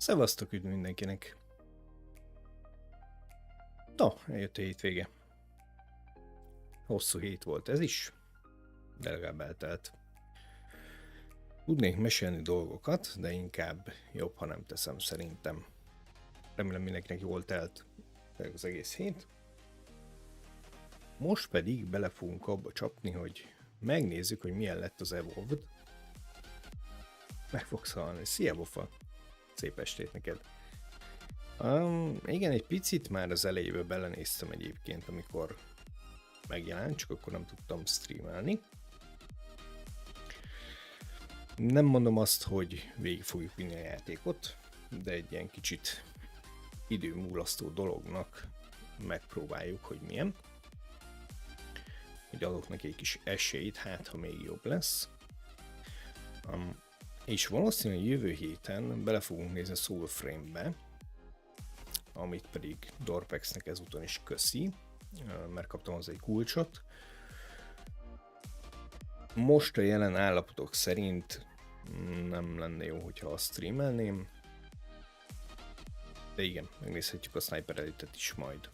Szevasztok, üdv mindenkinek! Na, eljött a hétvége. Hosszú hét volt ez is, de legalább eltelt. Tudnék mesélni dolgokat, de inkább jobb, ha nem teszem szerintem. Remélem mindenkinek jól telt az egész hét. Most pedig bele fogunk abba csapni, hogy megnézzük, hogy milyen lett az Avowed. Meg fogsz halni. Szia, Bofa! Szép estét neked! Igen, egy picit már az elejéből belenéztem egyébként, amikor megjelent, csak akkor nem tudtam streamelni. Nem mondom azt, hogy végig fogjuk vinni a játékot, de egy ilyen kicsit időmúlasztó dolognak megpróbáljuk, hogy milyen. Hogy adok neki egy kis esélyt, hát ha még jobb lesz. És valószínűleg jövő héten bele fogunk nézni a Soulframe-be, amit pedig Dorpexnek ezúton is köszi, mert kaptam hozzá egy kulcsot. Most a jelen állapotok szerint nem lenne jó, hogyha azt streamelném, de igen, megnézhetjük a Sniper Elite-et is majd.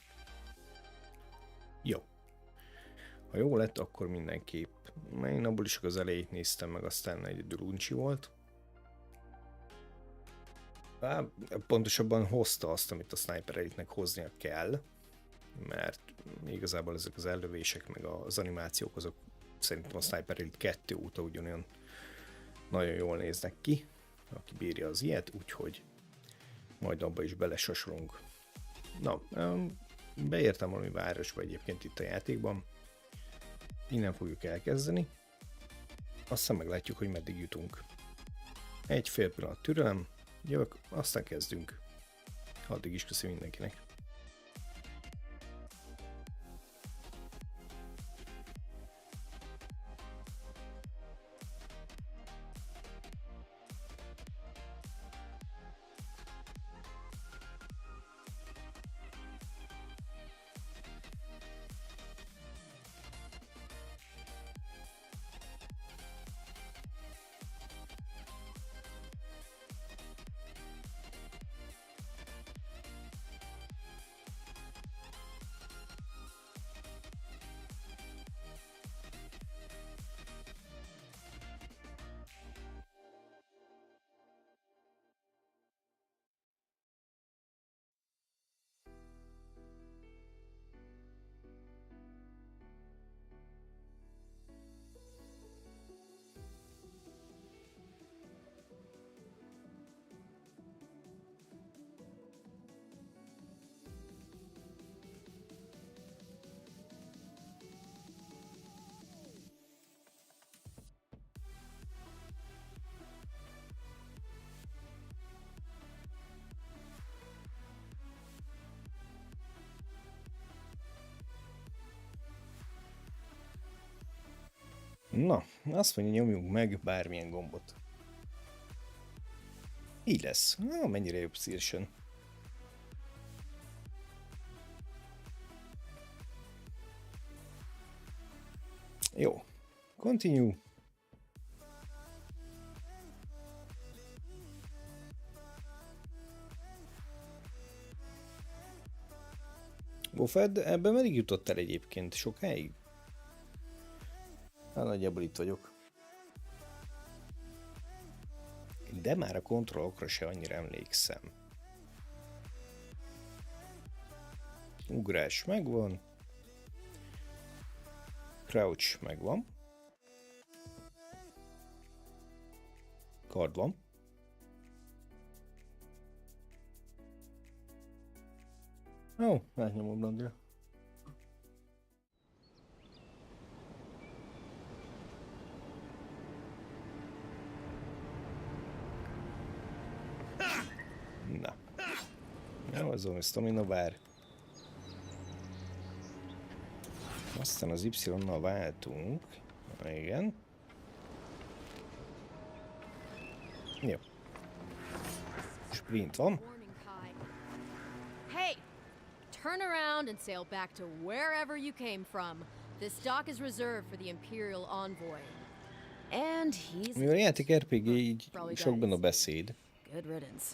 Jó. Ha jó lett, akkor mindenképp. Én abból is az elejét néztem meg, aztán egyedül uncsi volt. Pontosabban hozta azt, amit a Sniper Elite-nek hoznia kell, mert igazából ezek az ellövések meg az animációk azok szerintem a Sniper Elite 2 óta ugyanolyan nagyon jól néznek ki, aki bírja az ilyet, úgyhogy majd abba is belesasolunk. Na, beértem valami városba egyébként itt a játékban, innen fogjuk elkezdeni, aztán meglátjuk, hogy meddig jutunk. Egy fél pillanat türelem, jövök, aztán kezdünk. Addig is köszönöm mindenkinek. Na, azt mondja, nyomjunk meg bármilyen gombot. Így lesz. Mennyire jobb szírsen. Jó. Continue. Bofed, ebben meddig jutottál egyébként? Sokáig? Hát nagyjából itt vagyok. De már a kontrollokra se annyira emlékszem. Ugrás megvan. Crouch megvan. Kard van. Ó, átnyomom Landra. Na. Jó, az a stamina vár. Aztán az Y-nal váltunk. Igen. Jó. Sprint van. Hey! Turn around and sail back to wherever you came from. This dock is reserved for the Imperial envoy. And he's... Mivel a játék RPG, így sok benne a beszéd. Good riddance.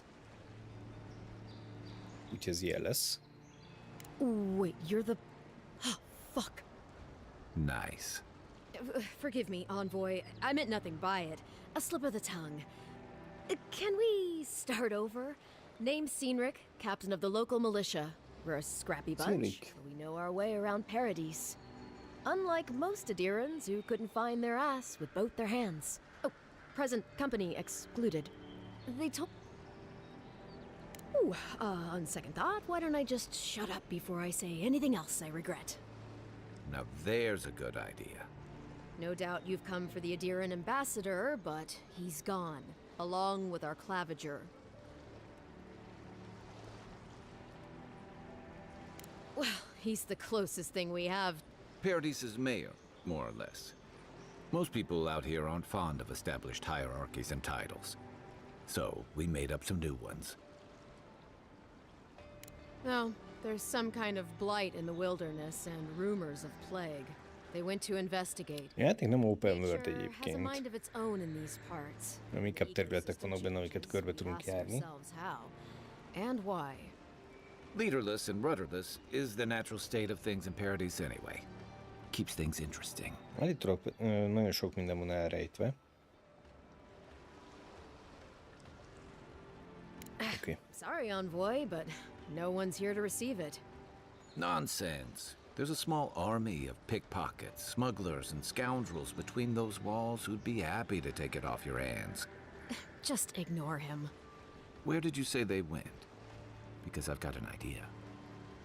úgyhogy ez ilyen lesz. Wait, you're the... Fuck. Nice. Forgive me, Envoy. I meant nothing by it. A slip of the tongue. Can we start over? Name's Cynric, captain of the local militia. We're a scrappy bunch, Cynric. but we know our way around Paradise. Unlike most Adirans who couldn't find their ass with both their hands. Oh, present company excluded. They told... Ooh, on second thought, why don't I just shut up before I say anything else I regret? Now there's a good idea. No doubt you've come for the Adiran ambassador, but he's gone, along with our claviger. Well, he's the closest thing we have. Paradise's mayor, more or less. Most people out here aren't fond of established hierarchies and titles. So we made up some new ones. No, there's some kind of blight in the wilderness and rumors of plague. They went to investigate. Játék nem open world Nature has a egyébként. mind of its own in these parts. Nem inkább területek vannak benne, amiket körbe tudunk Ask járni. ourselves how and why. Leaderless and rudderless is the natural state of things in Paradise anyway. Keeps things interesting. Állítólag nagyon sok minden van elrejtve. Okay. Sorry, Envoy, but no one's here to receive it. Nonsense. There's a small army of pickpockets, smugglers, and scoundrels between those walls who'd be happy to take it off your hands. Just ignore him. Where did you say they went? Because I've got an idea.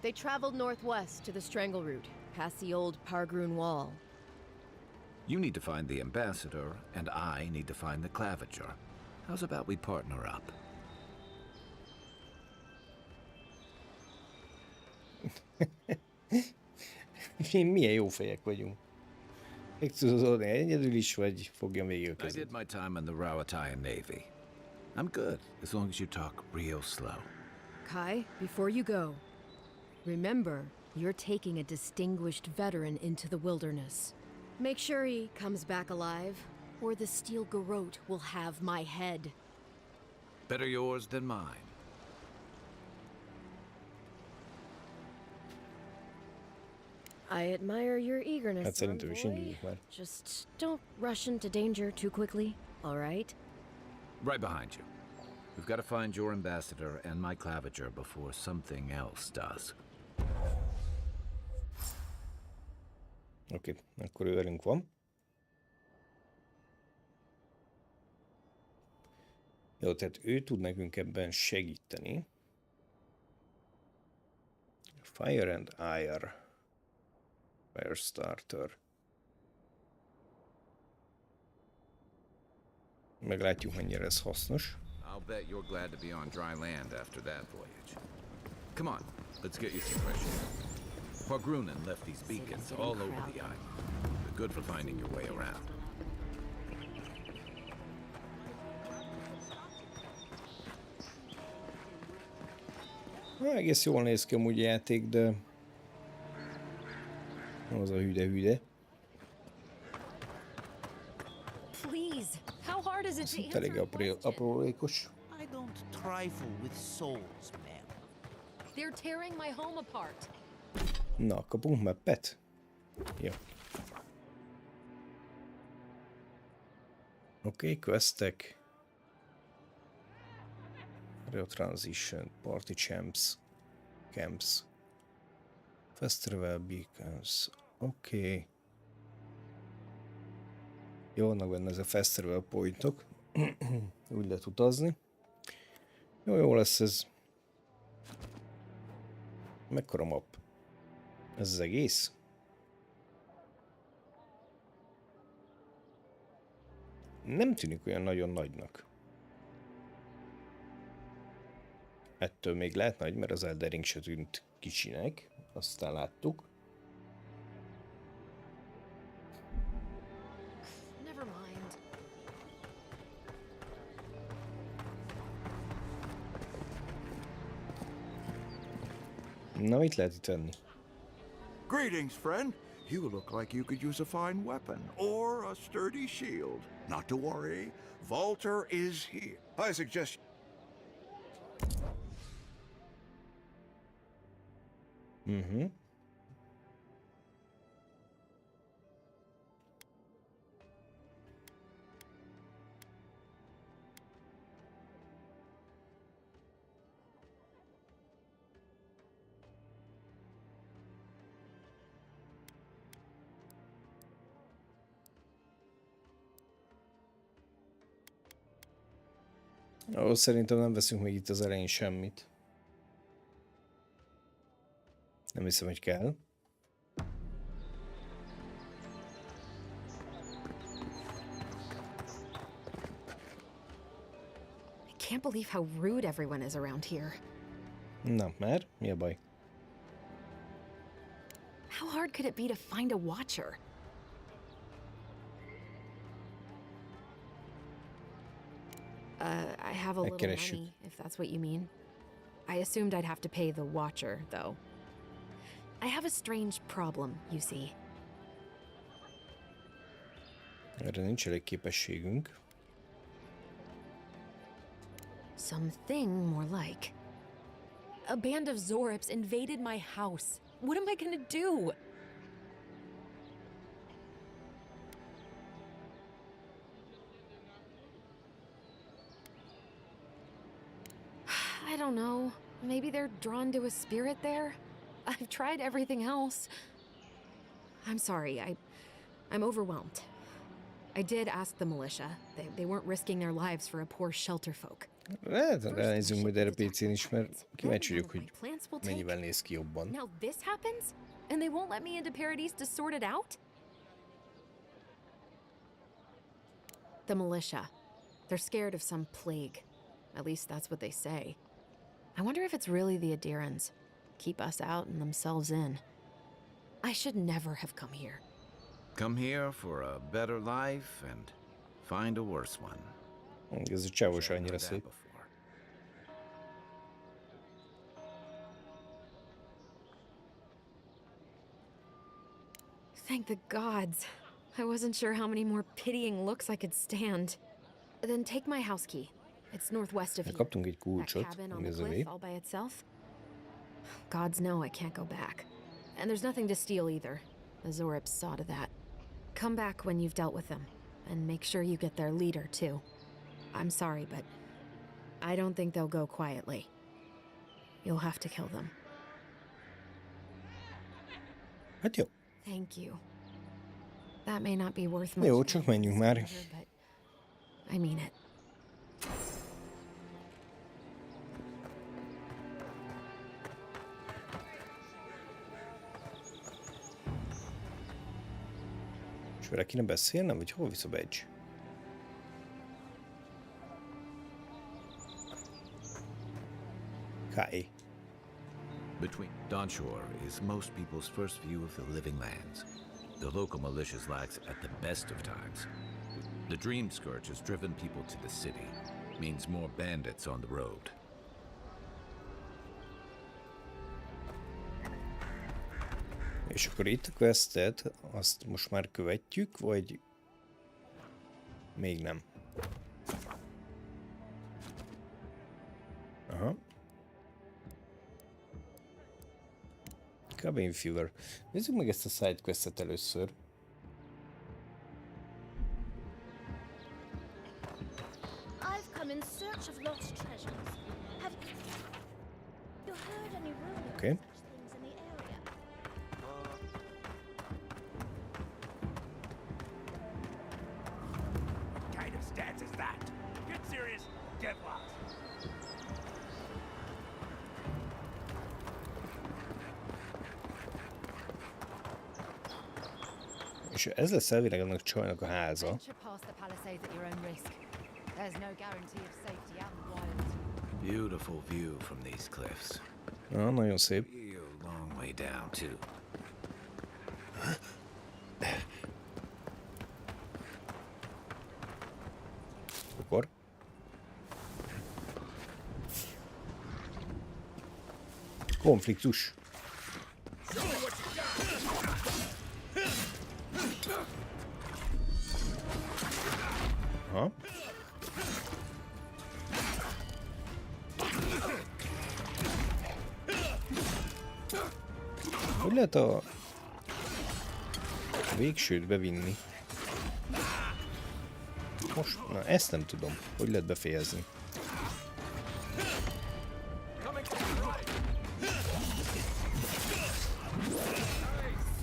They traveled northwest to the Strangle Route, past the old Pargroon Wall. You need to find the ambassador, and I need to find the claviger. How's about we partner up? Mi milyen jó fejek vagyunk. Meg tudod oldani egyedül is, vagy fogjam végig a I kezed. did my time in the Rawatayan Navy. I'm good, as long as you talk real slow. Kai, before you go, remember, you're taking a distinguished veteran into the wilderness. Make sure he comes back alive, or the steel garrote will have my head. Better yours than mine. I admire your Hát eagerness, szerintem is Envoy. induljuk már. Just don't rush into danger too quickly, all right? Right behind you. We've got to find your ambassador and my claviger before something else does. Oké, akkor ő velünk van. Jó, tehát ő tud nekünk ebben segíteni. Fire and Ire. Firestarter. Meglátjuk, mennyire ez hasznos. I'll bet you're glad to be on dry land after that voyage. Come on, let's get you some fresh air. Pargrunen left these beacons all over the island. They're good for finding your way around. Egész jól néz ki amúgy a játék, de az a hüde-hüde. Please, how hard is it to Itt elég aprólékos. I don't trifle with souls, man. They're tearing my home apart. Na, kapunk mappet? Jó. Oké, questek. Real Transition, Party Champs, Camps, Festival Beacons, oké. Jó, vannak benne ez a Festival Pointok. Úgy lehet utazni. Jó lesz ez. Mekkora map? Ez az egész? Nem tűnik olyan nagyon nagynak. Ettől még lehet nagy, mert az Elden Ring se tűnt kicsinek. Aztán láttuk. Never mind. Na, mit lehet itt venni? Greetings, friend. You look like you could use a fine weapon or a sturdy shield. Not to worry, Walter is here. I suggest... Mhm. Ahhoz szerintem nem veszünk még itt az elején semmit. Nem hiszem, hogy kell. I can't believe how rude everyone is around here. Na, mert? Mi a baj? How hard could it be to find a watcher? I have a little Megkeressük. money, if that's what you mean. I assumed I'd have to pay the watcher, though. I have a strange problem, you see. Erre nincs elég képességünk. Something more like. A band of Zorips invaded my house. What am I gonna do? I don't know. Maybe they're drawn to a spirit there? I've tried everything else. I'm sorry, I'm overwhelmed. I did ask the militia. They weren't risking their lives for a poor shelter folk. Lehet, ránézzünk majd erre PC-n is, mert kíváncsi vagyok, hogy mennyivel néz ki jobban. Now this happens? And they won't let me into Paradise to sort it out? The militia. They're scared of some plague. At least that's what they say. I wonder if it's really the Adirans. Keep us out and themselves in. I should never have come here. Come here for a better life and find a worse one. Ez a csávos annyira Heard that szép. before. Thank the gods. I wasn't sure how many more pitying looks I could stand. Then take my house key. It's northwest of here. Kaptunk egy That kulcsot, cabin on mi the ez a cliff vé? all by itself. Gods know I can't go back. And there's nothing to steal either. The Zorips saw to that. Come back when you've dealt with them. And make sure you get their leader, too. I'm sorry, but I don't think they'll go quietly. You'll have to kill them. Hát jó. Thank you. That may not be worth much. Jó, csak menjünk már. But I mean it. És vele kéne beszélnem, vagy hol visz a badge? Kai. Between Dawnshore is most people's first view of the living lands. The local militia's lax at the best of times. The Dream Scourge has driven people to the city. Means more bandits on the road. És akkor itt a questet, azt most már követjük, vagy még nem? Aha. Cabin Fever. Nézzük meg ezt a side questet először. I've come in search of lost treasures. Have you heard any rumors Okay. of such things in the area? What kind of stance is that? Get serious, get lost. És ez lesz elvileg annak a csajnak a háza. Venture past the palisades at your own risk. There's no guarantee of safety out in the wild. Beautiful view from these cliffs. Nagyon szép. Be a long way down, too. Akkor. Konfliktus. Aha. Hogy lehet a végsőt bevinni? Most, na ezt nem tudom. Hogy lehet befejezni?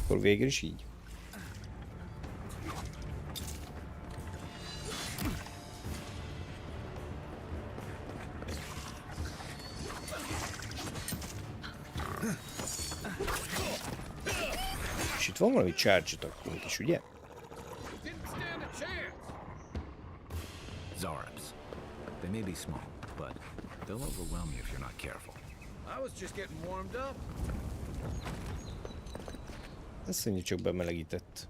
Akkor végül is így. És itt van valami charge attackunk is, ugye? Zarabs. They may be small, but they'll overwhelm you if you're not careful. I was just getting warmed up. Ezt mondja, csak bemelegített.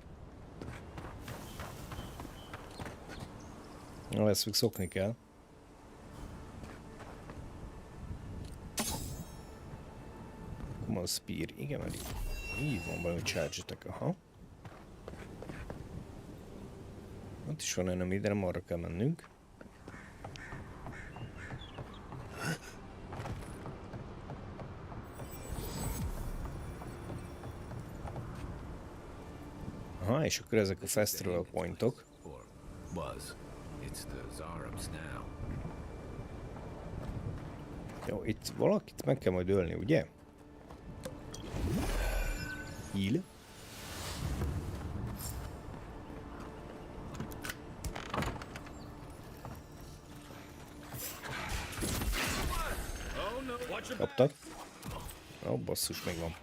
Na, ezt még szokni kell. Common Spear. Igen, mert így van valami charge attack. Aha. Ott is van ennem, de nem arra kell mennünk. Aha, és akkor ezek a festival pointok. Or was. It's the Zarabs now. Jó, itt valakit meg kell majd ölni, ugye? Heal. Kaptak. Ó, basszus, megvan.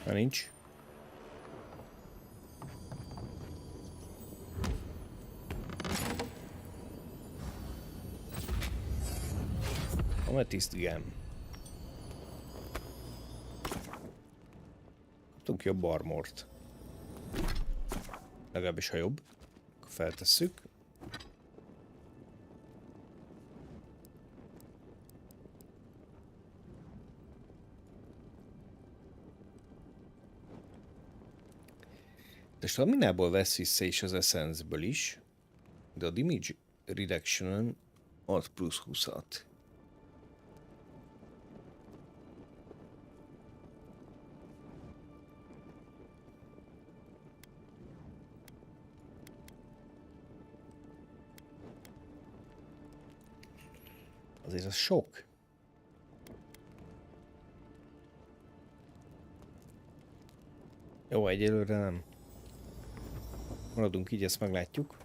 Na, nincs. Amethyst gem. Kaptunk jobb armort. Legalábbis ha jobb. Akkor feltesszük. De staminából vesz vissza is az Essence-ből is, de a damage reduction-on ad plusz 20-at. Azért az sok. Jó, egyelőre nem. Maradunk így, ezt meglátjuk.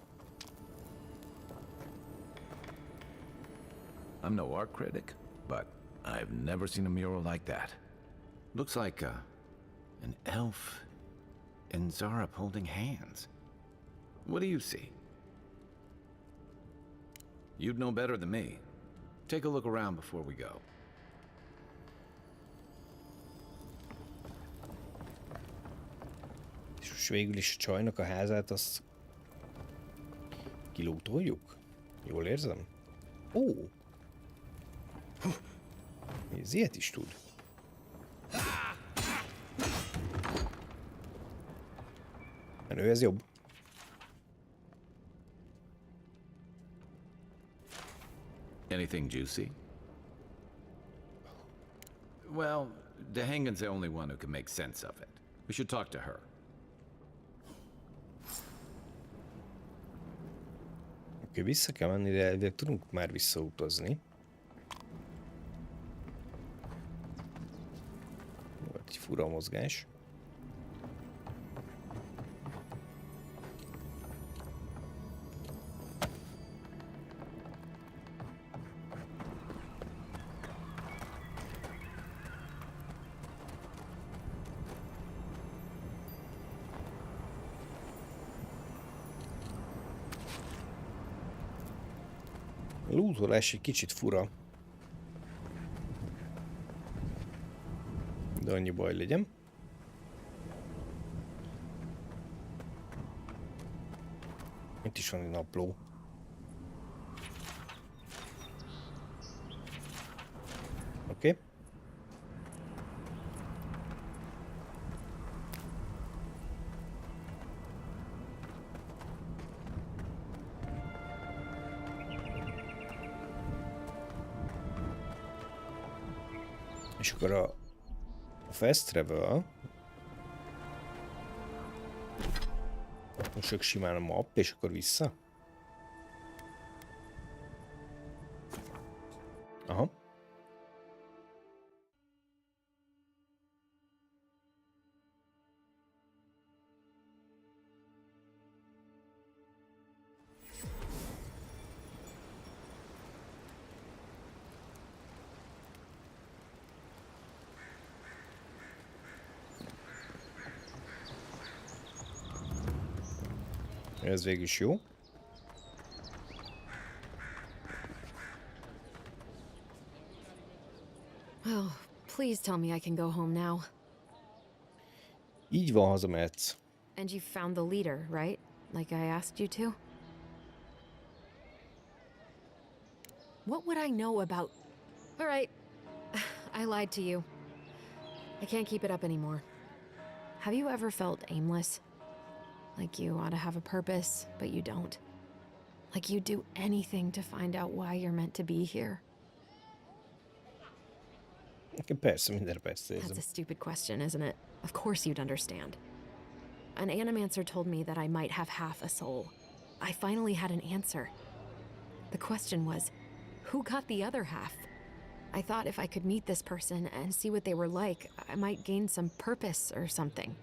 I'm no art critic, but I've never seen a mural like that. Looks like an elf and Zarab holding hands. What do you see? You'd know better than me. Take a look around before we go. És most végül is a csajnak a házát azt kilútoljuk? Jól érzem? Ó! Ez ilyet is tud. Mert ő ez jobb. Anything juicy? Well, Dehangan's the only one who can make sense of it. We should talk to her. Oké, vissza kell menni, de elvileg tudunk már visszautazni. Volt egy fura mozgás. A lootolás egy kicsit fura. De annyi baj legyen. Itt is van egy napló. Oké. És akkor a fast travel most csak simán a map, és akkor vissza. Aha. Ez végül is jó. Oh, please tell me I can go home now. Így van, hazamehetsz. And you found the leader, right? Like I asked you to? What would I know about... All right, I lied to you. I can't keep it up anymore. Have you ever felt aimless? Like you ought to have a purpose, but you don't? Like you'd do anything to find out why you're meant to be here? Persze, mindenre persze That's érzem. a stupid question, isn't it? Of course you'd understand. An animancer told me that I might have half a soul. I finally had an answer. The question was, who got the other half? I thought if I could meet this person and see what they were like, I might gain some purpose or something.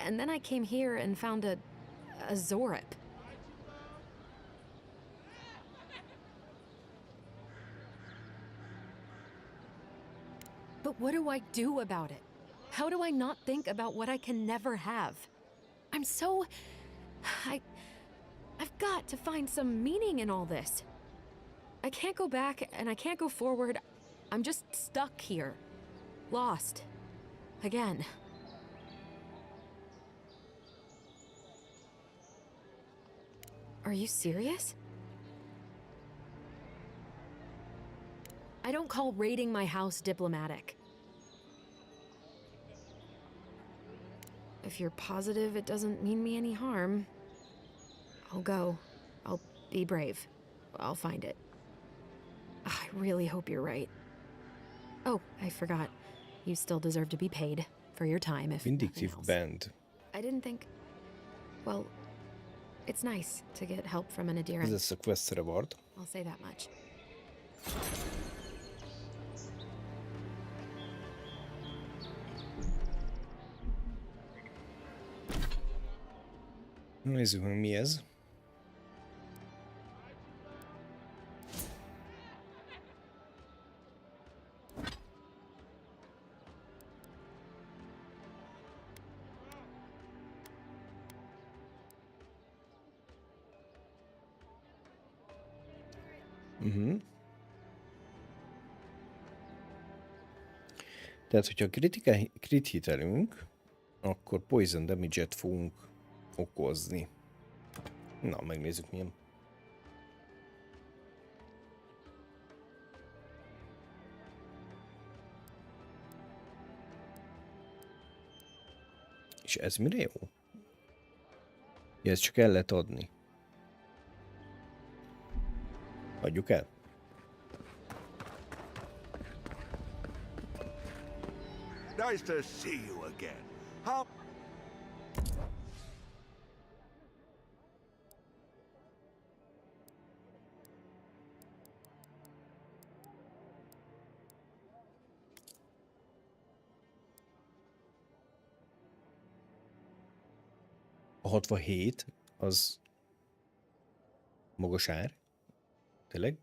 And then I came here and found a Zorip. But what do I do about it? How do I not think about what I can never have? I'm so... I've got to find some meaning in all this. I can't go back and I can't go forward. I'm just stuck here. Lost. Again. Are you serious? I don't call raiding my house diplomatic. If you're positive it doesn't mean me any harm, I'll go. I'll be brave. I'll find it. I really hope you're right. Oh, I forgot. You still deserve to be paid for your time if nothing Vindictive else. Band. I didn't think... Well, it's nice to get help from an Ez Adiran. lesz a quest reward. I'll say that much. Nézzük meg, mi ez. Tehát, hogyha crit hitelünk, akkor poison damage-et fogunk okozni. Na, megnézzük milyen. És ez mire jó? Ja, ezt csak el lehet adni. Adjuk el. Nice to see you again. How... A 67 az magas ár. Tényleg?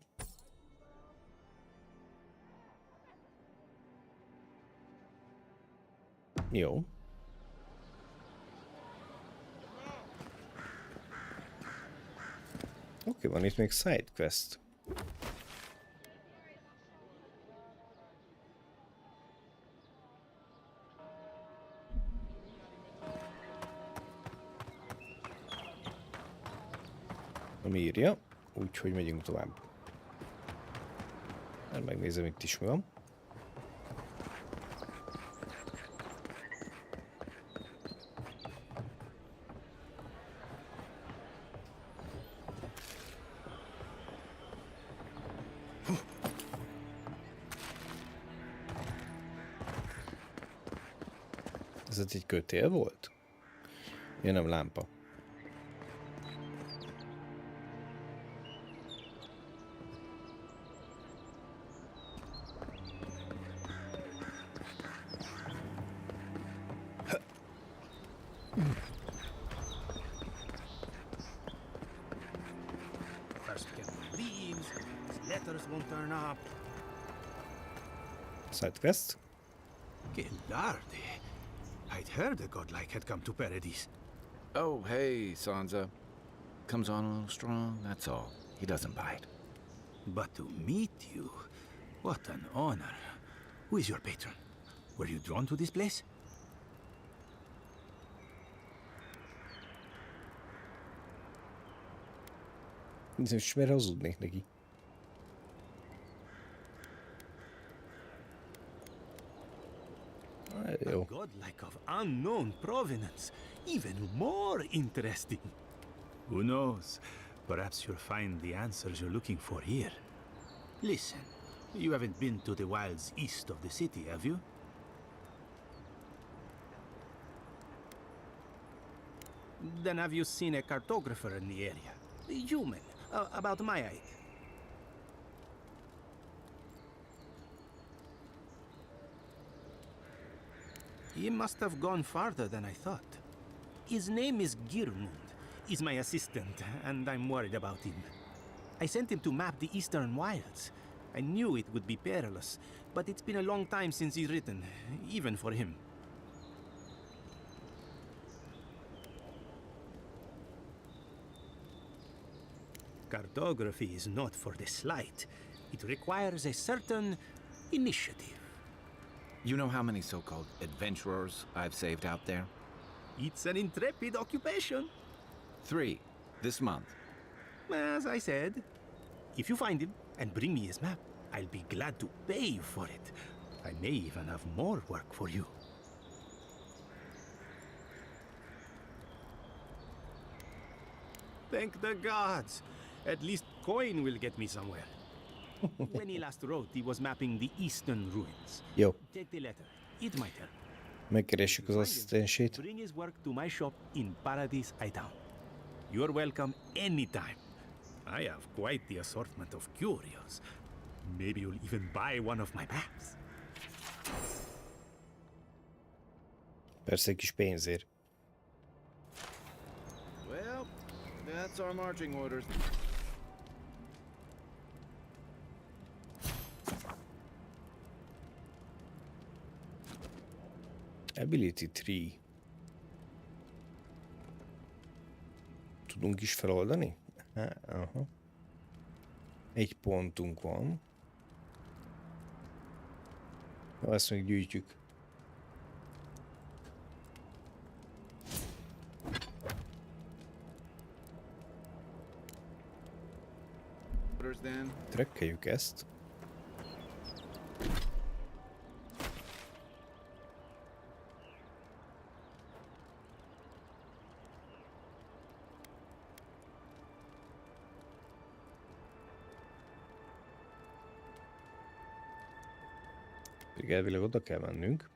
Jó. Oké, van itt még side quest. Ami írja, úgyhogy megyünk tovább. Már megnézem, itt is mi van. Ez egy kötél volt? Ja, nem lámpa. First captain leaves, his letters won't turn up. Side quest. Que larde. I'd heard a godlike had come to Paradise. Oh, hey, Sansa. Comes on a little strong, that's all. He doesn't bite. But to meet you, what an honor. Who is your patron? Were you drawn to this place? És miért hazudnék neki? Jó. A godlike of unknown provenance. Even more interesting. Who knows? Perhaps you'll find the answers you're looking for here. Listen, you haven't been to the wilds east of the city, have you? Then have you seen a cartographer in the area? A human, about my height. He must have gone farther than I thought. His name is Girmund. He's my assistant, and I'm worried about him. I sent him to map the eastern wilds. I knew it would be perilous, but it's been a long time since he's written, even for him. Cartography is not for the slight. It requires a certain initiative. You know how many so-called adventurers I've saved out there? It's an intrepid occupation. 3, this month. As I said, if you find him and bring me his map, I'll be glad to pay you for it. I may even have more work for you. Thank the gods! At least coin will get me somewhere. When he last wrote, he was mapping the eastern ruins. Jó. Take the letter. It might help. Megkeressük az asszisztensét. Bring his work to my shop in Paradise Hightown. You're welcome anytime. I have quite the assortment of curios. Maybe you'll even buy one of my maps. Persze egy kis pénzért. Well, that's our marching orders. Ability tree. Tudunk is feloldani? Aha. Egy pontunk van. Ezt még gyűjtjük. Trekkeljük ezt. Pedig elvileg oda kell mennünk.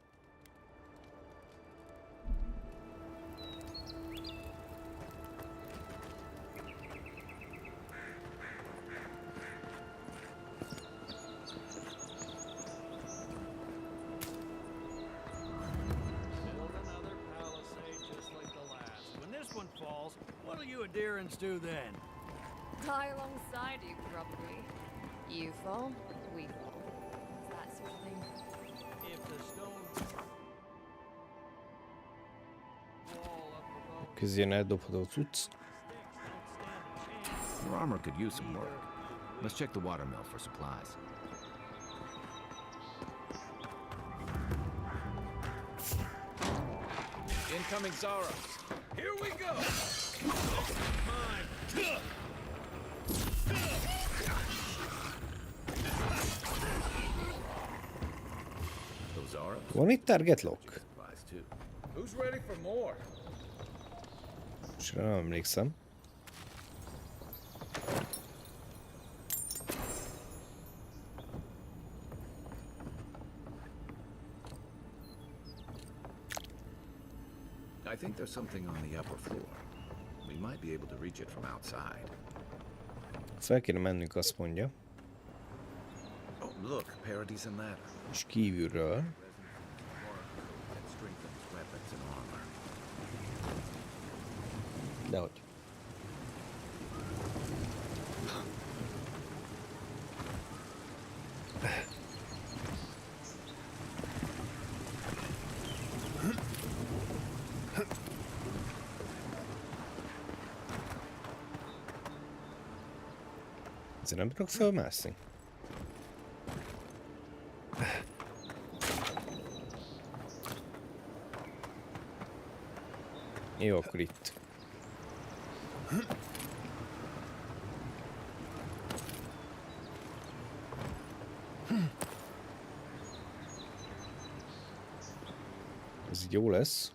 Do then? Die alongside you, probably. You fall, we fall. It's that sort of thing. If the stone wall up above Közben eldobható cucc. Your armor could use some work. Let's check the watermill for supplies. Incoming Zara. here we go. Mine. Those Arabs. Van itt target lock? Supplies too. Who's ready for more? És nem emlékszem. I think there's something on the upper floor. We might be able to reach it from outside. Fel kéne mennünk, azt mondja. Oh, look, Paradis and ladder. És kívülről. That strengthens weapons and armor. Dehogy. Ezért nem tudok fölmászni. Jó, akkor itt. Ez így jó lesz.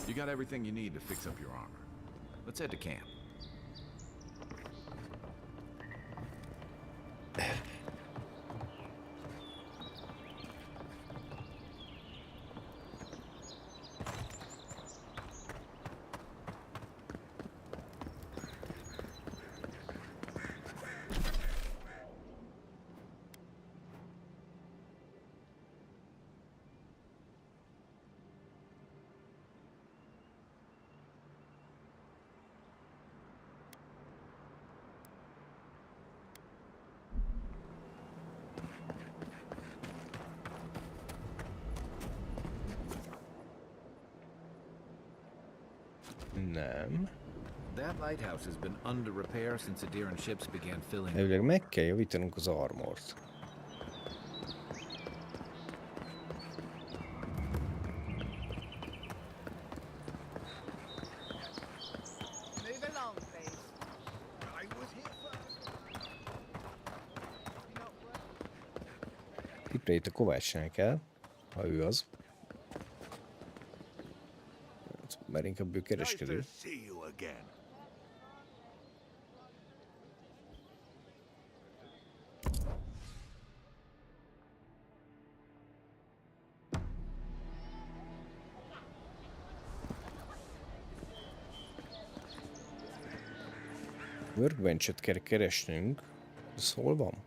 You got everything you need to fix up your armor. Let's head to camp. Nem. That lighthouse has been under repair since Adiran ships began filling. Elvileg meg kell javítanunk az armort. Move along, please. I was here first. Tipre itt a Kovácsnál kell, ha ő az. Mert inkább ő kereskedő. Nice to see you again. Workbench-et kell keresnünk. Ez hol van?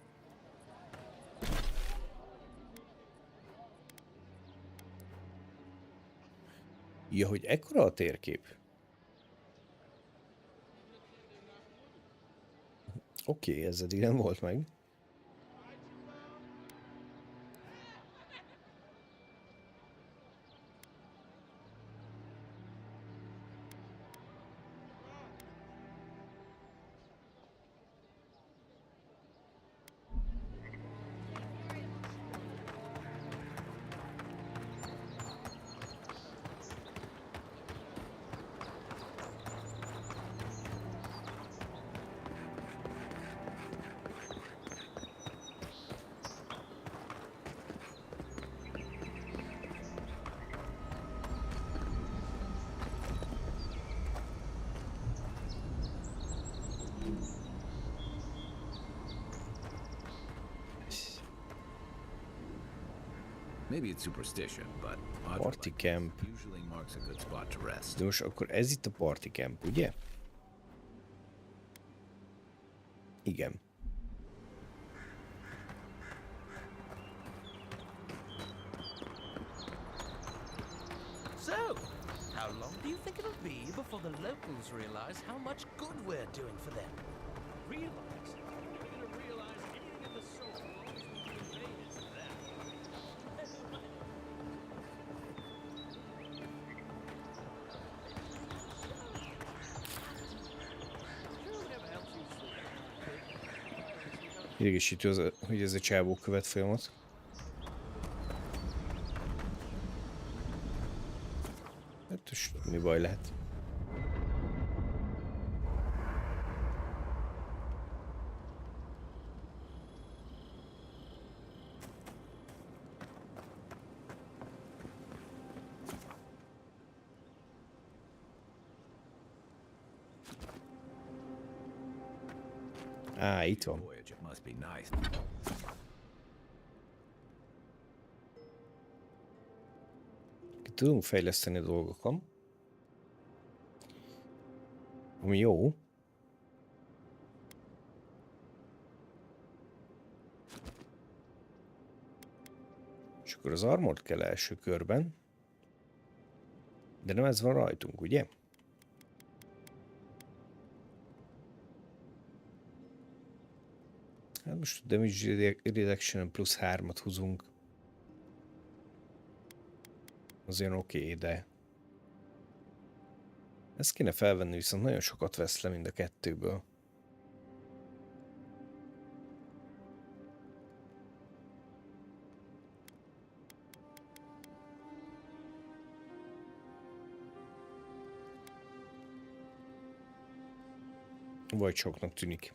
Ja, hogy ekkora a térkép. Oké, ez eddig nem volt meg. Maybe it's superstition, but Party camp. usually marks a good spot to rest. De most akkor ez itt a party camp, ugye? Igen. So, how long do you think it'll be before the locals realize how much good we're doing for them? Realize? They're gonna realize anything of the sort as long as we can pay this to them. Idegesítő, az, hogy ez a csávó követ folyamat. Hát és mi baj lehet? Á, itt van. Voyage, it must be nice. Tudunk fejleszteni a dolgokon. Ami jó. És akkor az armort kell első körben. De nem ez van rajtunk, ugye? Hát most a damage reduction plusz 3-at húzunk. Azért oké, de... Ezt kéne felvenni, viszont nagyon sokat vesz le mind a kettőből. Vagy soknak tűnik.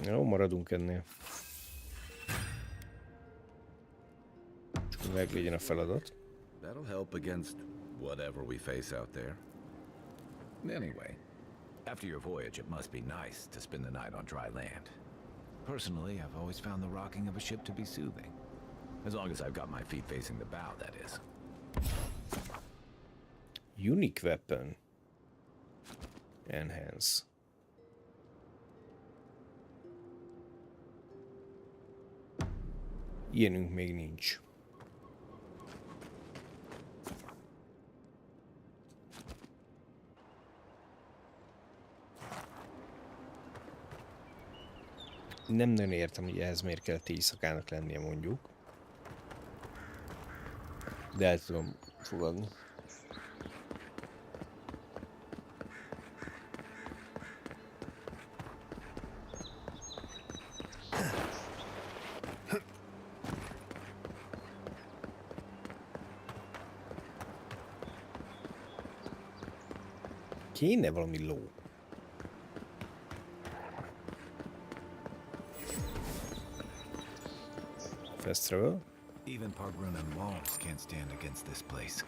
Jó, maradunk ennél. Csak meg legyen a feladat. That'll help against whatever we face out there. Anyway, after your voyage, it must be nice to spend the night on dry land. Personally, I've always found the rocking of a ship to be soothing. As long as I've got my feet facing the bow, that is. Unique weapon. Enhance. Ilyenünk még nincs. Nem nagyon értem, hogy ehhez miért kellett éjszakának lennie, mondjuk. De el tudom fogadni. Kéne valami ló. Fast travel. Even Pargrunan walls can't stand against this place.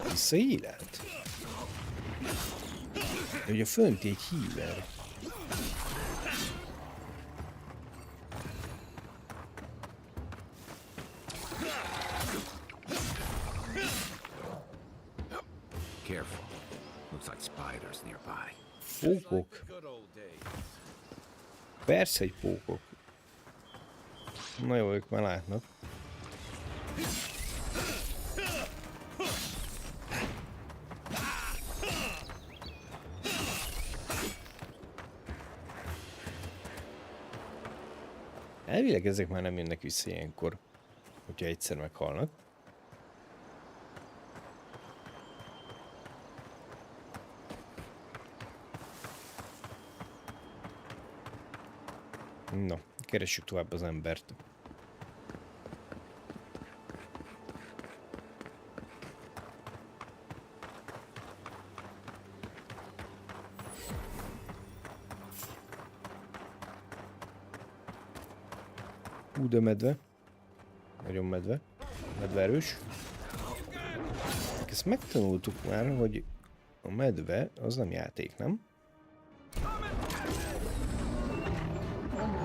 Visszaélet? Ugye fönt egy healer. Careful. Looks like spiders nearby. Pókok. Persze, egy pókok. Na jó, ők már látnak. Elvileg ezek már nem jönnek vissza ilyenkor, hogyha egyszer meghalnak. Na, keressük tovább az embert. De medve. Nagyon medve. Medve erős. Ezt megtanultuk már, hogy a medve az nem játék, nem?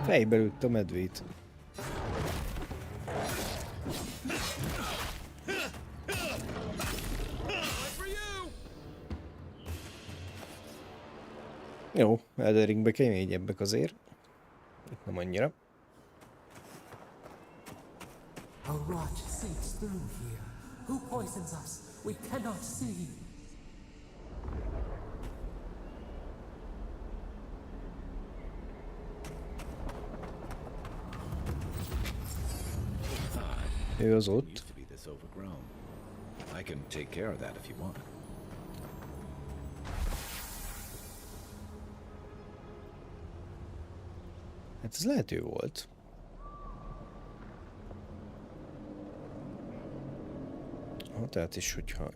Fejbe lőtt a medvét. Jó, Elden Ringbe keményebbek azért. Itt nem annyira. A rot seeps through here. Who poisons us? We cannot see. Ő az ott. Used to be this overgrown. I can take care of that if you want. Hát ez lehető volt. tehát és hogyha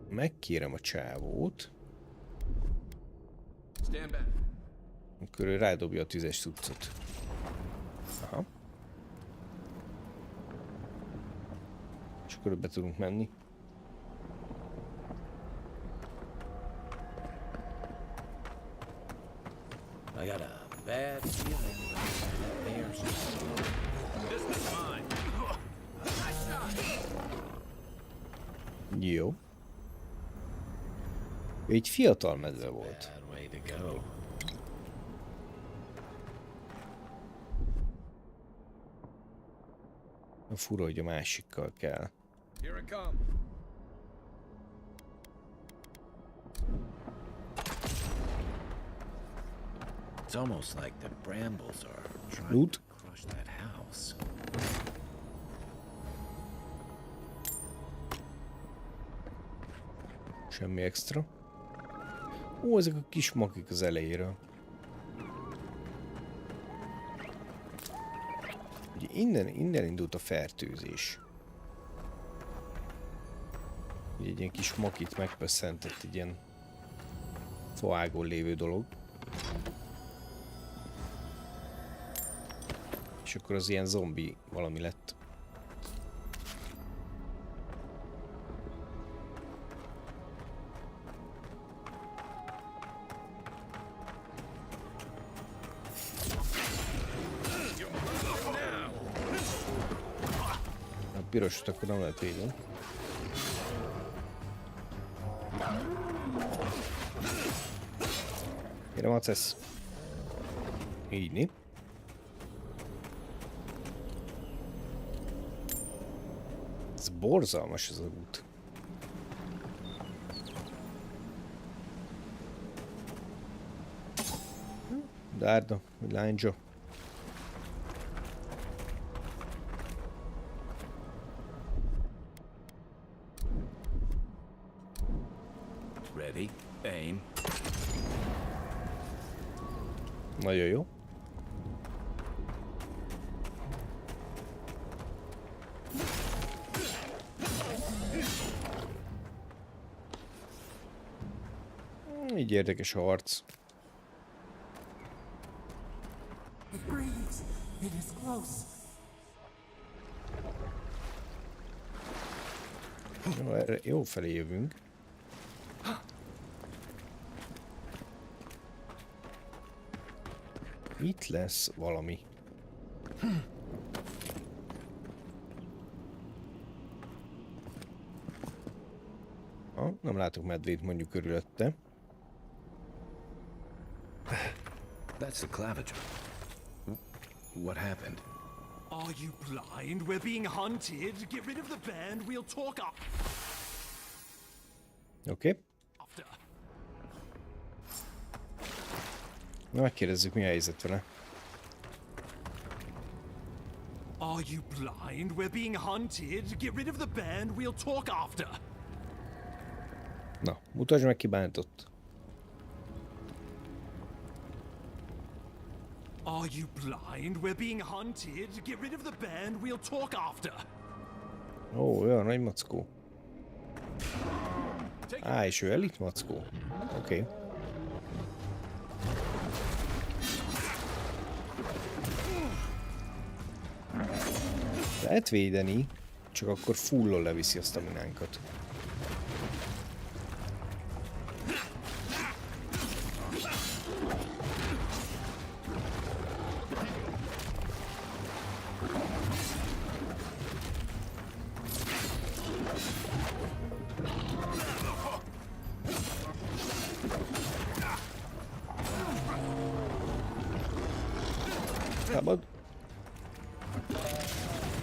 megkérem a csávót, akkor ő rádobja a tüzes cuccot. Aha. És akkor be tudunk menni. I got a bad feeling there's This one's mine. Jó. Ő egy fiatal medve volt. bad way to go. Fura, hogy a másikkal kell. Here it comes. It's almost like the brambles are trying Loot. to crush that house. Semmi extra. Ó, ezek a kis makik az elejéről. Ugye innen indult a fertőzés. Ugye egy ilyen kis makit megpösszentett egy ilyen faágon lévő dolog. És akkor az ilyen zombi valami lett. A pirosot akkor nem lehet védeni. Kérem, acesz. Így né. Ez borzalmas ez az út. Dárda, vagy lányzsa. Ready? Aim. Nagyon jó. Így érdekes a harc. It breathes. It is close. Jó, erre jó felé jövünk. Itt lesz valami. Nem látok medvét mondjuk körülötte. That's the claviger. What happened? Are you blind? We're being hunted. Get rid of the band. We'll talk Oké. after. Na, megkérdezzük, mi a helyzet vele. Are you blind? We're being hunted. Get rid of the band. We'll talk after. Na, mutasd meg, ki bántott. Are you blind? We're being hunted. Get rid of the band. We'll talk after. Ó, olyan nagy mackó. Á, és ő elit mackó. Oké. Lehet védeni, csak akkor fullon leviszi a staminánkat. Szabad.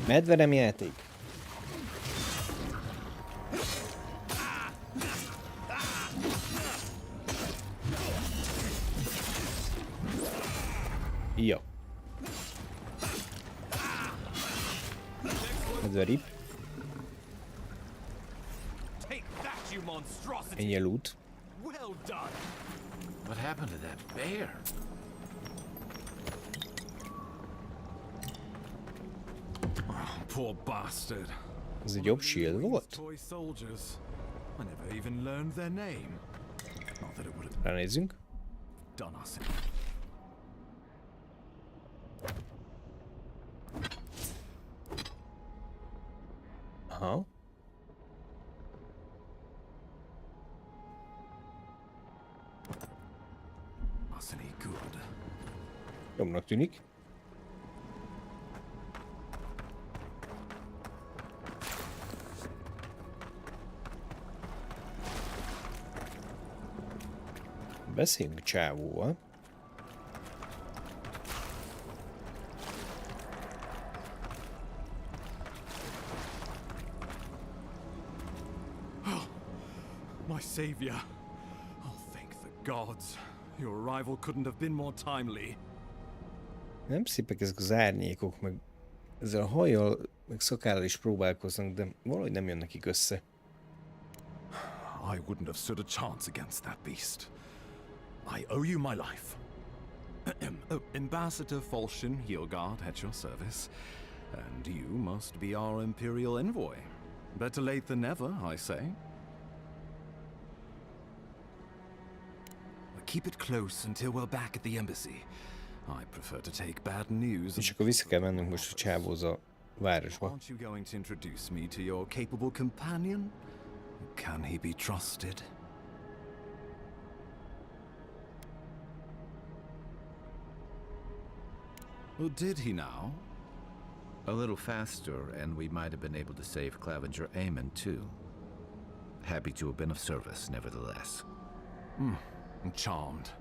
Medve nem játék. Ja. Medve rip. Take that, you monstrosity. Ennyi loot. Well done. What happened to that bear? Poor bastard. Ez egy jobb shield volt? Toy soldiers. I never even learned their name. Not that it would have Ránézzünk. done us. Aha. Mustn't he good? Jobbnak tűnik. Beszéljünk a csávóval. My savior. Oh, thank the gods. Your arrival couldn't have been more timely. Nem szépek ezek az árnyékok, meg ezzel a hajjal, meg szakállal is próbálkoznak, de valahogy nem jönnek nekik össze. I wouldn't have stood a chance against that beast. I owe you my life. Ambassador Falchion Hilgard at your service. And you must be our Imperial envoy. Better late than never, I say. Keep it close until we're back at the embassy. I prefer to take bad news. És akkor vissza kell mennünk most a csávóz a városba. Aren't you going to introduce me to your capable companion? Can he be trusted? Or did he now? A little faster, and we might have been able to save Clavenger Aemon, too. Happy to have been of service, nevertheless. I'm charmed.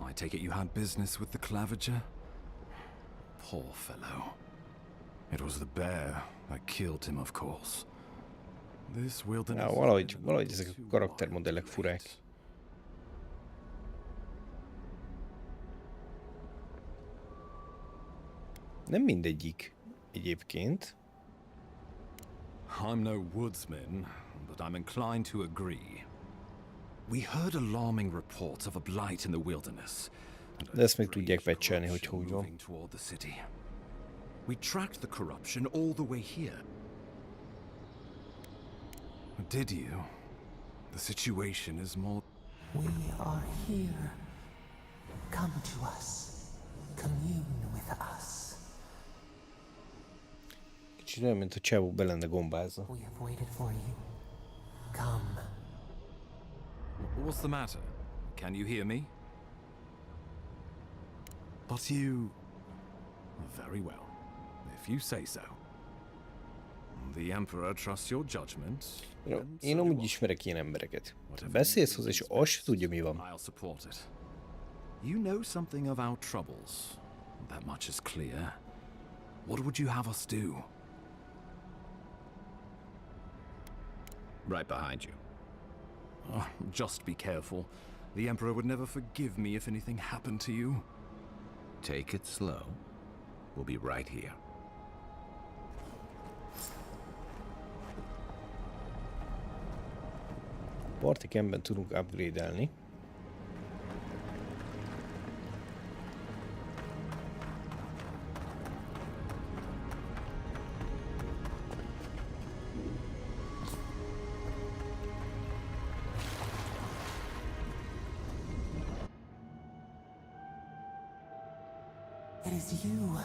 I take it you had business with the Clavenger? Poor fellow. It was the bear that killed him, of course. This wilderness... Ja, valahogy ezek a karaktermodellek furák. Nem mindegyik egyébként. I'm no woodsman, but I'm inclined to agree. We heard alarming reports of a blight in the wilderness. De ezt még tudják patchelni, hogy hogy van. We tracked the corruption all the way here. Did you? The situation is more... We are here. Come to us. Commune with us. Kicsit olyan, mint a csávó be lenne gombázva. We have waited for you. Come. What's the matter? Can you hear me? But you... Very well. If you say so. The Emperor trusts your judgment. Én amúgy ismerek ilyen embereket. Beszélsz hozzá, és azt se tudja, mi van. I'll support it. You know something of our troubles. That much is clear. What would you have us do? Right behind you. Just be careful. The Emperor would never forgive me if anything happened to you. Take it slow. We'll be right here. Parti campben tudunk upgrade-elni. It is you.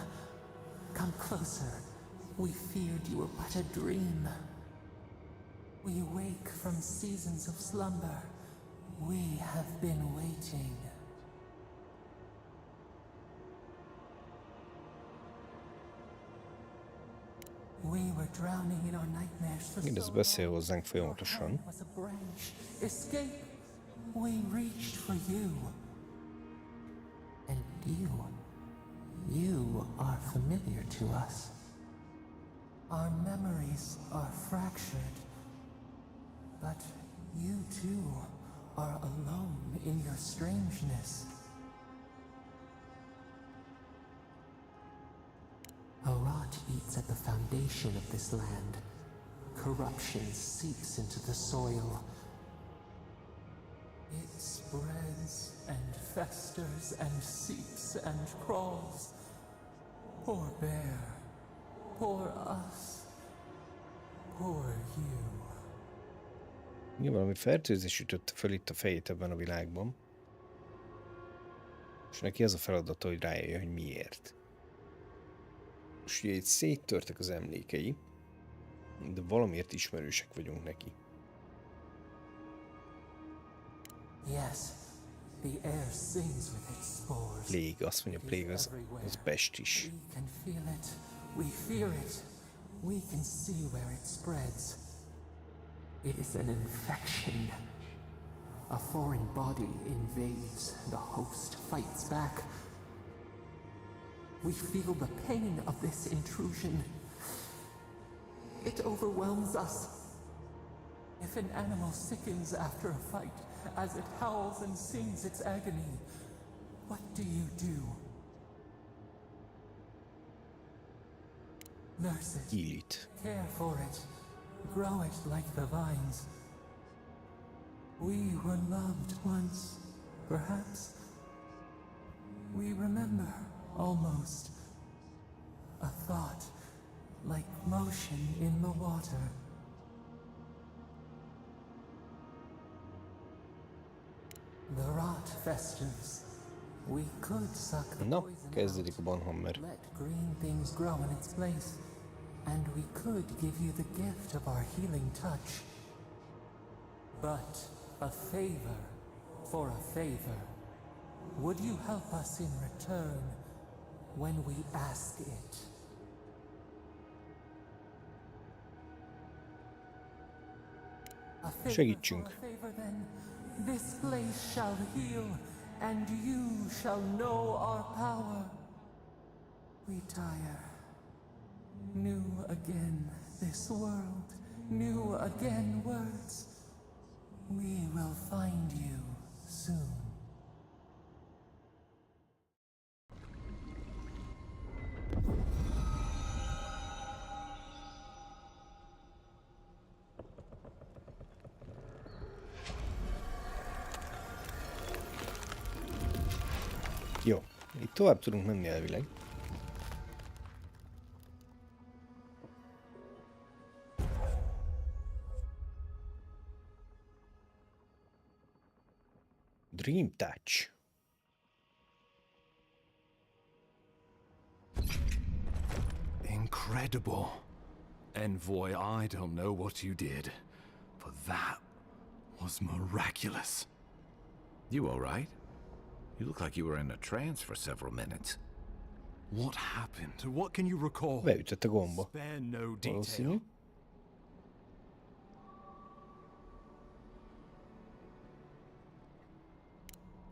Come closer. We feared you were but a dream. We awake from seasons of slumber. We have been waiting. We were drowning in our nightmares for Mindez so beszél long. hozzánk folyamatosan. Your hand was a branch. Escape. We reached for you. And you are familiar to us. Our memories are fractured. But you too are alone in your strangeness. A rot eats at the foundation of this land. Corruption seeps into the soil. It spreads and festers and seeps and crawls. Poor bear. Poor us. Poor you. Igen, valami fertőzés ütötte fel itt a fejét ebben a világban. És neki az a feladata, hogy rájöjjön, hogy miért. És ugye itt széttörtek az emlékei, de valamiért ismerősek vagyunk neki. Yes, the air sings with its spores. Plague, azt mondja, Plague az pest is. We can feel it, we fear it, we can see where it spreads. It is an infection. A foreign body invades, the host fights back. We feel the pain of this intrusion. It overwhelms us. If an animal sickens after a fight, as it howls and sings its agony, what do you do? Nurse it, Kill it. care for it, grow it like the vines. We were loved once, perhaps. We remember, almost. A thought, like motion in the water. The rot festers. We could suck the Na, poison kezdődik a out, Banhammer. let green things grow in its place, and we could give you the gift of our healing touch. But a favor for a favor. Would you help us in return when we ask it? A favor Segítsünk. for a favor, then. This place shall heal, and you shall know our power. We tire. New again this world, new again words. We will find you soon. Jó, itt tovább tudunk menni elvileg. Dream Touch. Incredible. Envoy, I don't know what you did, but that was miraculous. You all right? You look like you were in a trance for several minutes. What happened? What can you recall? Beütött a gomba. Spare no Valószínű. detail.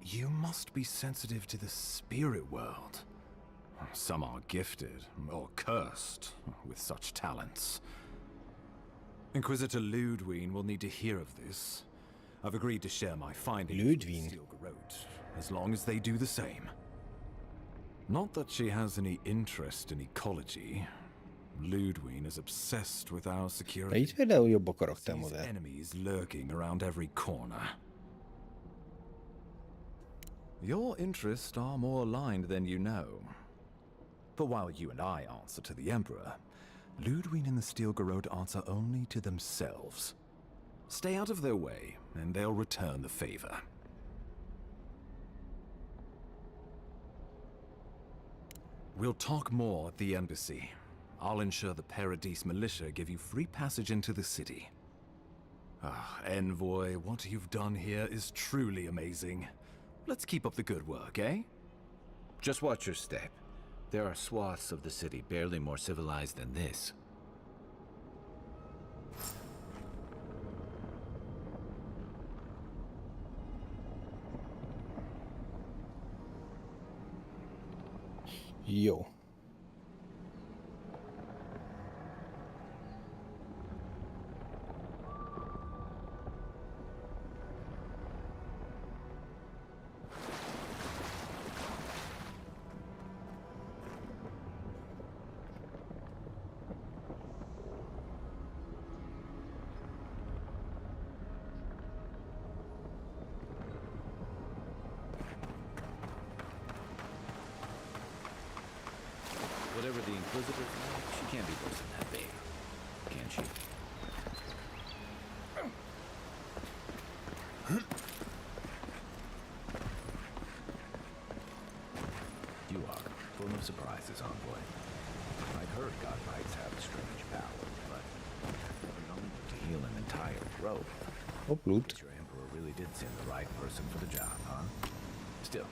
You must be sensitive to the spirit world. Some are gifted, or cursed, with such talents. Inquisitor Ludwig will need to hear of this. I've agreed to share my findings with Ludwig? Steel Garrote, as long as they do the same. Not that she has any interest in ecology. Ludwig is obsessed with our De security. itt például jobb a Sees karaktermodell. enemies lurking around every corner. Your interests are more aligned than you know. But while you and I answer to the Emperor, Ludwig and the Steel Garrote answer only to themselves. Stay out of their way, and they'll return the favor. We'll talk more at the embassy. I'll ensure the Paradise militia give you free passage into the city. Ah, Envoy, what you've done here is truly amazing. Let's keep up the good work, eh? Just watch your step. There are swaths of the city barely more civilized than this. Jó. Whatever the Inquisitor's like, she can't be worse than that babe. Can she? full of surprises, envoy. I've heard godlights have a strange power, but I've never known them to heal an entire grove. Hopplut. Your emperor really did send the right person for the job, huh? Still,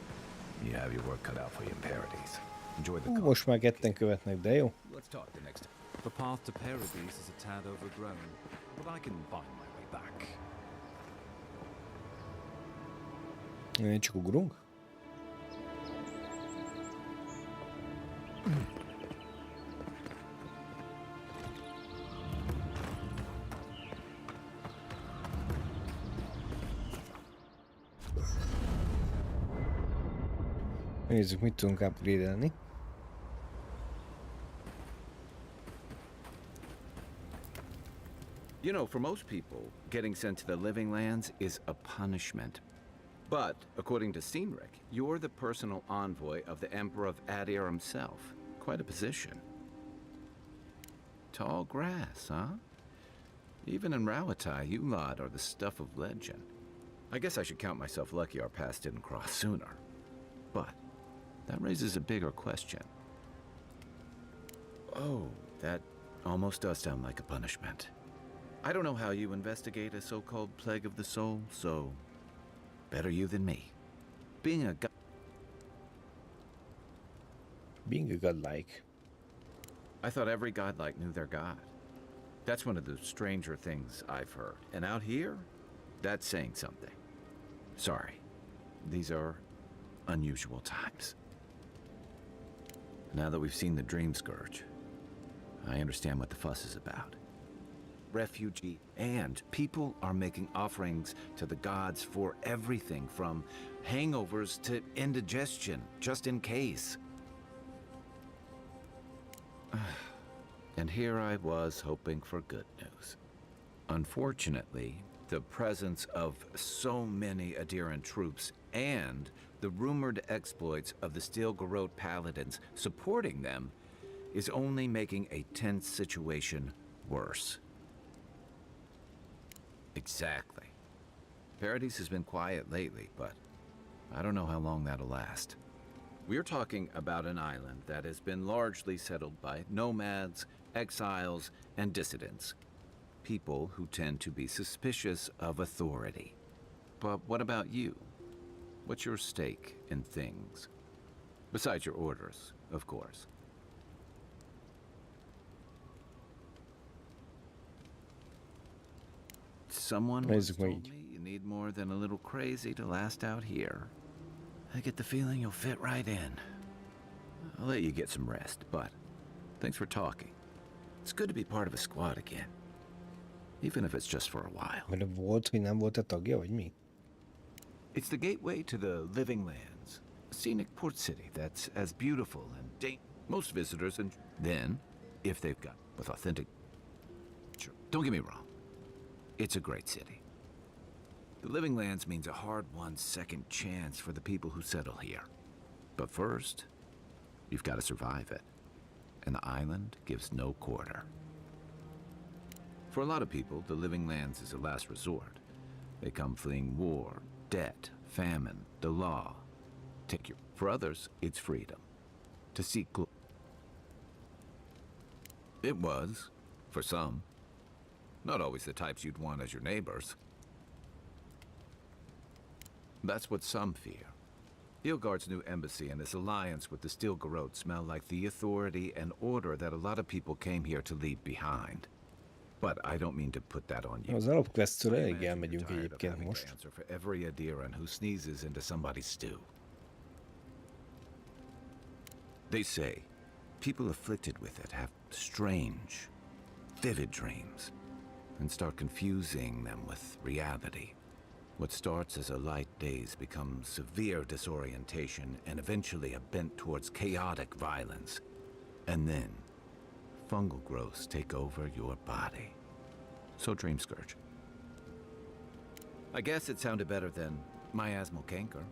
you have your work cut out for you in Paradise. Enjoy the Most már ketten követnek, de jó. Let's talk the next time. The path to Paradise is a tad overgrown, but I can find my way back. Csak ugrunk? Nézzük, mit tudunk upgrade-elni. You know, for most people, getting sent to the Living Lands is a punishment. But, according to Cynric, you're the personal envoy of the Emperor of Adir himself. Quite a position. Tall grass, huh? Even in Rauatai, you lot are the stuff of legend. I guess I should count myself lucky our paths didn't cross sooner. But that raises a bigger question. Oh, that almost does sound like a punishment. I don't know how you investigate a so-called plague of the soul, so better you than me. Being a godlike. I thought every godlike knew their god. That's one of the stranger things I've heard. And out here, that's saying something. Sorry, these are unusual times. Now that we've seen the Dream Scourge, I understand what the fuss is about. Refugee and people are making offerings to the gods for everything from hangovers to indigestion, just in case. And here I was hoping for good news. Unfortunately, the presence of so many Adiran troops and the rumored exploits of the Steel Garrote paladins supporting them is only making a tense situation worse. Exactly. Paradise has been quiet lately, but I don't know how long that'll last. We're talking about an island that has been largely settled by nomads, exiles, and dissidents. People who tend to be suspicious of authority. But what about you? What's your stake in things? Besides your orders, of course. Someone once told me you need more than a little crazy to last out here. I get the feeling you'll fit right in. I'll let you get some rest, but thanks for talking. It's good to be part of a squad again. Even if it's just for a while. Mert volt, hogy nem volt a tagja, vagy mi? It's the gateway to the Living Lands. A scenic port city that's as beautiful and most visitors, and then, if they've got with authentic... Sure, don't get me wrong. It's a great city. The Living Lands means a hard-won second chance for the people who settle here. But first, you've got to survive it. And the island gives no quarter. For a lot of people, the Living Lands is a last resort. They come fleeing war, debt, famine, the law. For others, it's freedom. To seek It was, for some. Not always the types you'd want as your neighbors. That's what some fear. Ilgard's new embassy and its alliance with the Steel Garrote smell like the authority and order that a lot of people came here to leave behind. But I don't mean to put that on you. Az alapquestről elég elmegyünk egyébként most. Answer for every Adiran who sneezes into somebody's stew. They say people afflicted with it have strange, vivid dreams and start confusing them with reality. What starts as a light daze becomes severe disorientation and eventually a bent towards chaotic violence. And then, fungal growths take over your body. So Dream Scourge. I guess it sounded better than miasmal canker.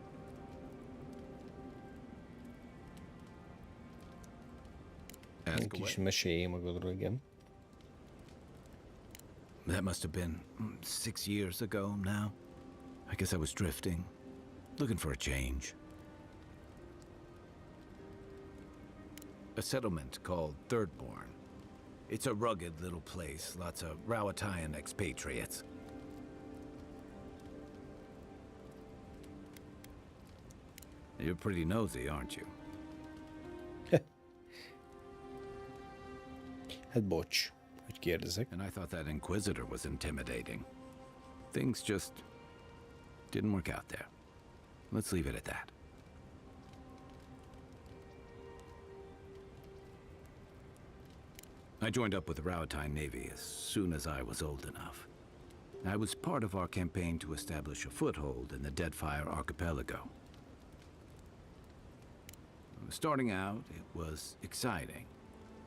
Egy kis mesélj magadról, igen. That must have been 6 years ago now. I guess I was drifting, looking for a change. a settlement called Thirdborn. It's a rugged little place, lots of Rawatayan expatriates. You're pretty nosy, aren't you? Hát bocs, hogy kérdezek. And I thought that Inquisitor was intimidating. Things just didn't work out there. Let's leave it at that. I joined up with the Rawatayan Navy as soon as I was old enough. I was part of our campaign to establish a foothold in the Deadfire Archipelago. Starting out, it was exciting,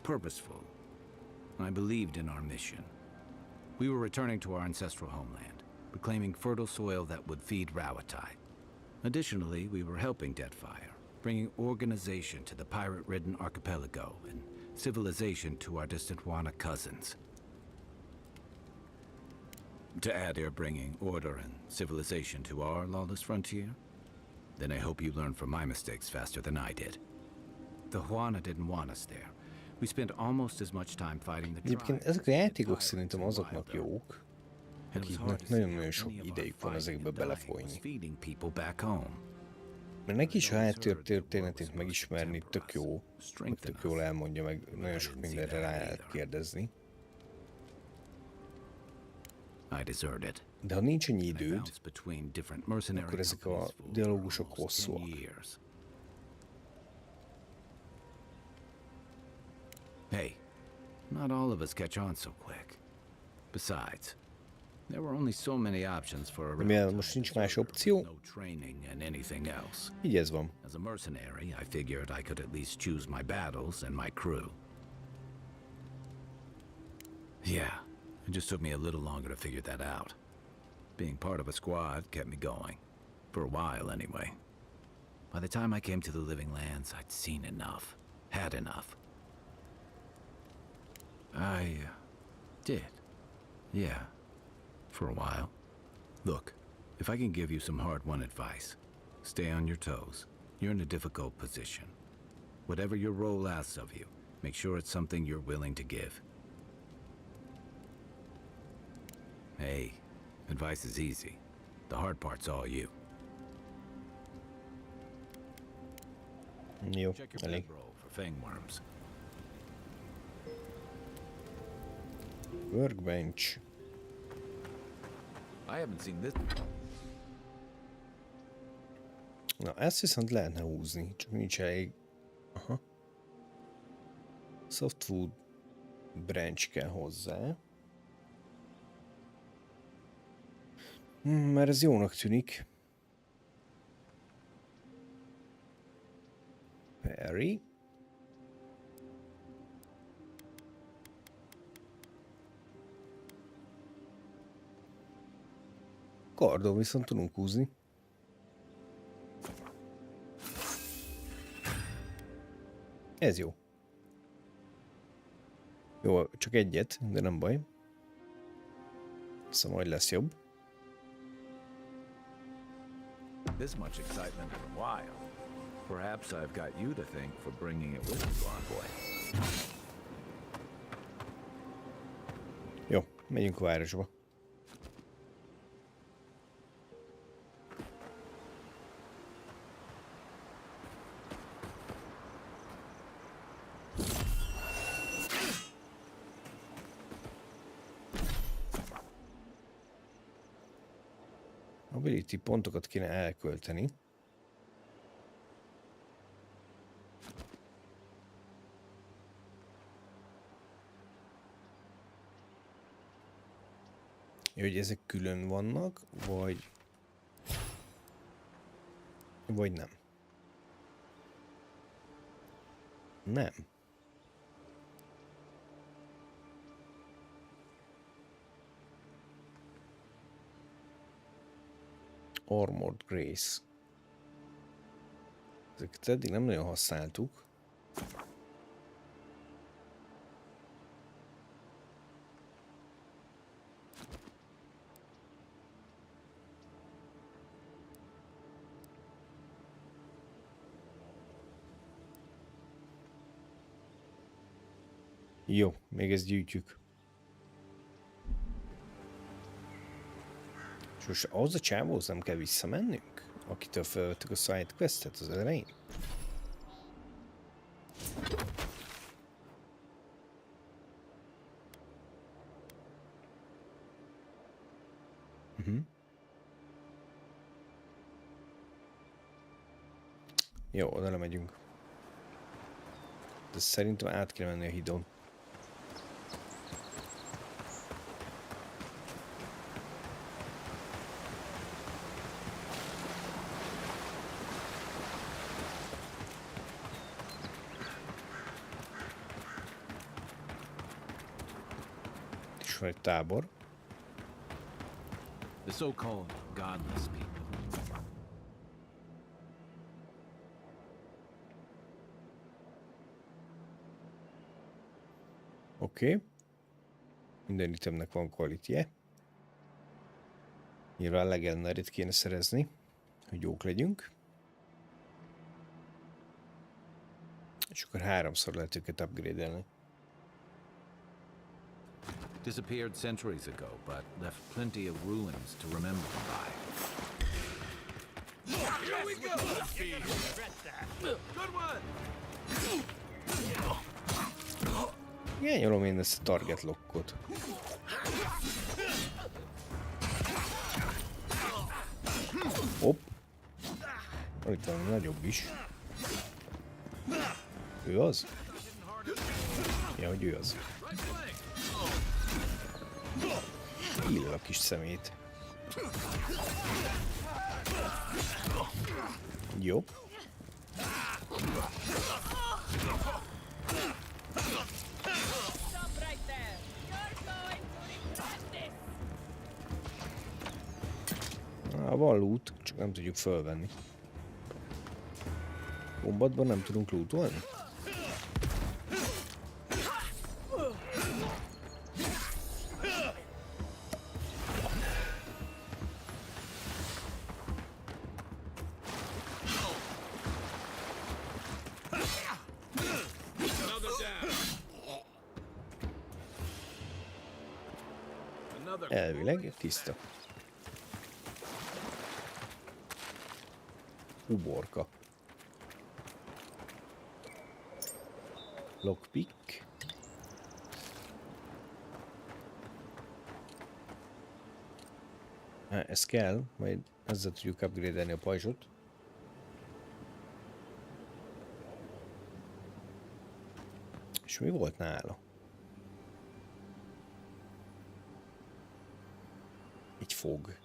purposeful. I believed in our mission. We were returning to our ancestral homeland, reclaiming fertile soil that would feed Rawatai. Additionally, we were helping Deadfire, bringing organization to the pirate-ridden archipelago and civilization to our distant Wana cousins. To add, you're bringing order and civilization to our lawless frontier? Then I hope you learn from my mistakes faster than I did. The Huana didn't want us there. We spent almost as much time fighting the Egyébként ezek a játékok szerintem azoknak jók, akiknek nagyon-nagyon sok idejük van ezekbe belefolyni. Mert neki is a háttér történetét megismerni tök jó, meg tök jól elmondja, meg nagyon sok mindenre rá lehet kérdezni. De ha nincs annyi időd, akkor ezek a dialógusok hosszúak. Hey, not all of us catch on so quick. Besides, there were only so many options for a mivel most nincs más opció, no training and anything else. Így ez van. As a mercenary, I figured I could at least choose my battles and my crew. Yeah, it just took me a little longer to figure that out. Being part of a squad kept me going. For a while, anyway. By the time I came to the Living Lands, I'd seen enough. Had enough. I did. Yeah. For a while. Look, if I can give you some hard-won advice, stay on your toes. You're in a difficult position. Whatever your role asks of you, make sure it's something you're willing to give. Hey, advice is easy. The hard part's all you. Jó, Check your elég. bedroll for fangworms. Workbench. I haven't seen this. Na, ezt viszont lehetne húzni, csak nincs elég. Aha. Softfood branch kell hozzá. Mert ez jónak tűnik. Perry. Kardon viszont tudunk húzni. Ez jó. Jó, csak egyet, de nem baj. Szóval majd lesz jobb. This much excitement in a while. Perhaps I've got you to thank for bringing it with you, envoy. Jó, megyünk a városba. Ability pontokat kéne elkölteni. Jó, hogy ezek külön vannak, vagy nem. Nem. Armored Grace. Ezeket eddig nem nagyon használtuk. Jó, még ezt gyűjtjük. És most ahhoz a csávóhoz nem kell visszamennünk? Akitől felvettük a side questet az elején? Jó, oda nem megyünk. De szerintem át kell menni a hídon. És van egy tábor. The so-called godless people. Oké. Minden itemnek van quality-je. Nyilván legendárit kéne szerezni, hogy jók legyünk. És akkor 3-szor lehet őket upgrade-elni. Disappeared centuries ago, but left plenty of ruins to remember them by. Here we go! Good one! Hiányolom én ezt a target lockot. Hopp. Itt van nagyobb is. Ő az? Ja, hogy ő az. Ill a kis szemét. Jó. Van loot, csak nem tudjuk fölvenni. Bombatban nem tudunk lootolni? Elvileg tiszta. Uborka. Lockpick. Ez kell, majd ezzel tudjuk upgrade-elni a pajzsot. És mi volt nála? Egy fog.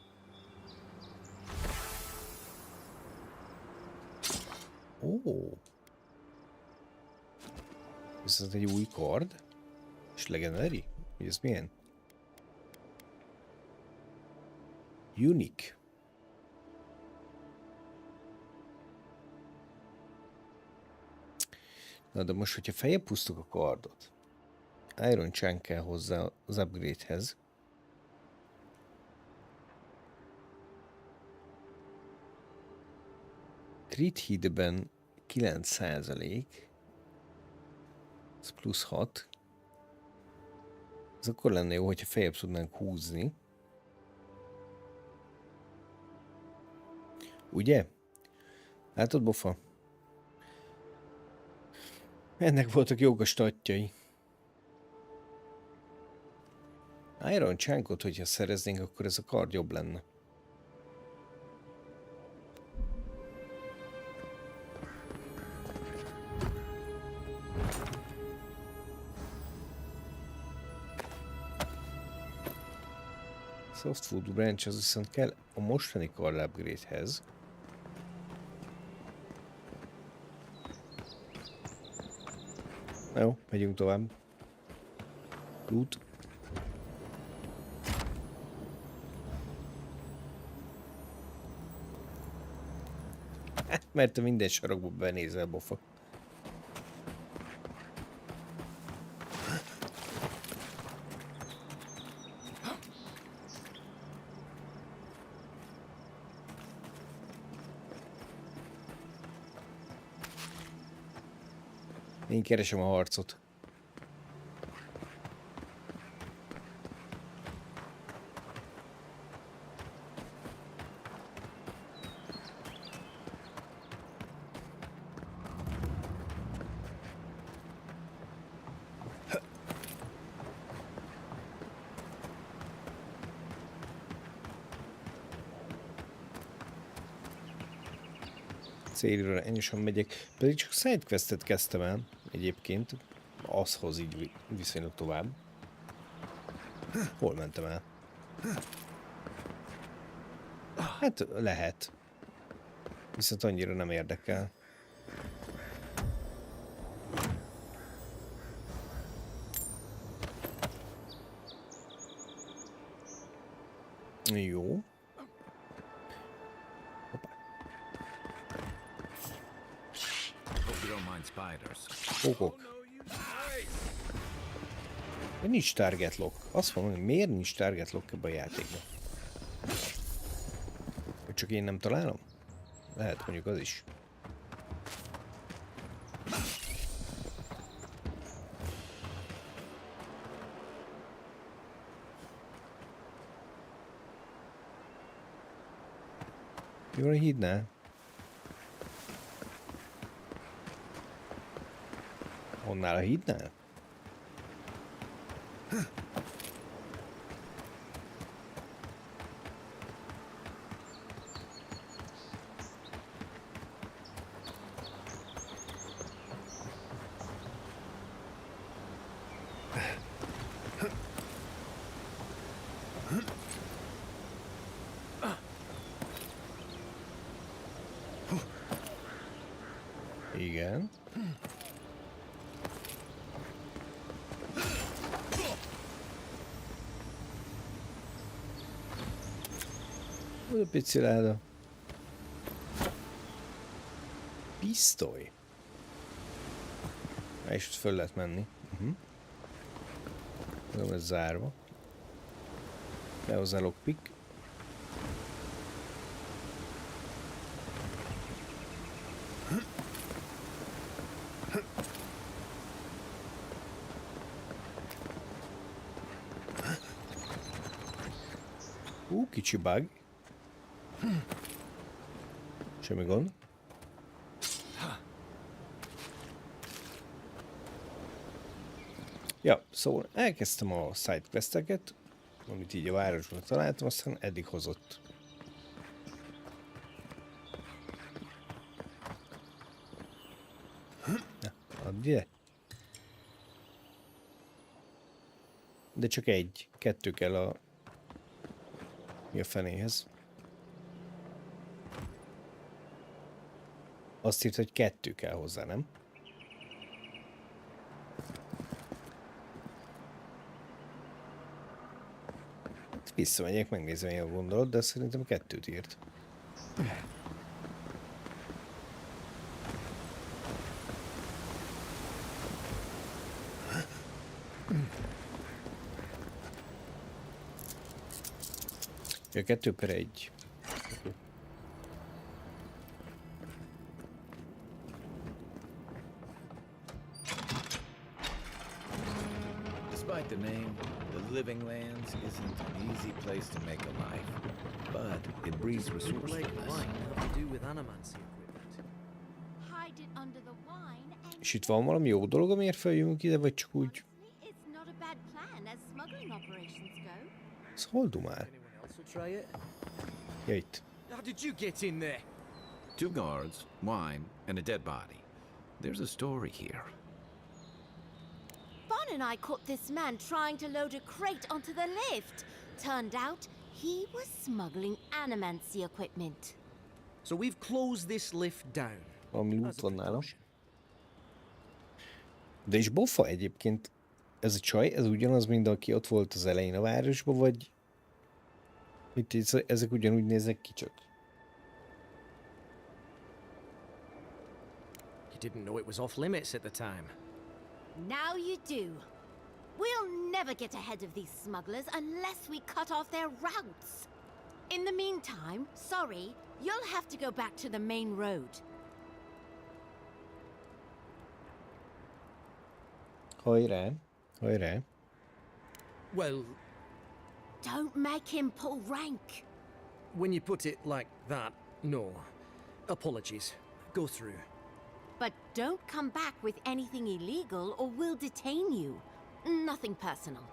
Ó. Ez egy új kard? És legendary? Hogy ez milyen? Unique. Na de most, hogyha feljebb pusztuk a kardot, Iron Chunk kell hozzá az upgrade-hez. Crit hitben 9%. Ez plusz 6. Ez akkor lenne jó, hogyha feljebb tudnánk húzni. Ugye? Látod, Bofa? Ennek voltak jók a statjai. Iron Chunkot, hogyha szereznénk, akkor ez a kard jobb lenne. Soft Food Branch az viszont kell a mostani card upgrade-hez. Jó, megyünk tovább. Loot. Mert te minden sarokba benézel, Bofa. Én keresem a harcot. célra ennyisen megyek. Pedig csak sidequestet kezdtem el egyébként. Az hoz így viszonylag tovább. Hol mentem el? Hát lehet. Viszont annyira nem érdekel. Jó. Fogok. Nincs target lock. Azt mondom, hogy miért nincs target lock ebben a játékban? Hogy csak én nem találom? Lehet mondjuk az is. Mi van a hídnál? Honnál a hídnál? Igen. Oda pici láda. Pisztoly. És ott föl lehet menni. Nem ez zárva. Behozzá lockpick. Kicsi bug. Semmi gond. Ja, szóval elkezdtem a sidequesteket, amit így a városban találtam, aztán eddig hozott. Na, add ide. De csak egy, kettő kell a... Mi a fenéhez? Azt írt, hogy 2 kell hozzá, nem? Visszamegyek, megnézem, hogy gondolod, de szerintem 2 írt. Ja, 2/1. Despite the name, the Living Lands isn't an easy place to make a life, but it breeds resourcefulness. Hide it under the wine and És itt van valami jó dolog, amiért feljövünk ide, vagy csak úgy... it's not a bad plan as smuggling operations go. Ez hol dumál? Ja, itt. How did you get in there? 2 guards, wine, and a dead body. There's a story here. Bon and I caught this man trying to load a crate onto the lift. Turned out he was smuggling animancy equipment. So we've closed this lift down. Valami loot van nálam. De és boffa egyébként, ez a csaj, ez ugyanaz, mint aki ott volt az elején a városban, vagy... Itt ezek ugyanúgy néznek ki csak. You didn't know it was off limits at the time. Now you do. We'll never get ahead of these smugglers unless we cut off their routes. In the meantime, sorry, you'll have to go back to the main road. Hajrá, hajrá. Well, Don't make him pull rank. when you put it like that, no. Apologies. Go through. But don't come back with anything illegal or we'll detain you. Nothing personal.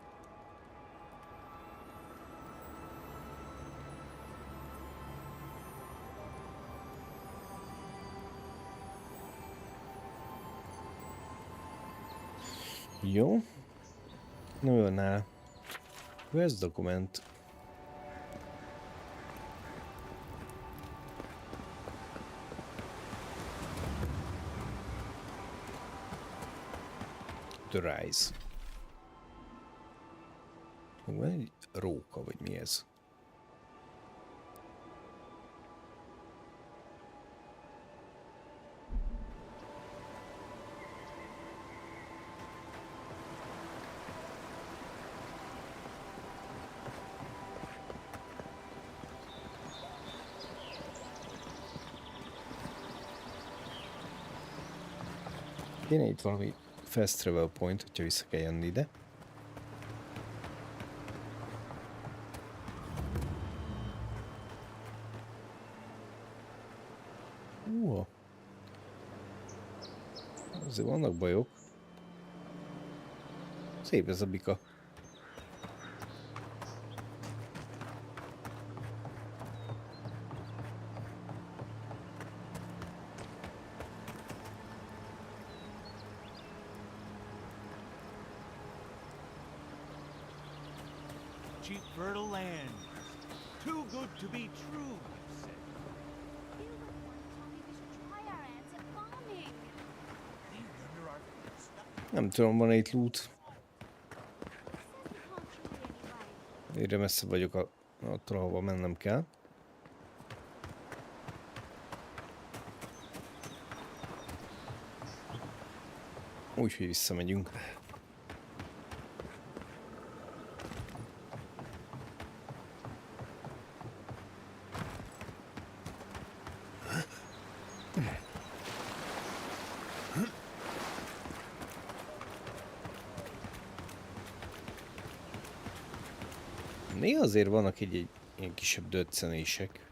Jó. No, now. Where's the document? The Rise. Van egy róka, vagy mi ez? Kéne itt valami fast travel point, hogyha vissza kell jönni ide. Azért vannak bajok. Szép ez a bika. Cheap fertile land. Too good to be true, you said. You were the one who told me we should try our hands at farming. They wonder our stuff. Nem tudom, van itt loot. Says we can't truly anyway. Egyre messze vagyok attól, ahova mennem kell. Úgyhogy visszamegyünk. Néha azért vannak egy ilyen kisebb döccenések.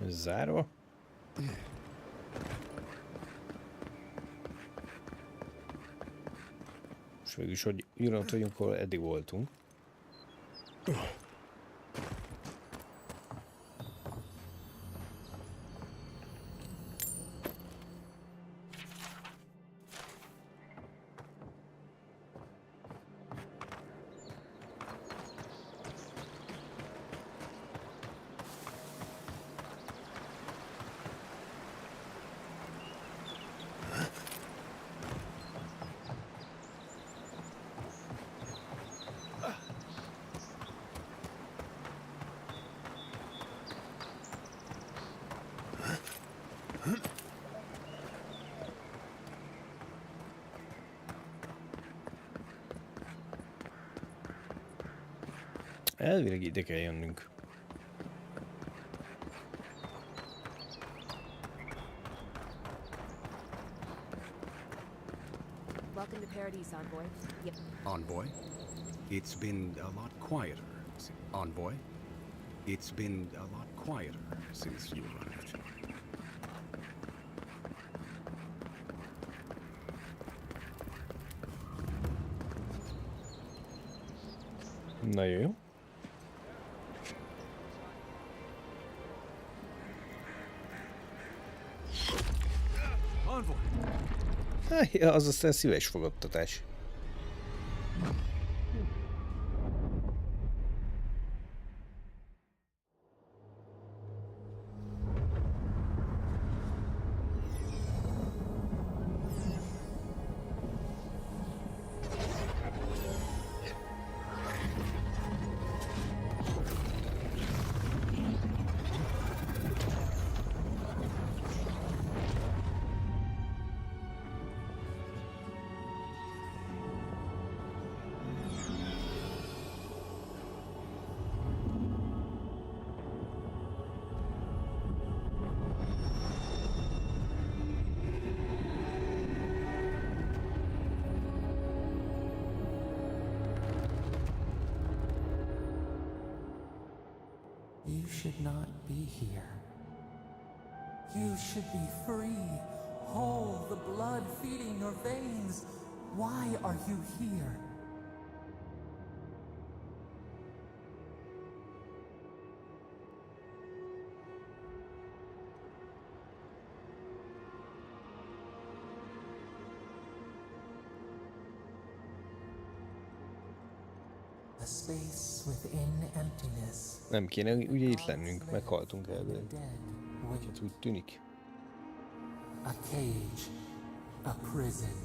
Ez zárva. És végülis, hogy ugyanott vagyunk, ahol eddig voltunk. Elvileg ide kell jönnünk. Welcome to Paradise, Envoy. Yep. Envoy? It's been a lot quieter. Envoy? It's been a lot quieter since you arrived. Na jó. Ja, az aztán szíves fogadtatás. You should not be here. You should be free, whole, the blood feeding your veins. Why are you here? A space within emptiness. Nem kéne ugye itt lennünk, meghaltunk elvileg. Dead Hát úgy tűnik. A cage, a prison.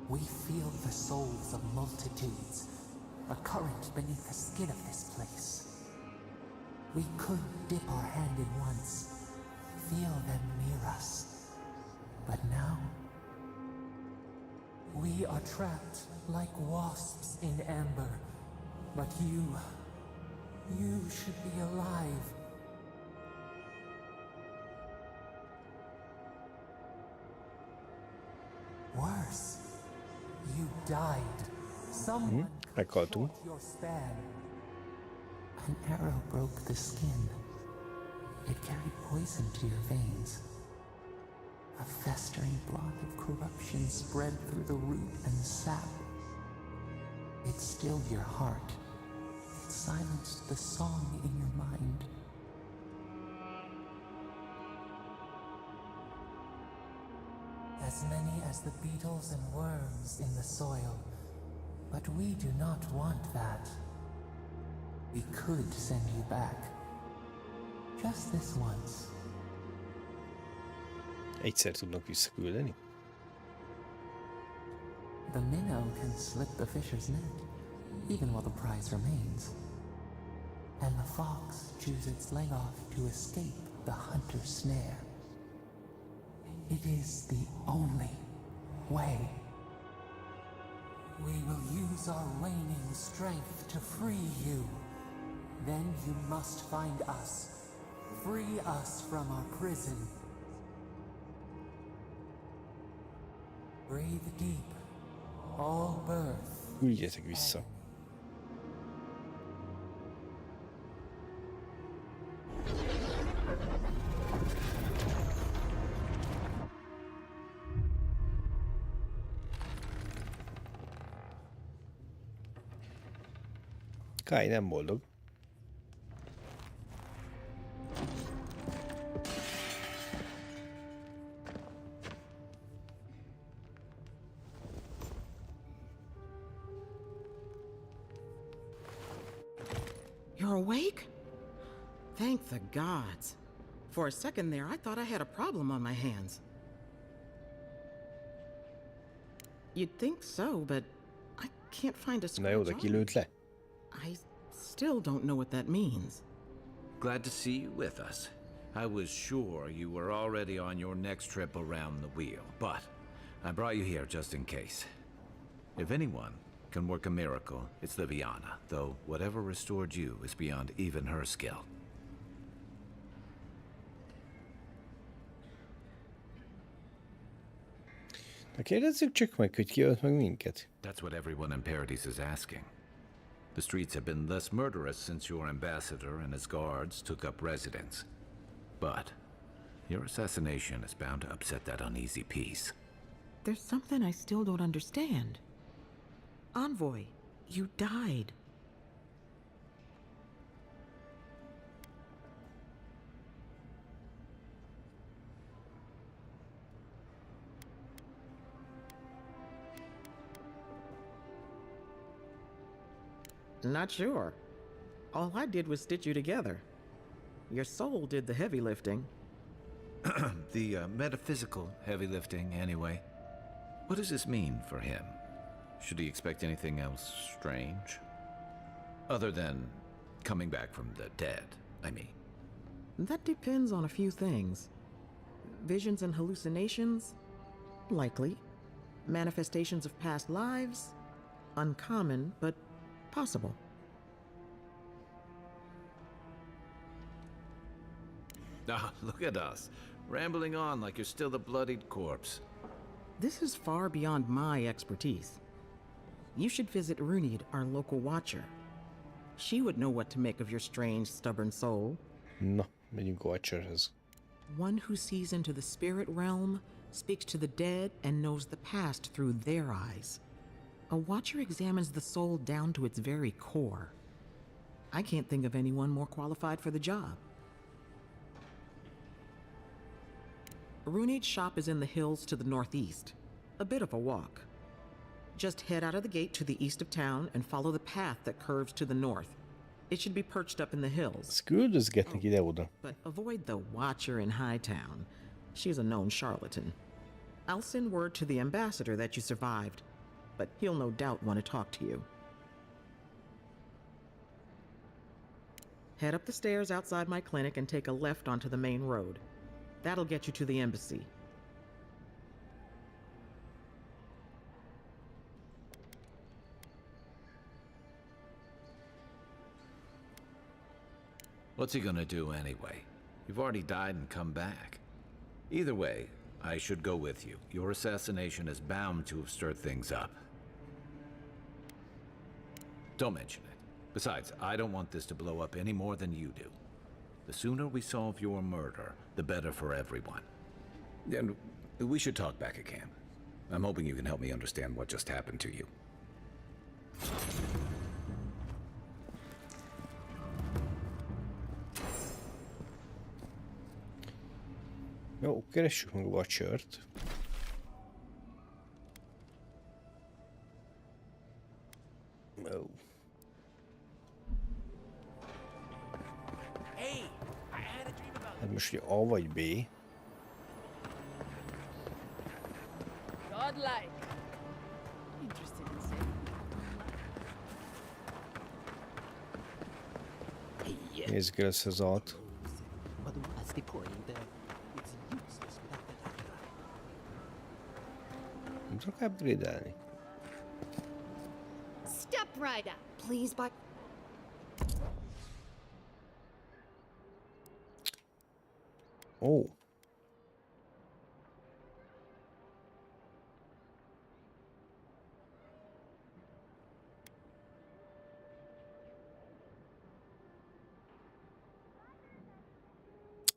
We feel the souls of multitudes, a current beneath the skin of this place. We could dip our hand in once, feel them near us. But now, we are trapped like wasps in amber. But you should be alive. Worse, you died. Someone Meghaltunk. shot your span. An arrow broke the skin. It carried poison to your veins. A festering blot of corruption spread through the root and sap. It stilled your heart. It silenced the song in your mind. As many as the beetles and worms in the soil. But we do not want that. We could send you back. Just this once. Egyszer tudnak visszaküldeni? The minnow can slip the fisher's net, even while the prize remains. And the fox chews its leg off to escape the hunter's snare. It is the only way. We will use our waning strength to free you. Then you must find us. Free us from our prison. Breathe deep. All birth. Küldjetek vissza. Kai nem boldog. You're awake? Thank the gods. For a second there, I thought I had a problem on my hands. You'd think so, but I can't find a Na jó, scratch de on ki it. lőtt le? I still don't know what that means. Glad to see you with us. I was sure you were already on your next trip around the wheel, but I brought you here just in case. If anyone can work a miracle, it's Liviana, though whatever restored you is beyond even her skill. Na kérdezzük csak meg, hogy ki ölt meg minket. That's what everyone in Paradise is asking. The streets have been less murderous since your ambassador and his guards took up residence. But your assassination is bound to upset that uneasy peace. There's something I still don't understand. Envoy, you died. Not sure. All I did was stitch you together. Your soul did the heavy lifting. The metaphysical heavy lifting, anyway. What does this mean for him? Should he expect anything else strange? Other than coming back from the dead, I mean. That depends on a few things. Visions and hallucinations? Likely. Manifestations of past lives? Uncommon, but possible. Ah, look at us, rambling on like you're still the bloodied corpse. This is far beyond my expertise. You should visit Runid, our local watcher. She would know what to make of your strange, stubborn soul. Na, megyünk a Watcherhez. One who sees into the spirit realm, speaks to the dead, and knows the past through their eyes. A Watcher examines the soul down to its very core. I can't think of anyone more qualified for the job. Runade's shop is in the hills to the northeast. A bit of a walk. Just head out of the gate to the east of town and follow the path that curves to the north. It should be perched up in the hills. Ezt küldözgetnek ide-oda. But avoid the Watcher in Hightown. She's a known charlatan. I'll send word to the ambassador that you survived, but he'll no doubt want to talk to you. Head up the stairs outside my clinic and take a left onto the main road. That'll get you to the embassy. What's he gonna do anyway? You've already died and come back. Either way, I should go with you. Your assassination is bound to have stirred things up. Don't mention it. Besides, I don't want this to blow up any more than you do. The sooner we solve your murder, the better for everyone. And we should talk back at camp. I'm hoping you can help me understand what just happened to you. Jó, keressük meg a Watchert. Ó. Hát most ugye A vagy B? Godlike. Interested in saying. Nézzük el ezt az A-t. Nem tudok upgrade-elni. Step right up, please, but Ó.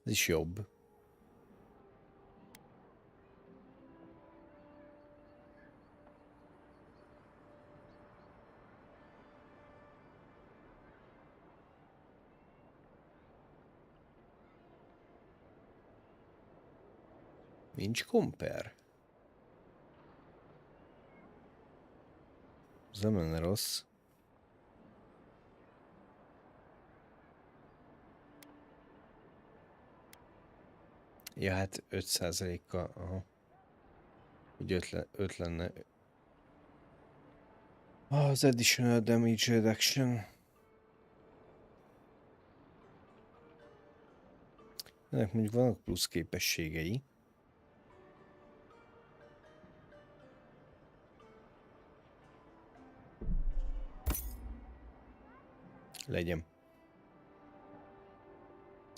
Ez is jobb. Nincs compare. Ez nem lenne rossz. Ja, hát 5%-kal, aha. Úgy 5 lenne. Az additional damage reduction. Ennek mondjuk vannak plusz képességei. Legyen.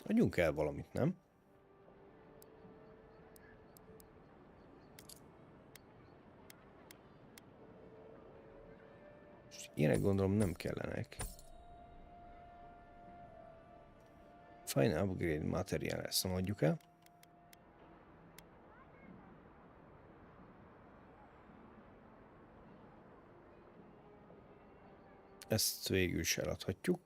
Adjunk el valamit, nem? És ilyenek gondolom nem kellenek. Fine upgrade material, ezt nem adjuk el. Ezt végül is eladhatjuk.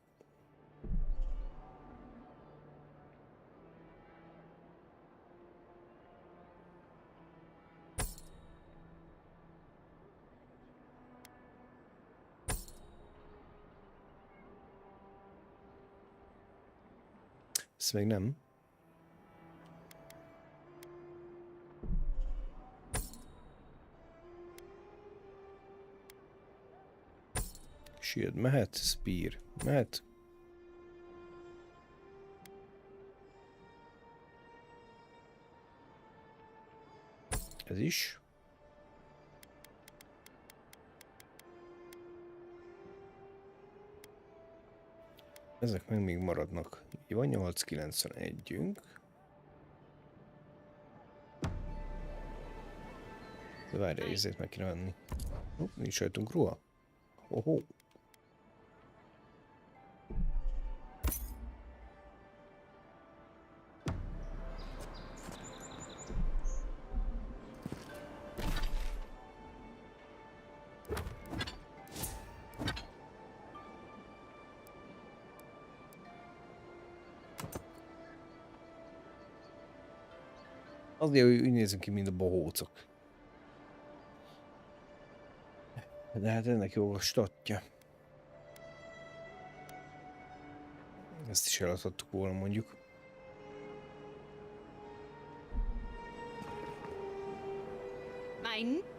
Ezt még nem. Shield mehet, Spear mehet. Ez is. Ezek meg még maradnak. Így van 891-ünk. De várjál, ezért meg kéne venni. Nincs rajtunk ruha. Hoho. Azért, hogy úgy nézünk ki, mint a bohócok. De hát ennek jó a statja. Ezt is eladhattuk volna mondjuk. Mine.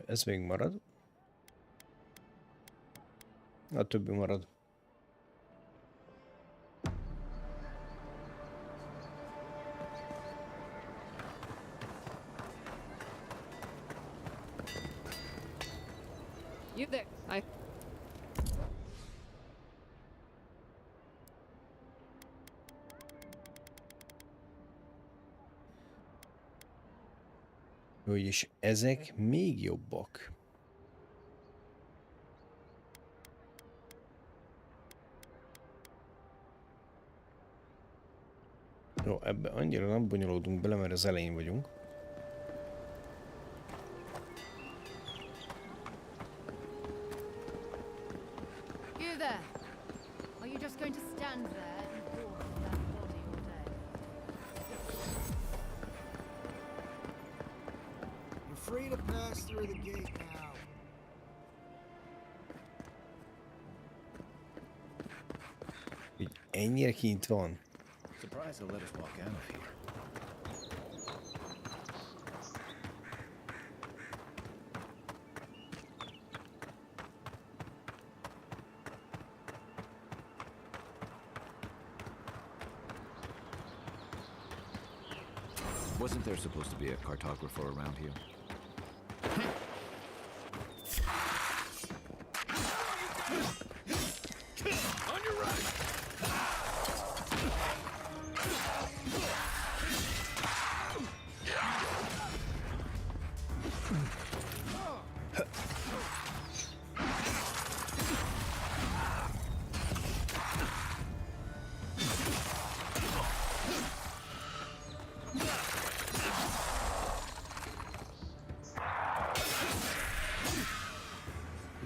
Ez még marad. A többi marad. You there? I. Úgyis ezek még jobbak. Jó, ebbe annyira nem bonyolódunk bele, mert az elején vagyunk. You there? Are you just going to stand there and bore from that body all day? You're free to pass through the gate now. Így ennyire kint van. Surprised they'll let us walk out of here. Wasn't there supposed to be a cartographer around here? On your right!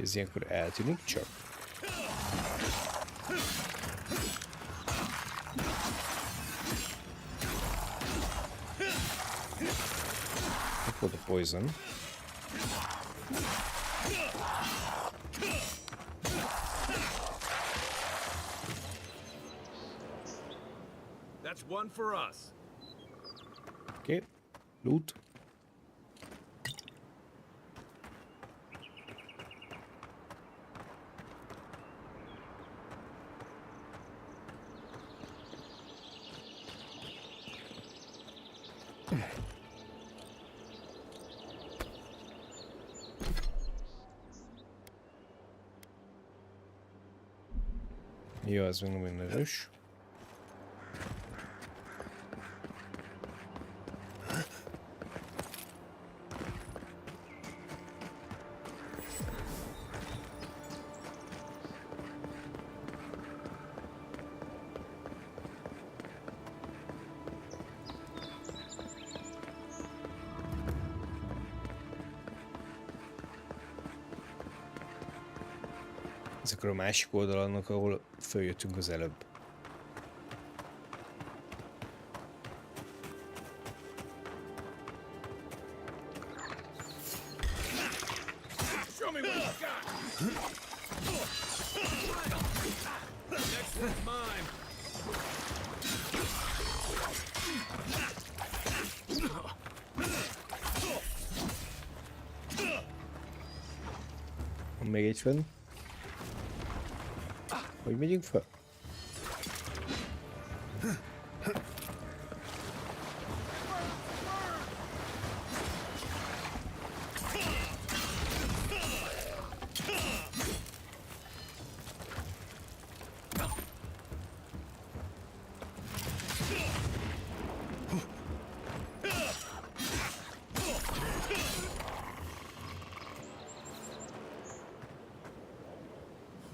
Ez ilyenkor eltűnik csak. Akkor a poison. That's one for us. Oké. Loot. Jó, ez még nem erős. Ez akkor a másik oldal annak, ahol följöttünk az előbb. Show me what you got! Next one's mine! Van még egy fenn. Hogy megyünk fel?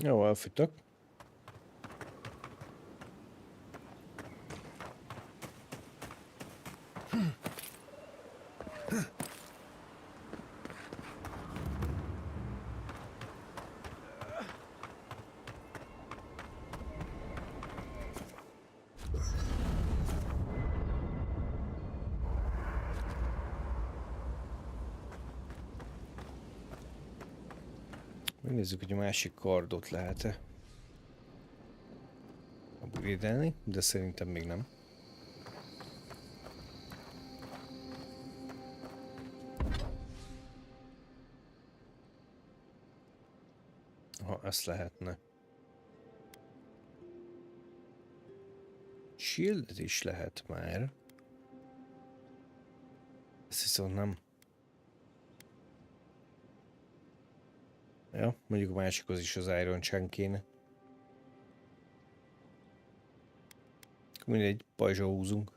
Jó, elfogytak. Megnézzük, hogy a másik kardot lehet-e upgrade-elni, de szerintem még nem. Ha ezt lehetne. Shieldet is lehet már. Ezt viszont nem. Ja, mondjuk a másikhoz is az Iron Chunk kéne. Mindegy, pajzsra húzunk.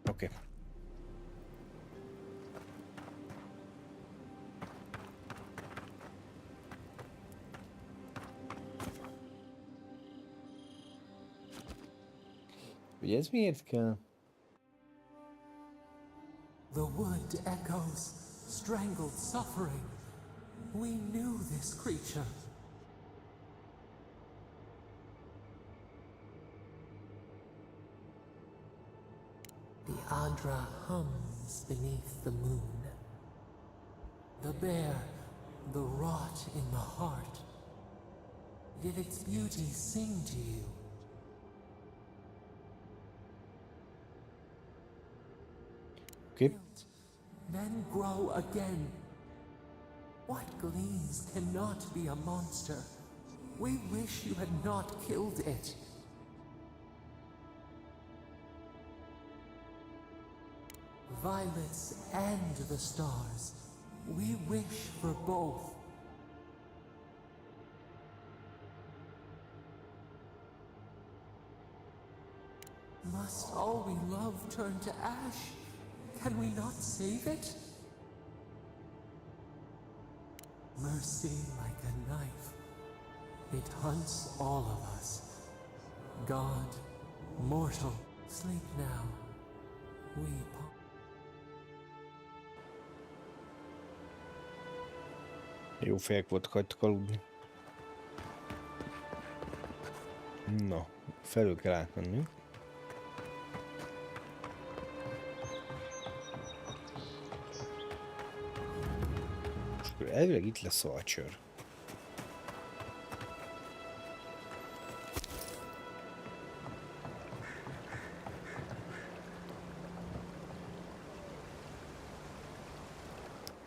Oké. Ugye ez miért kell? The wood echoes, strangled suffering. We knew this creature. The Adra hums beneath the moon. The bear, the rot in the heart. Did its beauty sing to you? Okay. Then grow again. What gleams cannot be a monster? We wish you had not killed it. Violets and the stars. We wish for both. Must all we love turn to ash? Can we not save it? Mercy like a knife. It hunts all of us. God, mortal, sleep now. Weep. Jó fejek voltak, hagytak aludni. Na, felül kell átmennünk. És akkor elvileg itt lesz a Latya.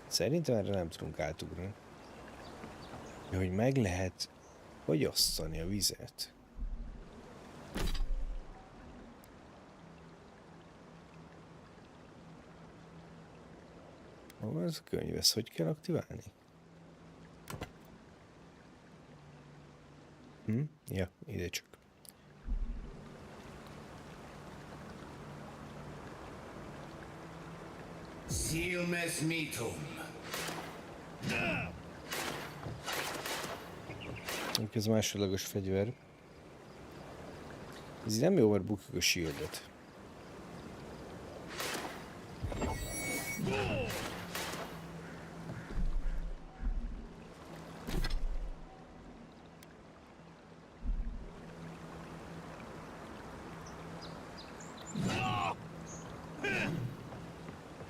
Szerintem erre nem tudunk átugrani. De hogy meg lehet fogyasztani a vizet. Hol ez a könyv? Ezt hogy kell aktiválni? Ja, ide csak. Silmes mitum. Ez másodlagos fegyver. Ez így nem jó, mert bukjuk a shieldet.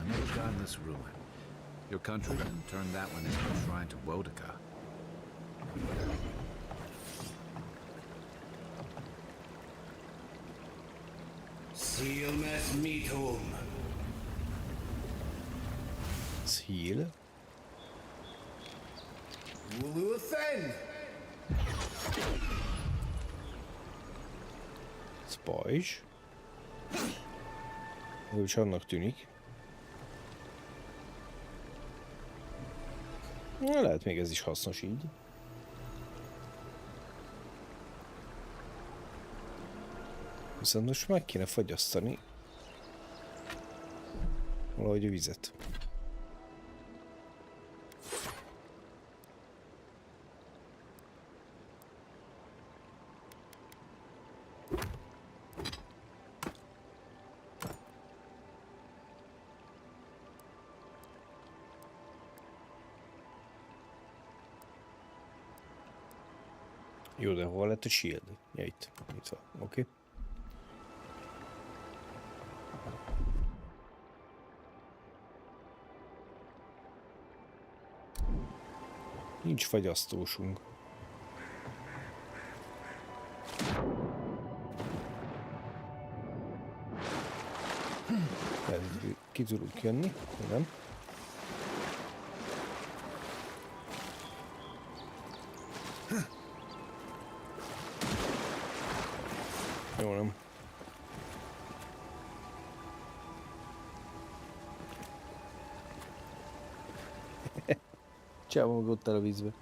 Another godless ruin. Your countrymen turned that one into a shrine to Wodika. Silmes mitum. Seal. Uluthen. Spajzs. Úgyis annak tűnik. Na, lehet még ez is hasznos így. Viszont most meg kéne fogyasztani Valahogy a vizet. Jó, de hol lett a shield? Ja, itt van. Oké. Nincs fagyasztósunk. Ki tudunk jönni? Nem? Jó, nem. Csávó meg ott el a vízbe.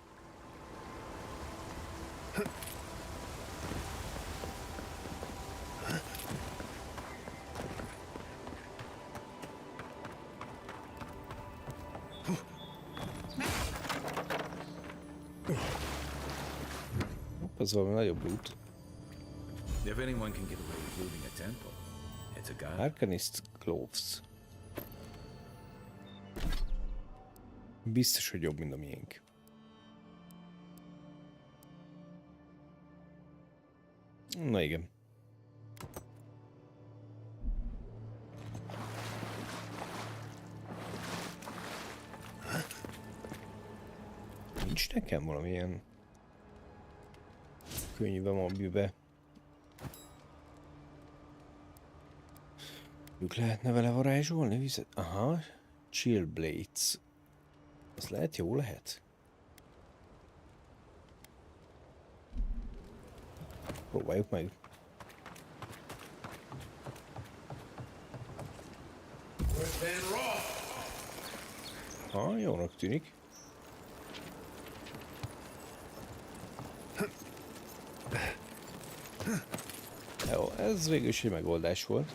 Ez valami nagyobb út. If anyone can get away with looting a temple, it's a god. Arcanist Gloves. Biztos, hogy jobb, mint a miénk. Na igen. Nincs nekem valamilyen könyvem a bűbe. Lehetne vele varázsolni vizet? Aha, Chill Blades. Az lehet, jó lehet? Próbáljuk meg. Ha, jónak tűnik. Jó, ez végül is egy megoldás volt.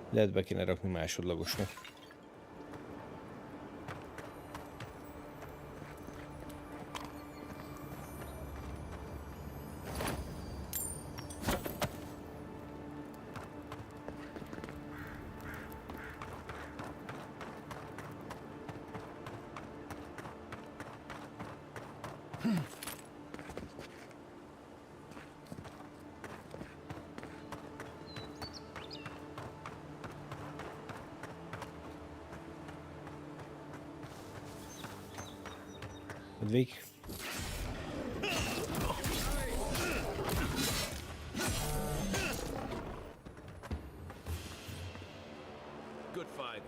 Lehet be kéne rakni másodlagosnak. Végig. Good fight.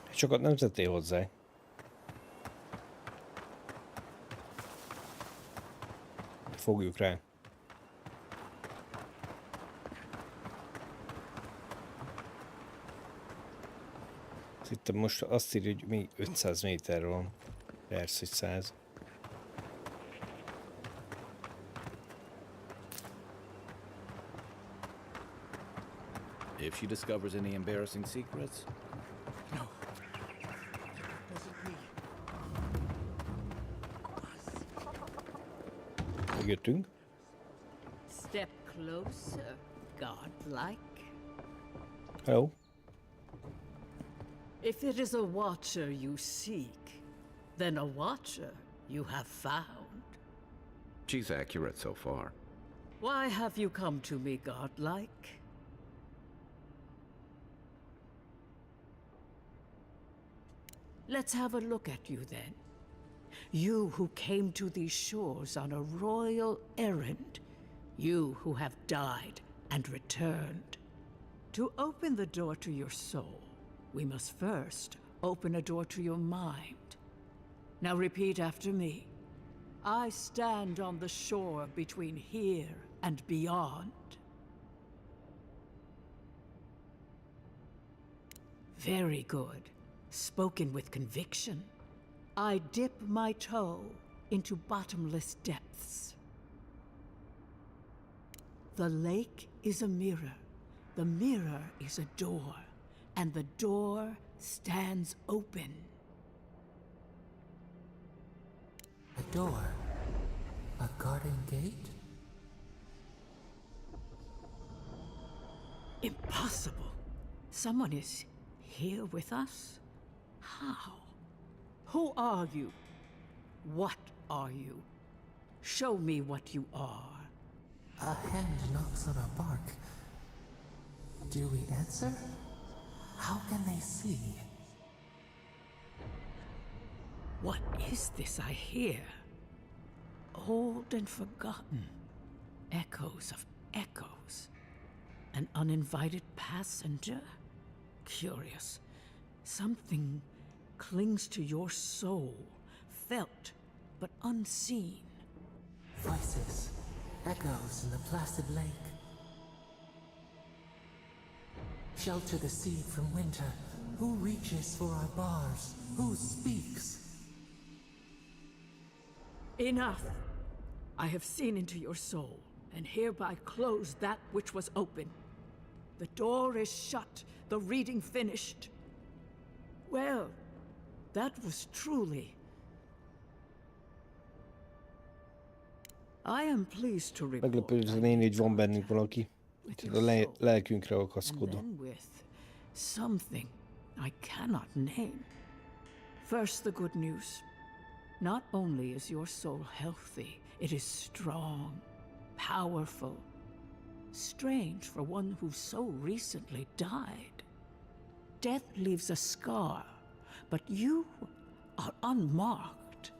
Sokat nem tettél hozzá. Fogjuk rá. Itt most azt írja, hogy még 500 méterről van. Persze, hogy 100. If she discovers any embarrassing secrets, No. Wasn't me. Megjöttünk. Step closer, godlike. Hello. If it is a watcher you seek, then a watcher you have found. she's accurate so far. Why have you come to me, godlike? Let's have a look at you then. You who came to these shores on a royal errand. You who have died and returned. To open the door to your soul, we must first open a door to your mind. Now repeat after me. I stand on the shore between here and beyond. Very good. spoken with conviction. I dip my toe into bottomless depths. The lake is a mirror, the mirror is a door, and the door stands open. A door? A garden gate? Impossible. Someone is here with us? How? Who are you? What are you? Show me what you are. A hand knocks on our bark. Do we answer? How can they see? What is this I hear? Old and forgotten. Echoes of echoes. An uninvited passenger? Curious. Something clings to your soul, felt but unseen. Voices, echoes in the placid lake. Shelter the seed from winter. Who reaches for our bars? Who speaks? Enough! I have seen into your soul, and hereby close that which was open. The door is shut, the reading finished. Well, that was truly... I am pleased to report... Meglepődtem én, hogy van bennünk valaki. A lelkünkre and akaszkodva. then with something I cannot name. First, the good news. Not only is your soul healthy, it is strong, powerful. Strange for one who so recently died. Death leaves a scar, but you are unmarked.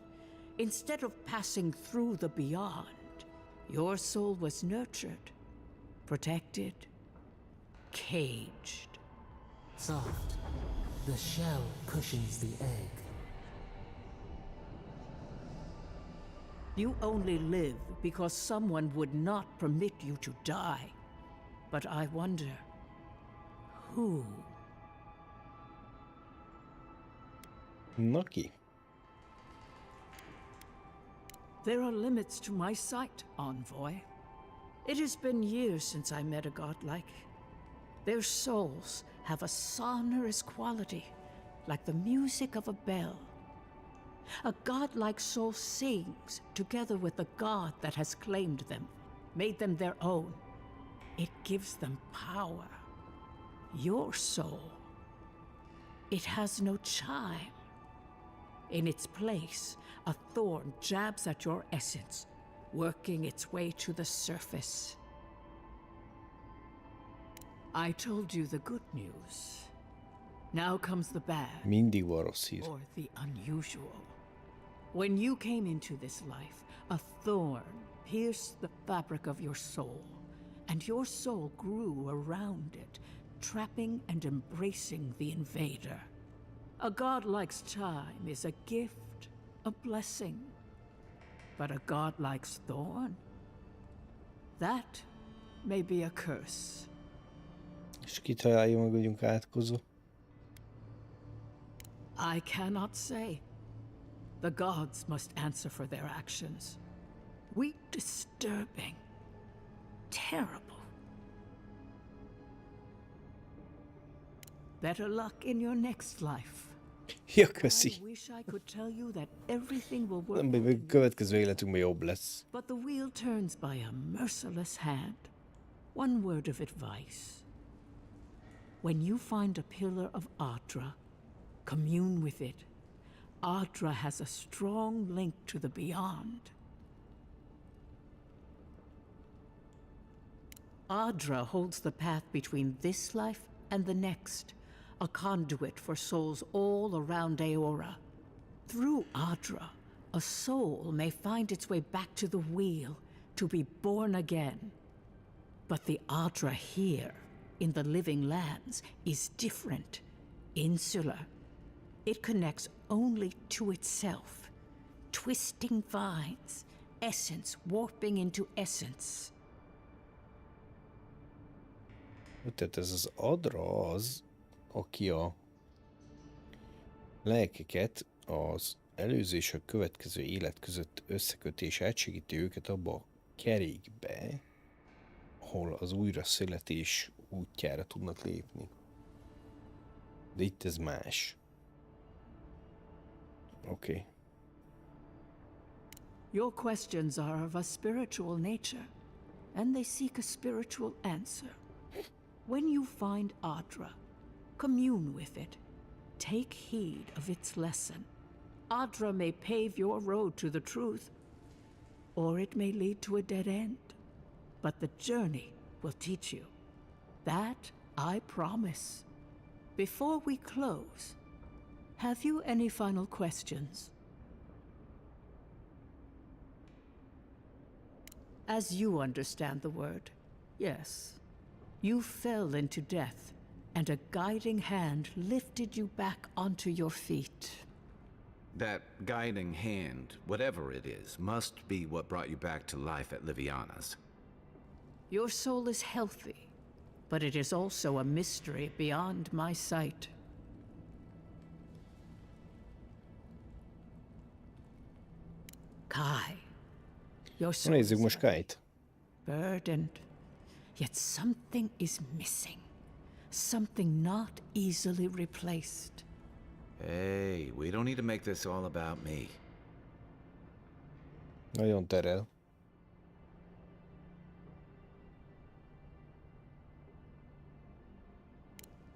Instead of passing through the beyond, your soul was nurtured, protected, caged. Soft. The shell cushions the egg. You only live because someone would not permit you to die. But I wonder, who? Naki. There are limits to my sight, Envoy. It has been years since I met a godlike. Their souls have a sonorous quality, like the music of a bell. A godlike soul sings together with the god that has claimed them, made them their own. It gives them power. Your soul, it has no chime. In its place, a thorn jabs at your essence, working its way to the surface. I told you the good news. Now comes the bad. Mindig van rossz hír. Or the unusual. When you came into this life, a thorn pierced the fabric of your soul, and your soul grew around it, trapping and embracing the invader. A godlike's time is a gift, a blessing. But a godlike's thorn? That may be a curse. És kit találja meg, vagyunk átkozó? I cannot say. The gods must answer for their actions. Weak, disturbing, terrible. Better luck in your next life. Ja, köszi. I wish I could tell you that everything will work. Nem, még a következő életünkben jobb lesz. But the wheel turns by a merciless hand. One word of advice. When you find a pillar of Adra, commune with it. Adra has a strong link to the beyond. Adra holds the path between this life and the next, a conduit for souls all around Aora. Through Adra, a soul may find its way back to the wheel, to be born again. But the Adra here, in the living lands, is different, insular. It connects only to itself, twisting vines, essence warping into essence. Tehát ez az Adra az, aki a lelkeket az előző és a következő élet között összekötés átsegíti őket abba a kerékbe, ahol az újra születés útjára tudnak lépni. De itt ez más. Oké. Your questions are of a spiritual nature, and they seek a spiritual answer. When you find Adra, commune with it. Take heed of its lesson. Adra may pave your road to the truth, or it may lead to a dead end. But the journey will teach you. That I promise. Before we close, have you any final questions? As you understand the word, yes. You fell into death, and a guiding hand lifted you back onto your feet. That guiding hand, whatever it is, must be what brought you back to life at Liviana's. Your soul is healthy, but it is also a mystery beyond my sight. Kai, your soul Nézzük is most Kait. burdened, yet something is missing. Something not easily replaced. Hey, we don't need to make this all about me. Nagyon terel.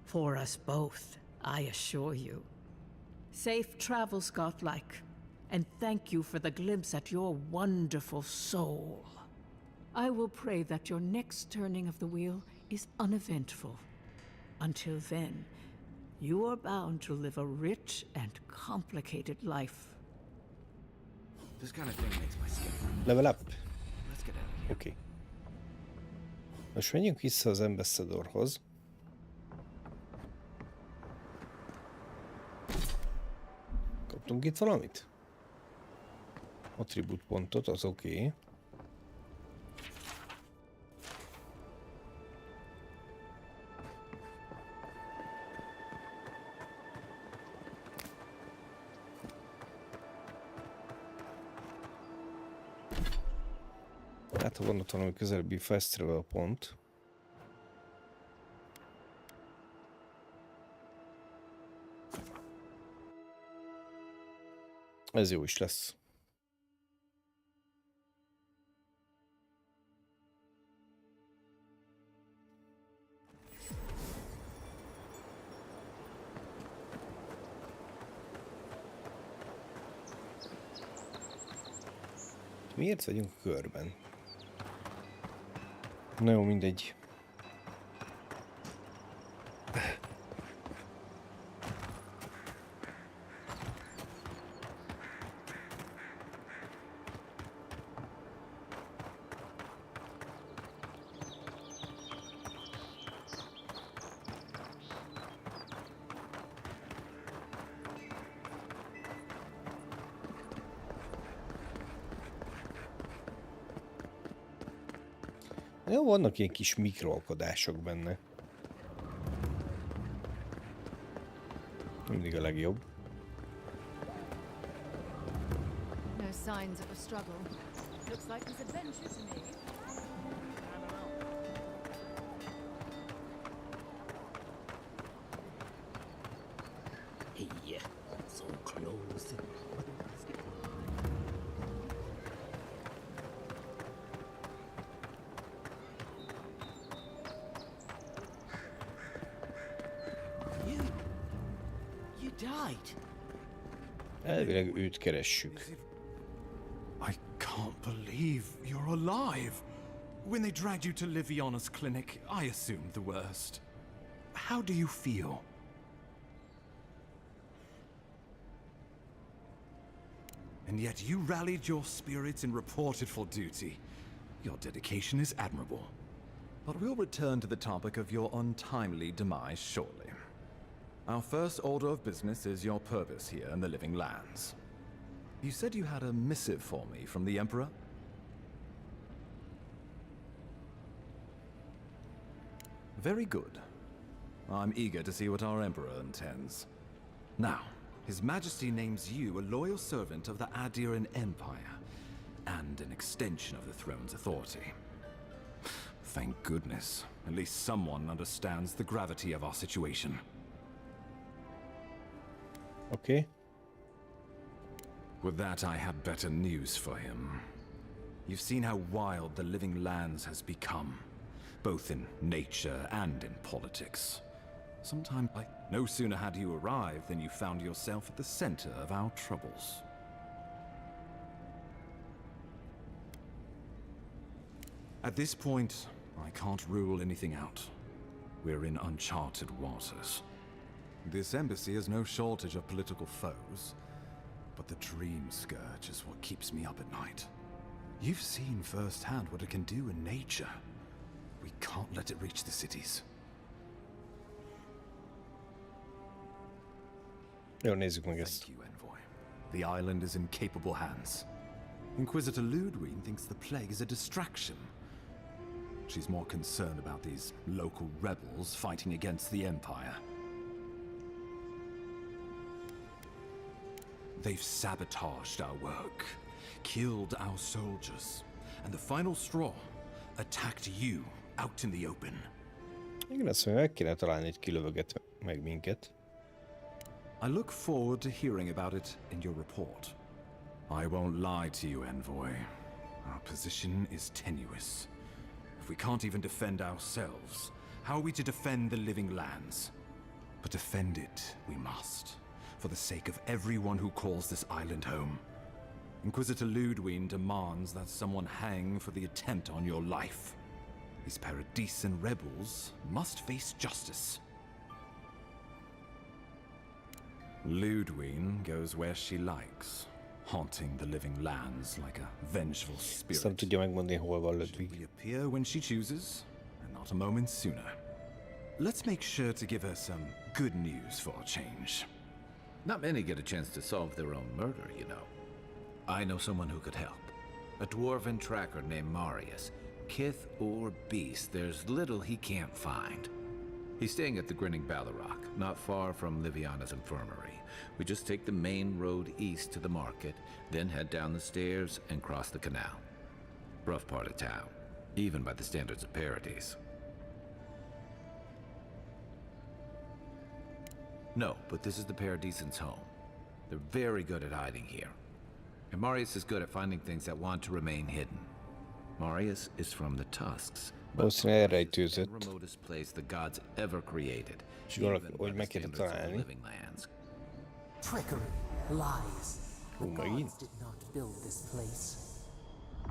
For us both, I assure you. Safe travels, godlike, and thank you for the glimpse at your wonderful soul. I will pray that your next turning of the wheel is uneventful. Until then, you are bound to live a rich and complicated life. This kind of thing makes my skin burn. Level up. Let's get out of here. Oké. Most menjünk vissza az Ambassadorhoz. Kaptunk itt valamit? Attribút pontot, az oké. Hát, ha van ott valami közelebbi fast travel pont. Ez jó is lesz. Miért vagyunk körben? Na jó, mindegy. Jó, vannak ilyen kis mikroalkodások benne. Mindig a legjobb. No signs of a struggle. Looks like this adventure to me. Hey, so close. You died. Elvileg őt keressük. I can't believe you're alive. When they dragged you to Liviana's clinic, I assumed the worst. How do you feel? And yet you rallied your spirits and reported for duty. Your dedication is admirable. But we'll return to the topic of your untimely demise shortly. Our first order of business is your purpose here in the Living Lands. You said you had a missive for me from the Emperor? Very good. I'm eager to see what our Emperor intends. Now, His Majesty names you a loyal servant of the Adiran Empire, and an extension of the throne's authority. Thank goodness. At least someone understands the gravity of our situation. Okay. With that, I have better news for him. You've seen how wild the living lands has become, both in nature and in politics. Sometimes, no sooner had you arrived than you found yourself at the center of our troubles. At this point, I can't rule anything out. We're in uncharted waters. This embassy has no shortage of political foes, but the Dream Scourge is what keeps me up at night. You've seen firsthand what it can do in nature. We can't let it reach the cities. Jó, nézzük meg ezt. Thank you, Envoy. The island is in capable hands. Inquisitor Ludwig thinks the plague is a distraction. She's more concerned about these local rebels fighting against the Empire. They've sabotaged our work, killed our soldiers, and the final straw, attacked you out in the open. Igen, azt mondja, meg kéne találni, hogy kilövöget meg minket. I look forward to hearing about it in your report. I won't lie to you, Envoy. Our position is tenuous. If we can't even defend ourselves, how are we to defend the living lands? But defend it we must, for the sake of everyone who calls this island home. Inquisitor Ludwig demands that someone hang for the attempt on your life. These Paradisian rebels must face justice. Ludwig goes where she likes, haunting the living lands like a vengeful spirit. Nem tudja megmondani, hol van Ludwig. She'll reappear when she chooses, and not a moment sooner. Let's make sure to give her some good news for a change. Not many get a chance to solve their own murder, you know. I know someone who could help. A dwarven tracker named Marius. Kith or beast, there's little he can't find. He's staying at the Grinning Ballarrock, not far from Liviana's infirmary. We just take the main road east to the market, then head down the stairs and cross the canal. Rough part of town, even by the standards of Paradise. No, but this is the Paradisans' home. They're very good at hiding here. And Marius is good at finding things that want to remain hidden. Marius is from the Tusks. Valószínűleg elrejtőzött. The remotest place the gods ever created. És hogy meg kéne találni. Trickery, lies. The megint. gods did not build this place.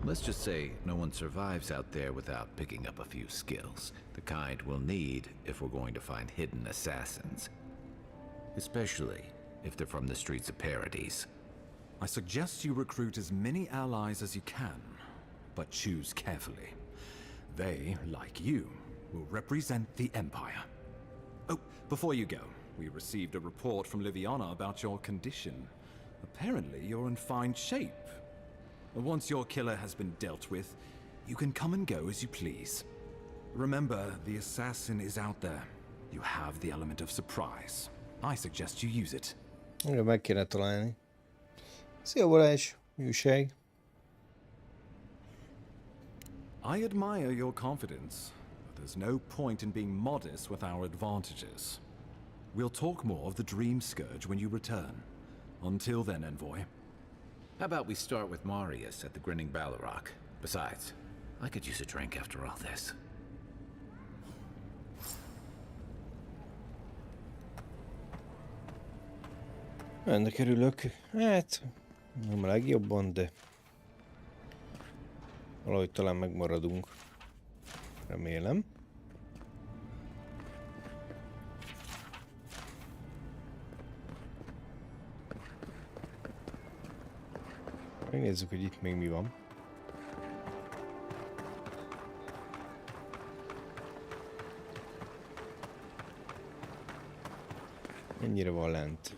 Let's just say no one survives out there without picking up a few skills. The kind we'll need if we're going to find hidden assassins. Especially if they're from the streets of Paradise. I suggest you recruit as many allies as you can, but choose carefully. They, like you, will represent the Empire. Oh, before you go, we received a report from Liviana about your condition. Apparently, you're in fine shape. Once your killer has been dealt with, you can come and go as you please. Remember, the assassin is out there. You have the element of surprise. I suggest you use it. Igen, meg kéne találni. Szia Balázs, mi újság? I admire your confidence, but there's no point in being modest with our advantages. We'll talk more of the Dream Scourge when you return. Until then, Envoy. How about we start with Marius at the Grinning Ballarrock? Besides, I could use a drink after all this. Ennek örülök. Hát, nem a legjobban, de valahogy talán megmaradunk. Remélem. Megnézzük, hogy itt még mi van. Mennyire van lent?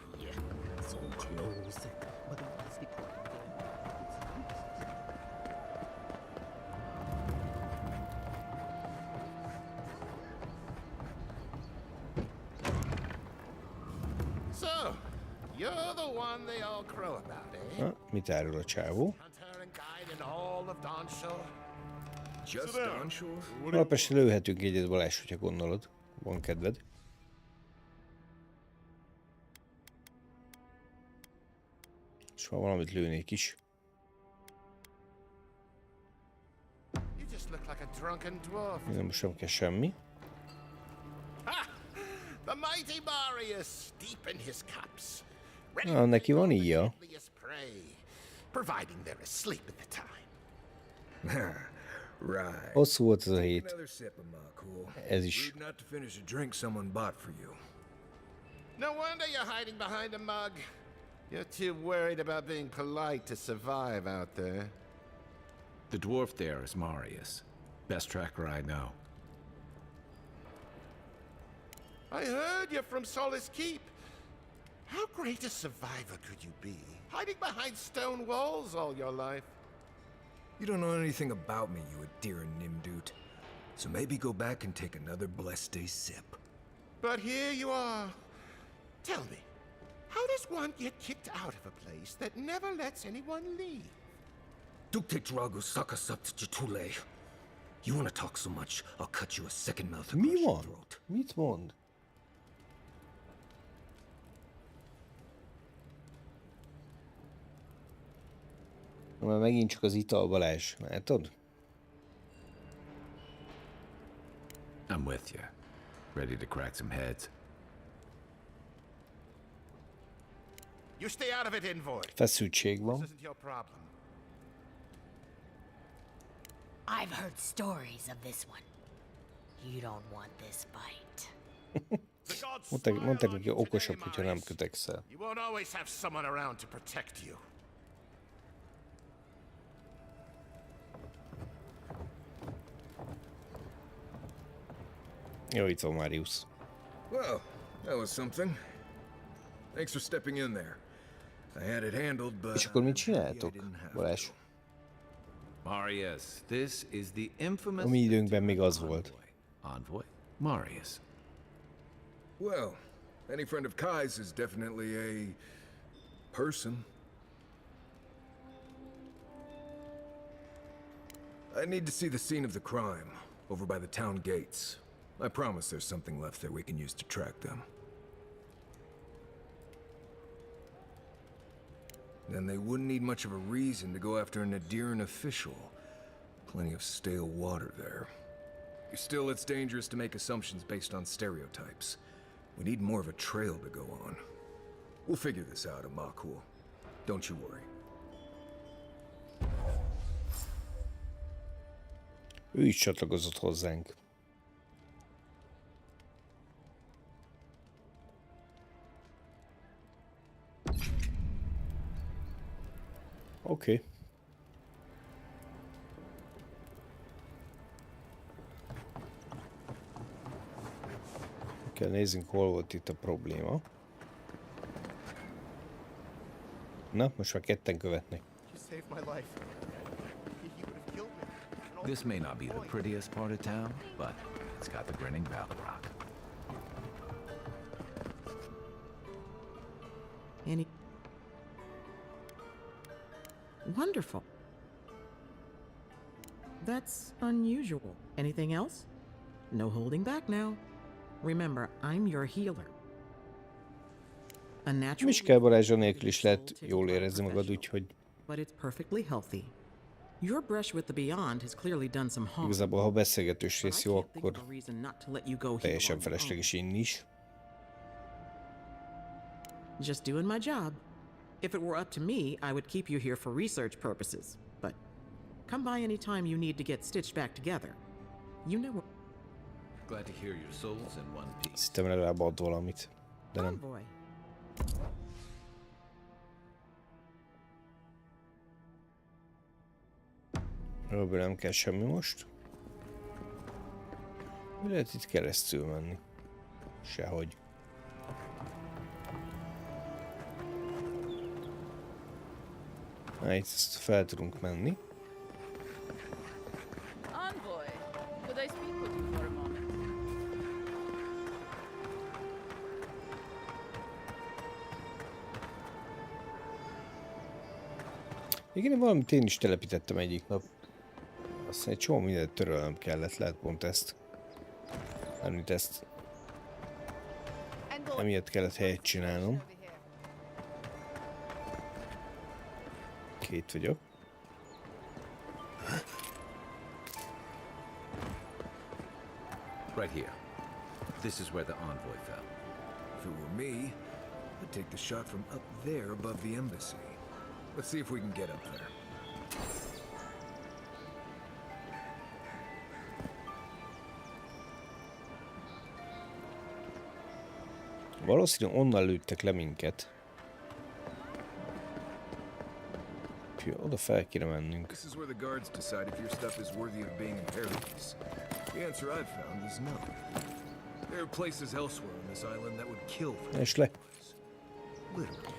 You're the one they all crow about, eh? Na, mit árul a csávó? Hunter and guide in all of Dawnshore. Just Dawnshore? Alapesti lőhetünk egyet, Balázs, hogyha gondolod. Van kedved. És ha valamit lőnék is. You just look like a drunken dwarf. Nem, most nem kell semmi. Ha! The mighty Marius, deep in his cups. Ready Ah, neki van íja. deadliest prey, providing they're asleep at the time. Right. Hosszú volt ez a hét. Another sip of my cool. Ez is. Rude not to finish a drink someone bought for you. No wonder you're hiding behind a mug. You're too worried about being polite to survive out there. The dwarf there is Marius. Best tracker I know. I heard you're from Solace Keep. How great a survivor could you be, hiding behind stone walls all your life? You don't know anything about me, you Adiran Nimdut. So maybe go back and take another blessed day sip. But here you are. Tell me, how does one get kicked out of a place that never lets anyone leave? Dukte Drago Sakasaptjitule. You want to talk so much, I'll cut you a second mouth Mi across your van? throat. Mit mond? Már megint csak az ital, Balázs. Látod? I'm with you. Ready to crack some heads. You stay out of it, Envoy. Feszültség This van. isn't your problem. I've heard stories of this one. You don't want this fight. Mondták neki, okosabb, hogyha nem kötekszel. You won't always have someone around to protect you. Jó, itt van Marius. Well, that was something. Thanks for stepping in there. I had it handled, but És akkor mit csináltok, Balázs? Marius, this is the infamous... A mi időnkben még az volt. Envoy? Marius. Well, any friend of Kai's is definitely a person. I need to see the scene of the crime, over by the town gates. I promise there's something left there we can use to track them. Then they wouldn't need much of a reason to go after an Adiran official. Plenty of stale water there. Still, it's dangerous to make assumptions based on stereotypes. We need more of a trail to go on. We'll figure this out, Amakul. Don't you worry. Ő is csatlakozott hozzánk. Oké. Kell nézzünk, hol volt itt a probléma. Na, most már ketten követnek. You saved my life. He would have killed me. This may not be the prettiest part of town, but it's got the grinning Valley Rock. Any... Wonderful. That's unusual. Anything else? No holding back now. Remember, I'm your healer. A natural... Nem is kell Balázs, nélkül is lehet jól érezni magad, úgyhogy But it's perfectly healthy. Your brush with the Beyond has clearly done some harm. igazából, ha beszélgetős rész jó, Think of akkor a reason not to let you go heal teljesen on your own. felesleges inni is. Just doing my job. If it were up to me, I would keep you here for research purposes. But come by any time you need to get stitched back together. You know what... Glad to hear your soul's in one piece. Hittem legalább ad valamit, de nem. Boy. Ebből nem kell semmi most. Mi lehet itt keresztül menni? Sehogy. Na, itt ezt fel tudunk menni. Envoy, could I speak with you for a moment? Igen, valamit én is telepítettem egyik nap. Aztán egy csomó mindent törölnem kellett, lehet pont ezt. Mármint ezt. Emiatt kellett helyet csinálnom. Két vagyok. Right here. This is where the envoy fell. If it were me, I'd take the shot from up there above the embassy. Let's see if we can get up there. Valószínűleg onnan lőttek le minket. Oda fel kéne mennünk. This is where the guards decide if your stuff is worthy of being in paradise. The answer I've found is no. There are places elsewhere on this island that would kill for És le. literally.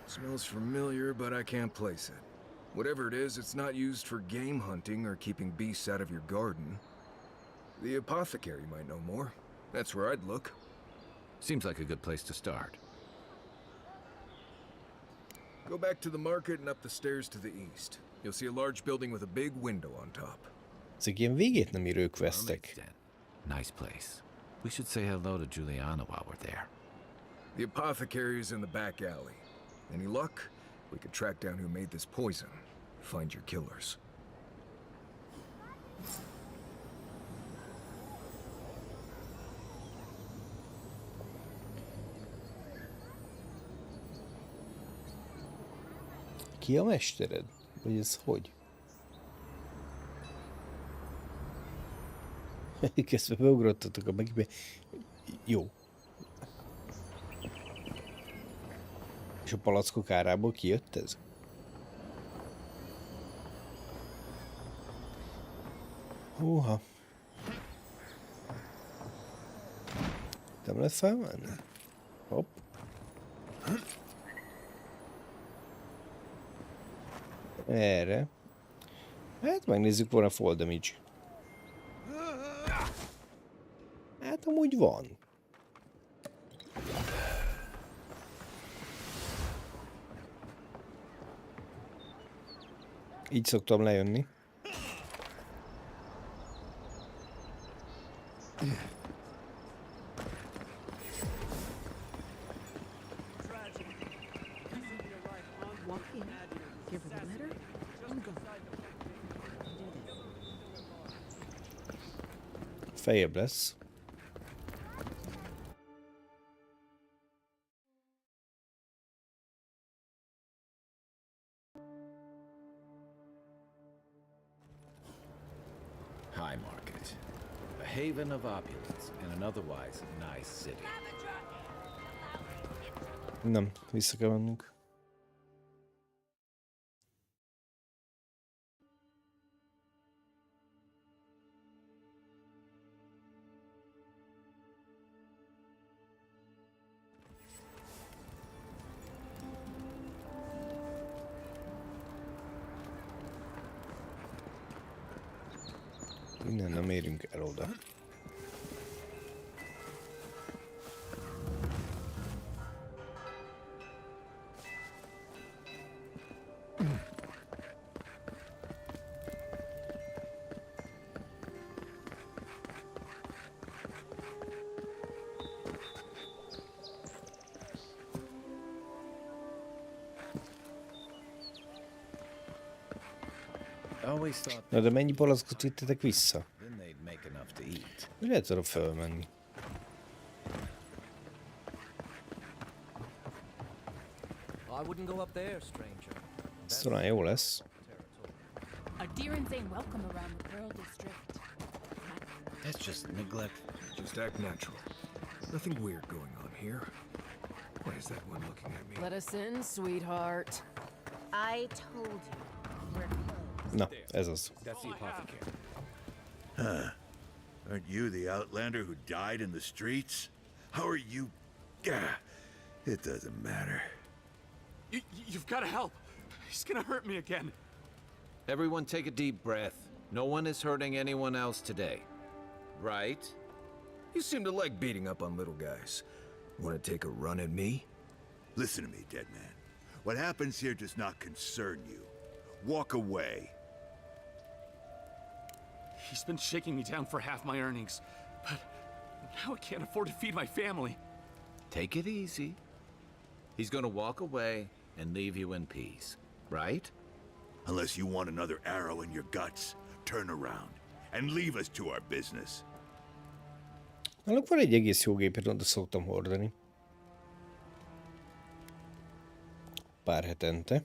Smells familiar, but I can't place it. Whatever it is, it's not used for game hunting or keeping beasts out of your garden. The apothecary might know more. That's where I'd look. Seems like a good place to start. Go back to the market and up the stairs to the east. You'll see a large building with a big window on top. Ezek ilyen végét nem érők vesztek. Nice place. We should say hello to Juliana while we're there. The apothecary is in the back alley. Any luck? We could track down who made this poison. Find your killers. Ki a mestered? Vagy ez hogy? Kezdve beugrottatok a megibe. Jó. És a palackok árából kijött ez? Húha. Nem lehet felmenni? Hopp. Erre. Hát megnézzük, van a fall damage. Hát amúgy van. Így szoktam lejönni. Fejebb lesz. High Market. A haven of opulence in an otherwise nice city. Nem, vissza kell mennünk. Innen nem érünk el oda. Na de mennyi palackot vittetek vissza? Mi lehet arra felmenni? Ez talán jó lesz. That's just neglect. Just act natural. Nothing weird going on here. Why is that one looking at me? Let us in, sweetheart. I told you, we're closed. Na, ez az. That's the apothecary. Huh. Aren't you the outlander who died in the streets? How are you? Gah, it doesn't matter. You've got to help. He's gonna hurt me again. Everyone take a deep breath. No one is hurting anyone else today. Right? You seem to like beating up on little guys. Want to take a run at me? Listen to me, dead man. What happens here does not concern you. Walk away. He's been shaking me down for half my earnings, but now I can't afford to feed my family. Take it easy. He's gonna walk away and leave you in peace, right? Unless you want another arrow in your guts, turn around and leave us to our business. Nálunk van egy egész jó gépet, oda szoktam hordani. Pár hetente.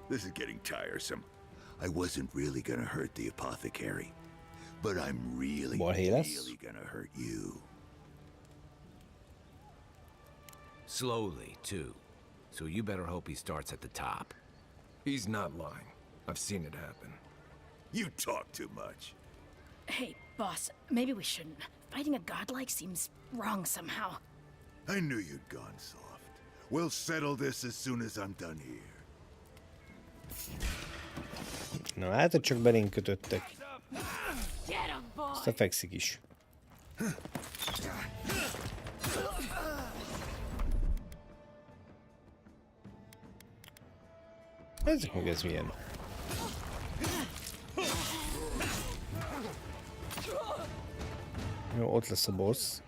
This is getting tiresome. I wasn't really gonna hurt the apothecary, but I'm really gonna hurt you. Slowly, too. So you better hope he starts at the top. He's not lying. I've seen it happen. You talk too much. Hey, boss, maybe we shouldn't. Fighting a godlike seems wrong somehow. I knew you'd gone soft. We'll settle this as soon as I'm done here. Na hát, hogy csak belénk kötöttek. Aztán fekszik is. Nézzük meg, ez milyen. Jó, ott lesz a boss.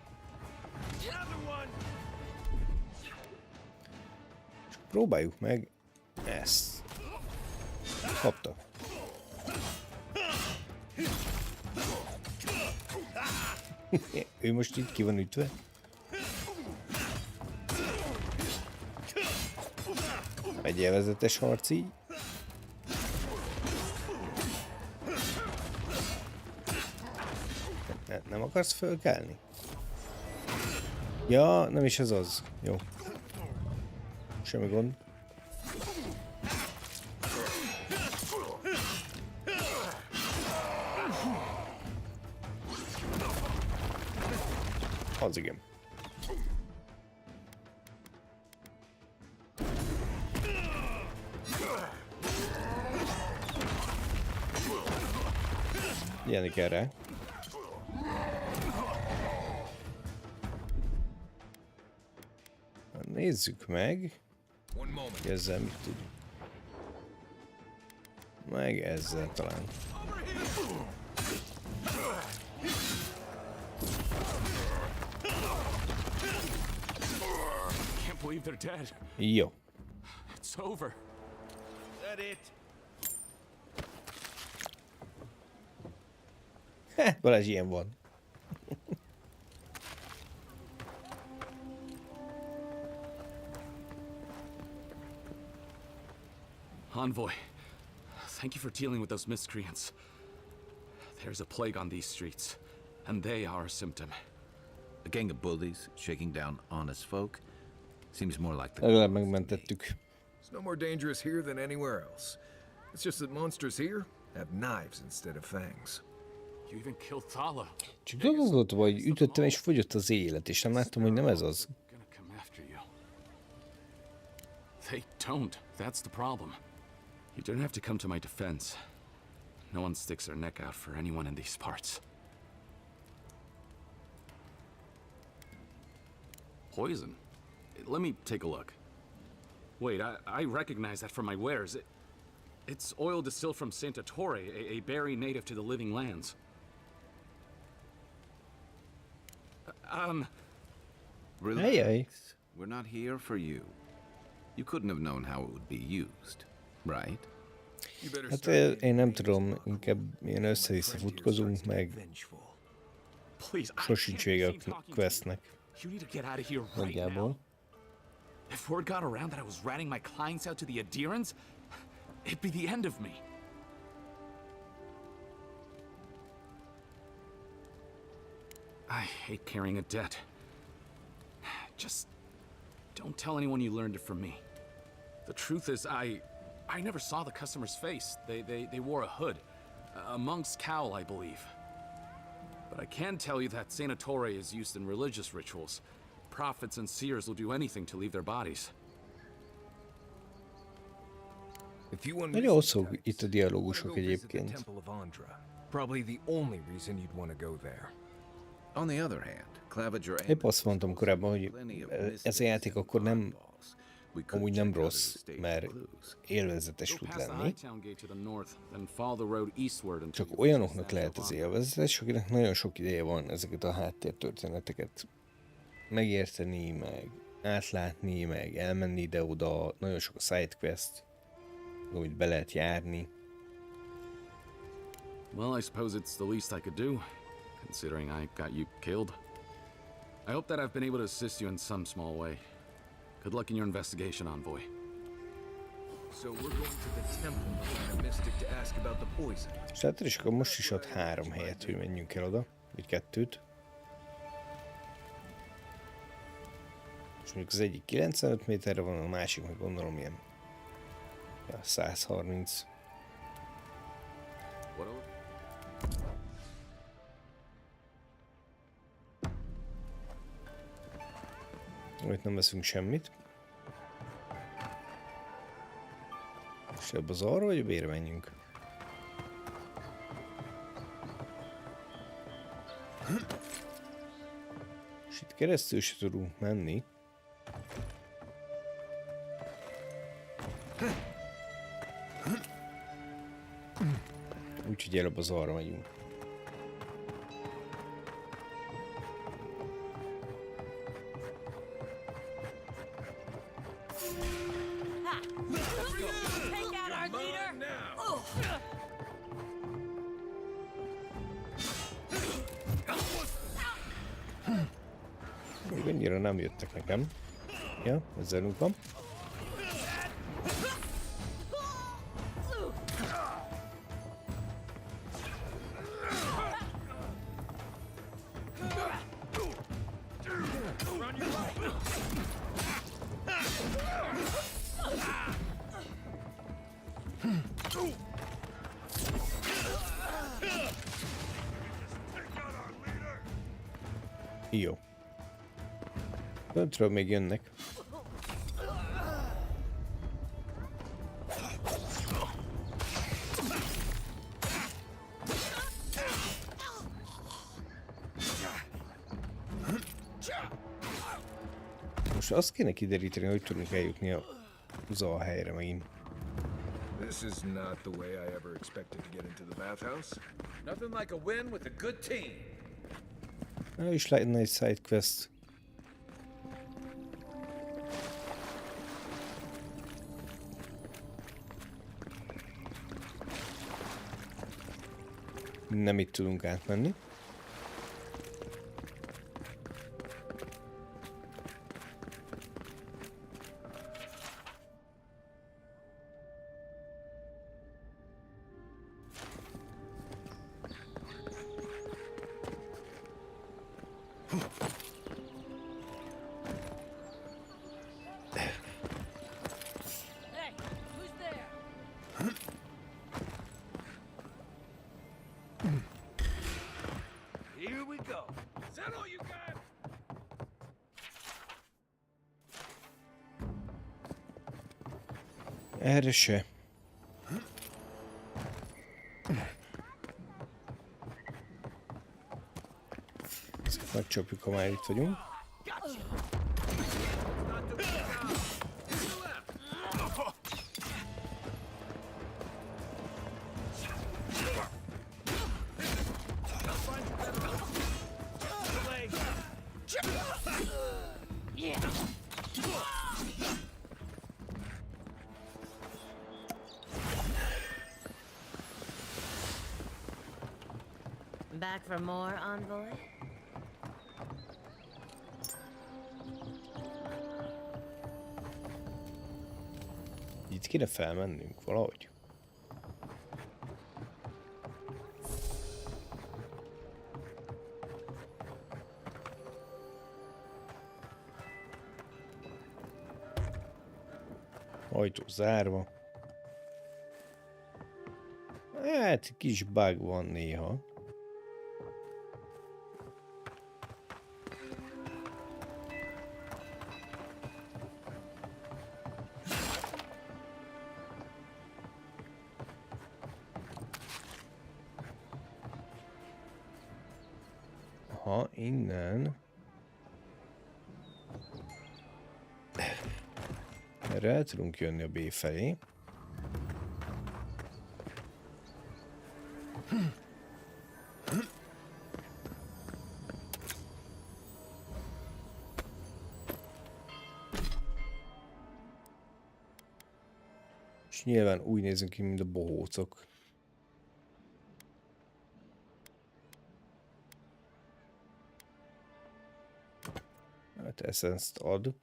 Csak próbáljuk meg ezt. Kapta. Ő most itt ki van ütve. Egy élvezetes harc így. Nem akarsz fölkelni? Ja, nem is ez az. Jó. Semmi gond. Az igen. Ilyenik erre. Nézzük meg. Ezzel mit tudunk. Meg ezzel talán. Can't believe they're dead. Jó. It's over. That it? Balázs, ilyen van. Envoy, thank you for dealing with those miscreants. There's a plague on these streets, and they are a symptom. A gang of bullies shaking down honest folk seems more like the... Legalább megmentettük. It's no more dangerous here than anywhere else. It's just that monsters here have knives instead of fangs. You even killed Thala. Csak dolgozott, hogy ütöttem és fogyott az élet, és nem láttam, hogy nem ez az. They don't. That's the problem. You don't have to come to my defense. No one sticks their neck out for anyone in these parts. Poison? Let me take a look. Wait, I recognize that from my wares. It's oil distilled from Santa Torre, a berry native to the living lands. Relax. We're not here for you. You couldn't have known how it would be used, right? Hát én nem tudom, inkább ilyen össze-vissza futkozunk meg. Sosincs vége a questnek. Nagyjából. If word got around that I was ratting my clients out to the adherents, it'd be the end of me. I hate carrying a debt. Just don't tell anyone you learned it from me. The truth is, I never saw the customer's face. They wore a hood. A monk's cowl, I believe. But I can tell you that Sanatore is used in religious rituals. Prophets and seers will do anything to leave their bodies. Nagyon hosszú itt a dialógusok egyébként. Probably the only reason you'd want to go there. On the other hand, Claviger Épp azt mondtam korábban, hogy ez a játék akkor nem, amúgy nem rossz, mert élvezetes tud lenni. Csak olyanoknak lehet az élvezetes, akinek nagyon sok ideje van ezeket a háttértörténeteket megérteni, meg átlátni, meg elmenni ide-oda. Nagyon sok a sidequest, amit be lehet járni. Well, I suppose it's the least I could do, considering I got you killed. I hope that I've been able to assist you in some small way. Good luck in your investigation, Envoy. So we're going to the temple to find a mystic to ask about the poison. És akkor most is ad 3 helyet, hogy menjünk el oda, vagy 2-t. És mondjuk az egyik 95 méterre van, a másik meg gondolom ilyen 130. Itt nem veszünk semmit. És ebbe az arra, vagy a bére menjünk? És itt keresztül se tudunk menni. Úgyhogy előbb az arra megyünk. Még annyira nem jöttek nekem. Ja, ezzel van. Jó. Föntről még jönnek. Most azt kéne kideríteni, hogy tudunk eljutni az a helyre megint. This is not the way I ever expected to get into the bathhouse. Nothing like a win with a good team. És lehetne egy sidequest. Nem itt tudunk átmenni. Erre se. Ezt megcsapjuk, ha már itt vagyunk. Back for more, Envoy? Itt kéne felmennünk valahogy. Ajtó zárva. Hát, kis bug van néha. Aha, innen. Erre el tudunk jönni a B felé. És nyilván úgy nézünk ki, mint a bohócok. Hát essenzt ad.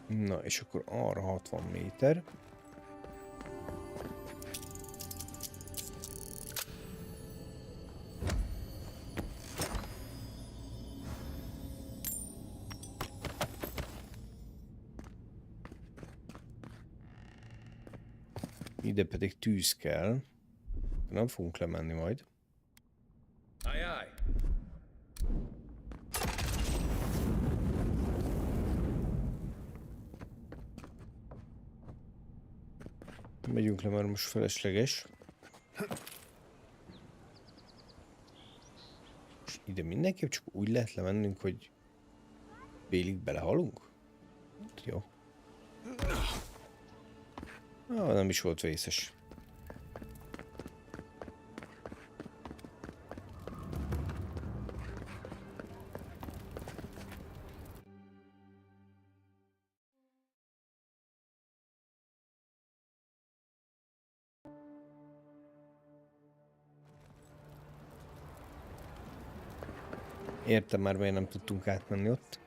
Na, és akkor arra 60 méter. Ide pedig tűz kell. Nem fogunk lemenni majd. Aye. Megyünk le, mert most felesleges. És ide mindenképp csak úgy lehet lemennünk, hogy bélig belehalunk? Jó. Nem is volt vészes. Értem már, miért nem tudtunk átmenni ott.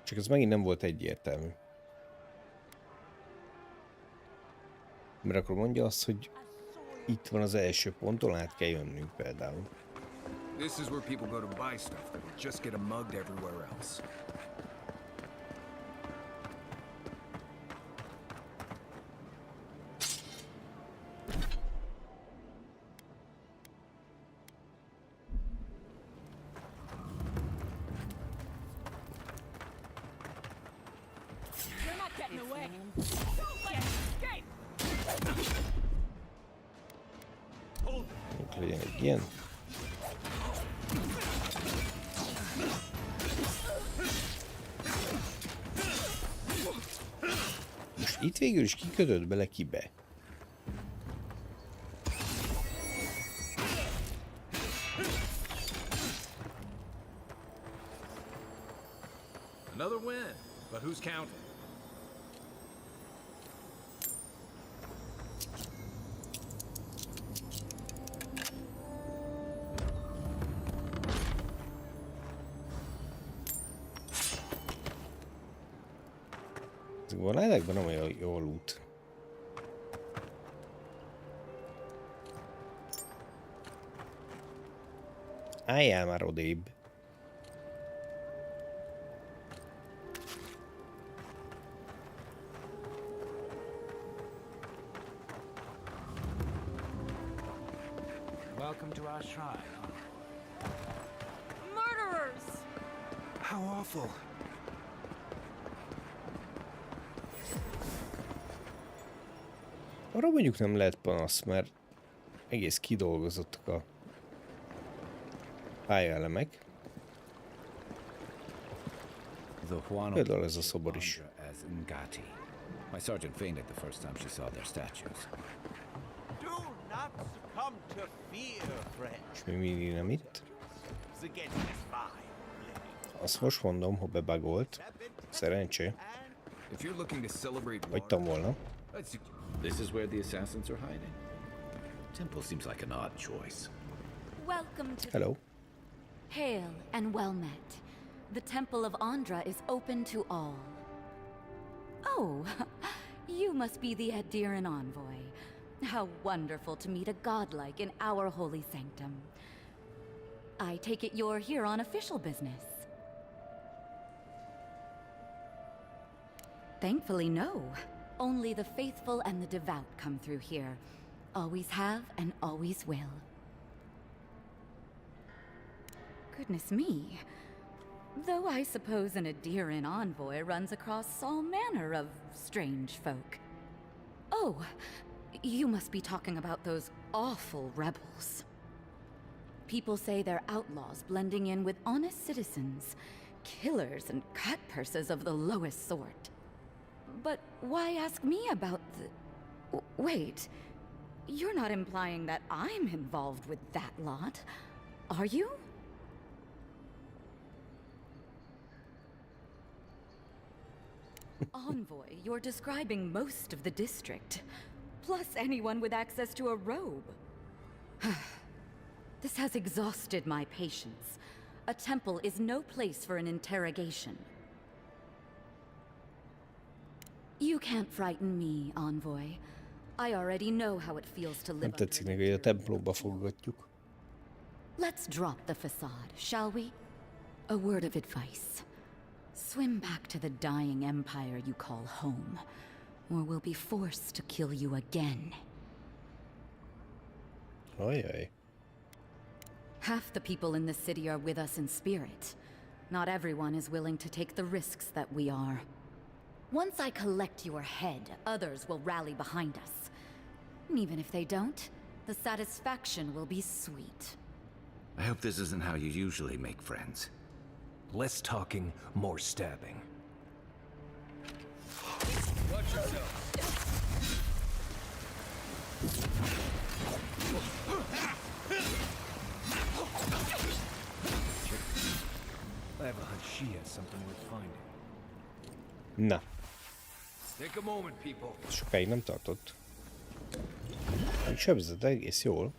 Csak ez megint nem volt egyértelmű. Mert akkor mondja azt, hogy itt van az első ponton, át kell jönnünk például. This is where people go to buy stuff that will just get mugged everywhere else. Legyen egy ilyen. Most itt végül is kikötött bele kibe. Another win, but who's counting? Ezekben a lelekben nem olyan jó loot. Álljál már odébb. Welcome to our shrine. Murderers! How awful. Arra mondjuk nem lehet panasz, mert egész kidolgozottak a pályaelemek. Például ez a szobor is. My sergeant fainted the first time she saw their statues. Do not succumb to fear, friend. És mi mindig nem itt? Against this fire. Azt most mondom, ha bebagolt. Szerencsé. Hagytam volna. This is where the assassins are hiding. Temple seems like an odd choice. Welcome to Hello. Hail and well met. The Temple of Andra is open to all. Oh, you must be the Adiran envoy. How wonderful to meet a godlike in our holy sanctum. I take it you're here on official business. Thankfully, no. Only the faithful and the devout come through here. Always have and always will. Goodness me. Though I suppose an Adiran envoy runs across all manner of strange folk. Oh, you must be talking about those awful rebels. People say they're outlaws blending in with honest citizens, killers and cut-purses of the lowest sort. But why ask me about the... Wait, you're not implying that I'm involved with that lot, are you? Envoy, you're describing most of the district, plus anyone with access to a robe. This has exhausted my patience. A temple is no place for an interrogation. You can't frighten me, Envoy. I already know how it feels to live Nem tetszik neki, hogy a templomba foggatjuk. Let's drop the facade, shall we? A word of advice. Swim back to the dying empire you call home, or we'll be forced to kill you again. Ajaj. Half the people in the city are with us in spirit. Not everyone is willing to take the risks that we are. Once I collect your head, others will rally behind us. And even if they don't, the satisfaction will be sweet. I hope this isn't how you usually make friends. Less talking, more stabbing. Watch yourself. I have a hunch she has something worth finding. Na, Take a moment, people. sokáig nem tartott. Sebzett egész jól.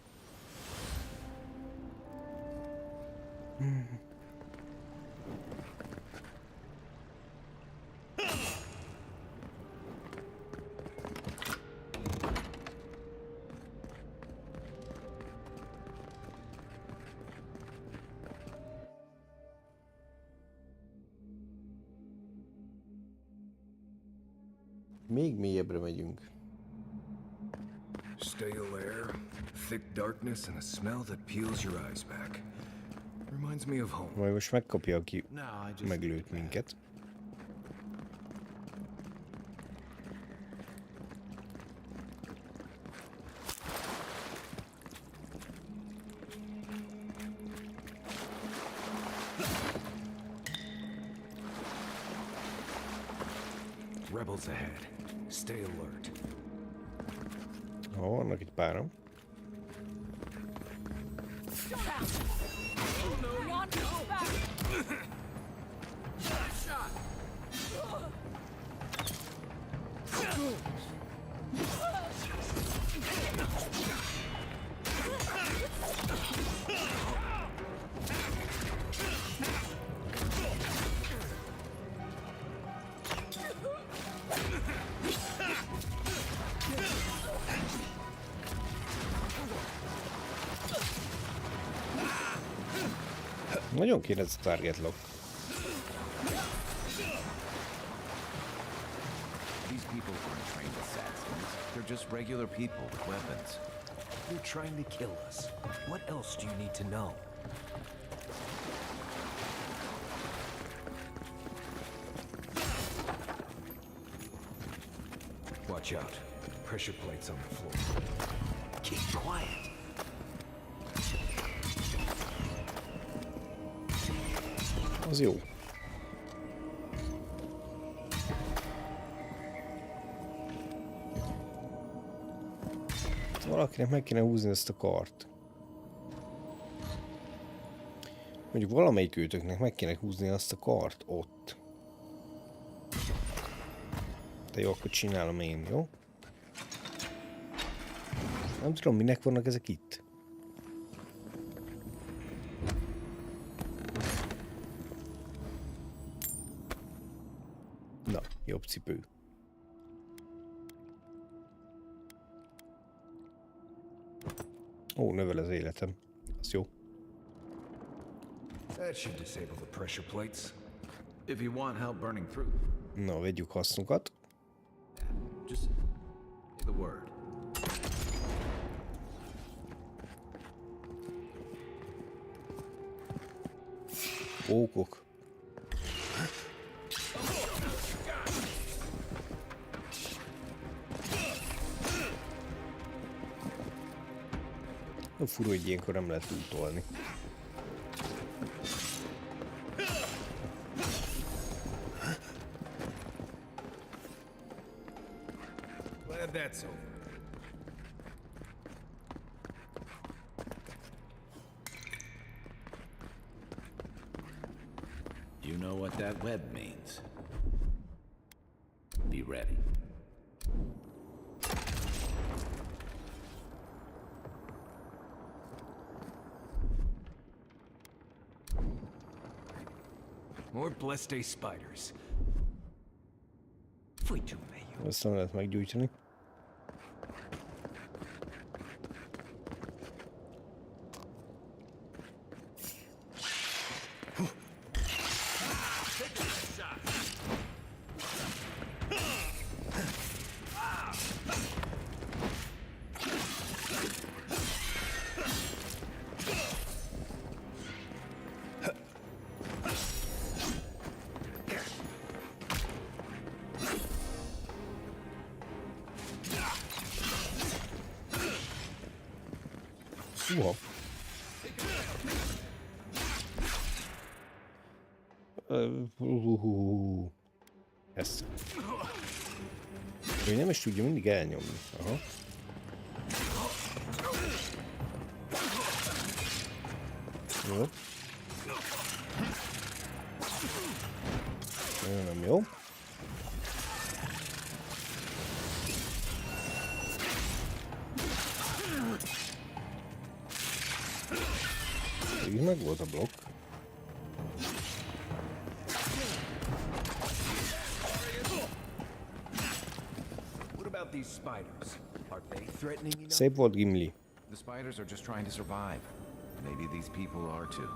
Még mélyebbre megyünk. Stale air, thick darkness, and a smell that peels your eyes back. Reminds me of home. Majd most megkapja, aki meglőtt minket. Rebels ahead. Stay alert. Ó, vannak itt páran. Nagyon kéne ez a target lock. These people weren't trained assassins. They're just regular people with weapons. You're trying to kill us. What else do you need to know? Watch out. Pressure plates on the floor. Keep quiet. Az jó. Valakinek meg kéne húzni ezt a kart. Mondjuk valamelyik őtöknek meg kéne húzni azt a kart ott. De jó, akkor csinálom én, jó? Nem tudom, minek vannak ezek itt. Na, jobb cipő. Ó, növel az életem. Az jó. That should disable the pressure plates. If you want help burning through, Na, vegyük hasznukat. just say the word. Pókok. Fura, hogy ilyenkor nem lehet útolni. Glad that's over. You know what that web means. Be ready. More blessed day spiders. Folytjuk. Ezt nem lehet meggyújtani. Uha. Ez. Ő nem is tudja mindig elnyomni. Aha. Jó. Nem jó. Így meg volt a blokk. Szép volt, Gimli. The spiders are just trying to survive. Maybe these people are too.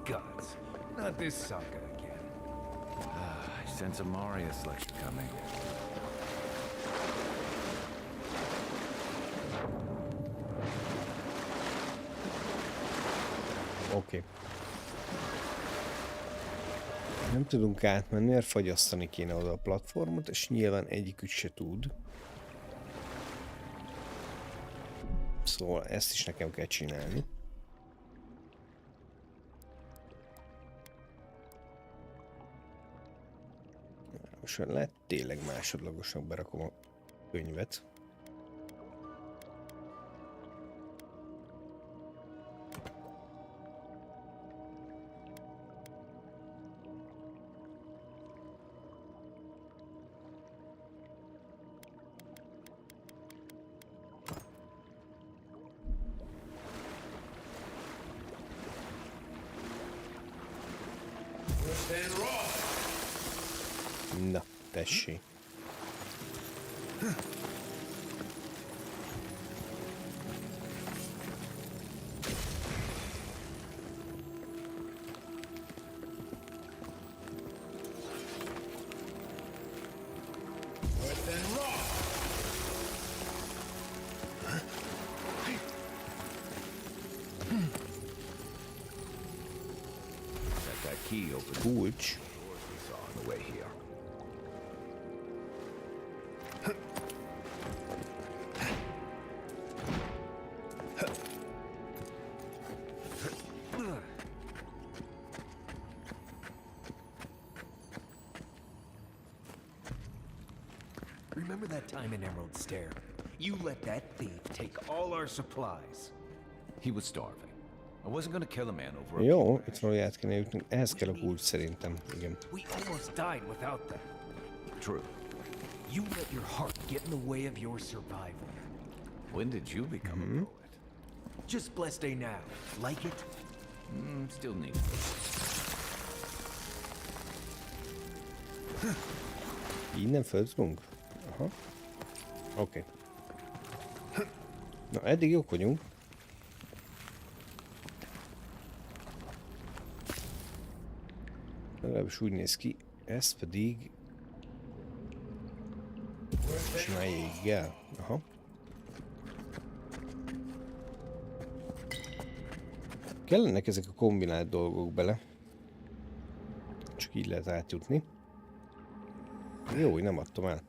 Gods, not this sucker again. I sense a Marius lecture coming. Oké. Nem tudunk átmenni, mert fagyasztani kéne oda a platformot, és nyilván egyikük se tud. Szóval ezt is nekem kell csinálni. Most lehet tényleg másodlagosnak berakom a könyvet. Na, tessék. Kulcs. Remember that time in Emerald Stair? You let that thief take all our supplies. He was starving. I wasn't gonna kill a man over a Jó, itt valahogy át kéne jutni. Ehhez kell a kulcs szerintem. Igen. We almost died without them. True. You let your heart get in the way of your survival. When did you become a poet? Just blessed day now. Like it? Still need Innen föl tudunk? Aha. Oké. Na, eddig jók vagyunk. Legalábbis úgy néz ki, ez pedig... Sima jéggel. Aha. Kellenek ezek a kombinált dolgok bele. Csak így lehet átjutni. Jó, hogy nem adtam el.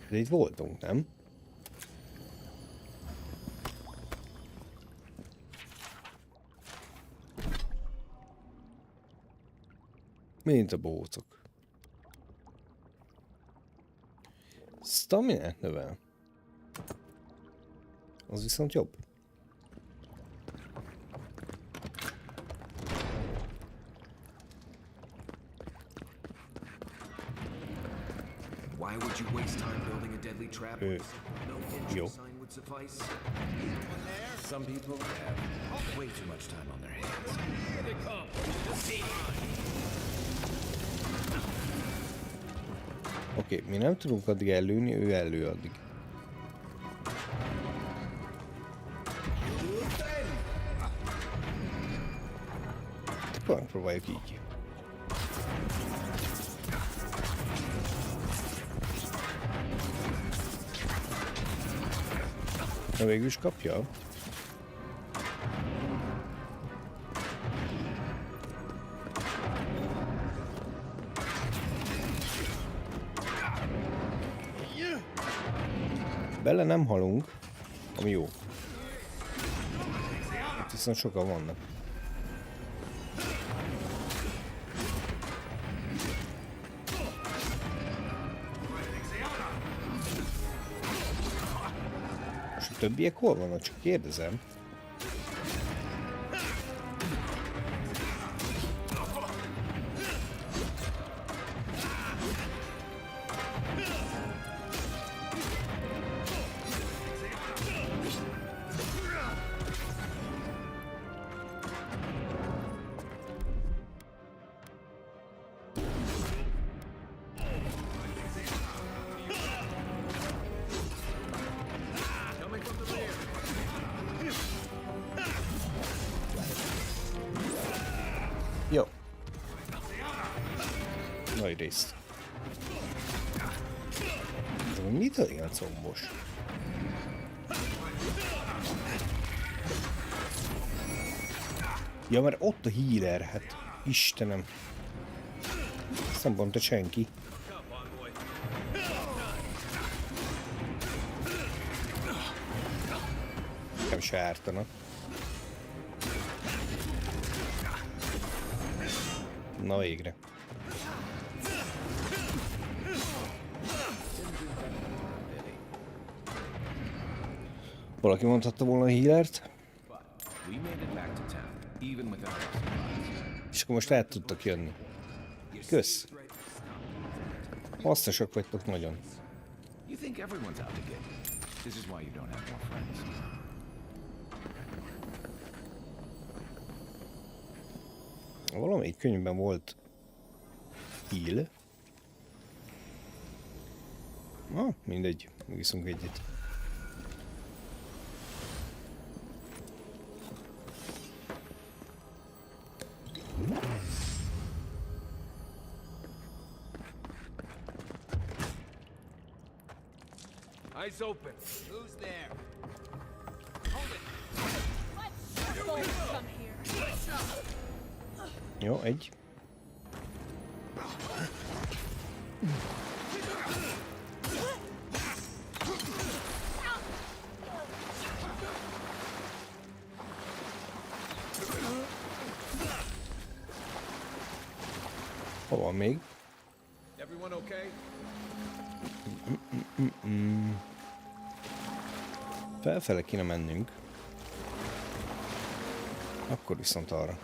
De itt voltunk, nem? Mint a bócok. Staminát növel. Az viszont jobb. Why would you waste time building a deadly trap? No Yo. sign would suffice. Some people have way too much time on their hands. Here they come. Oké, mi nem tudunk addig előni, ő elő addig. Akkor megpróbáljuk így. Na végül is kapja. Bele nem halunk, ami jó. Itt viszont sokan vannak. És a többiek hol vannak? Csak kérdezem. Jó. Nagy részt. Ez mitől ilyen combos? Ja, mert ott a healer, hát Istenem. Ezt nem mondta senki. Nem se ártanak. Na végre. Valaki mondhatta volna a healert. És akkor most át tudtak jönni. Kösz. Hasznosak vagytok nagyon. Valamelyik könyvben volt heal. Mindegy, megiszunk egyet. Eyes open. Who's there? Hold it. Let's both come here. Jó, egy. Hol van még? Everyone okay? Felfele kéne mennünk. Akkor viszont arra.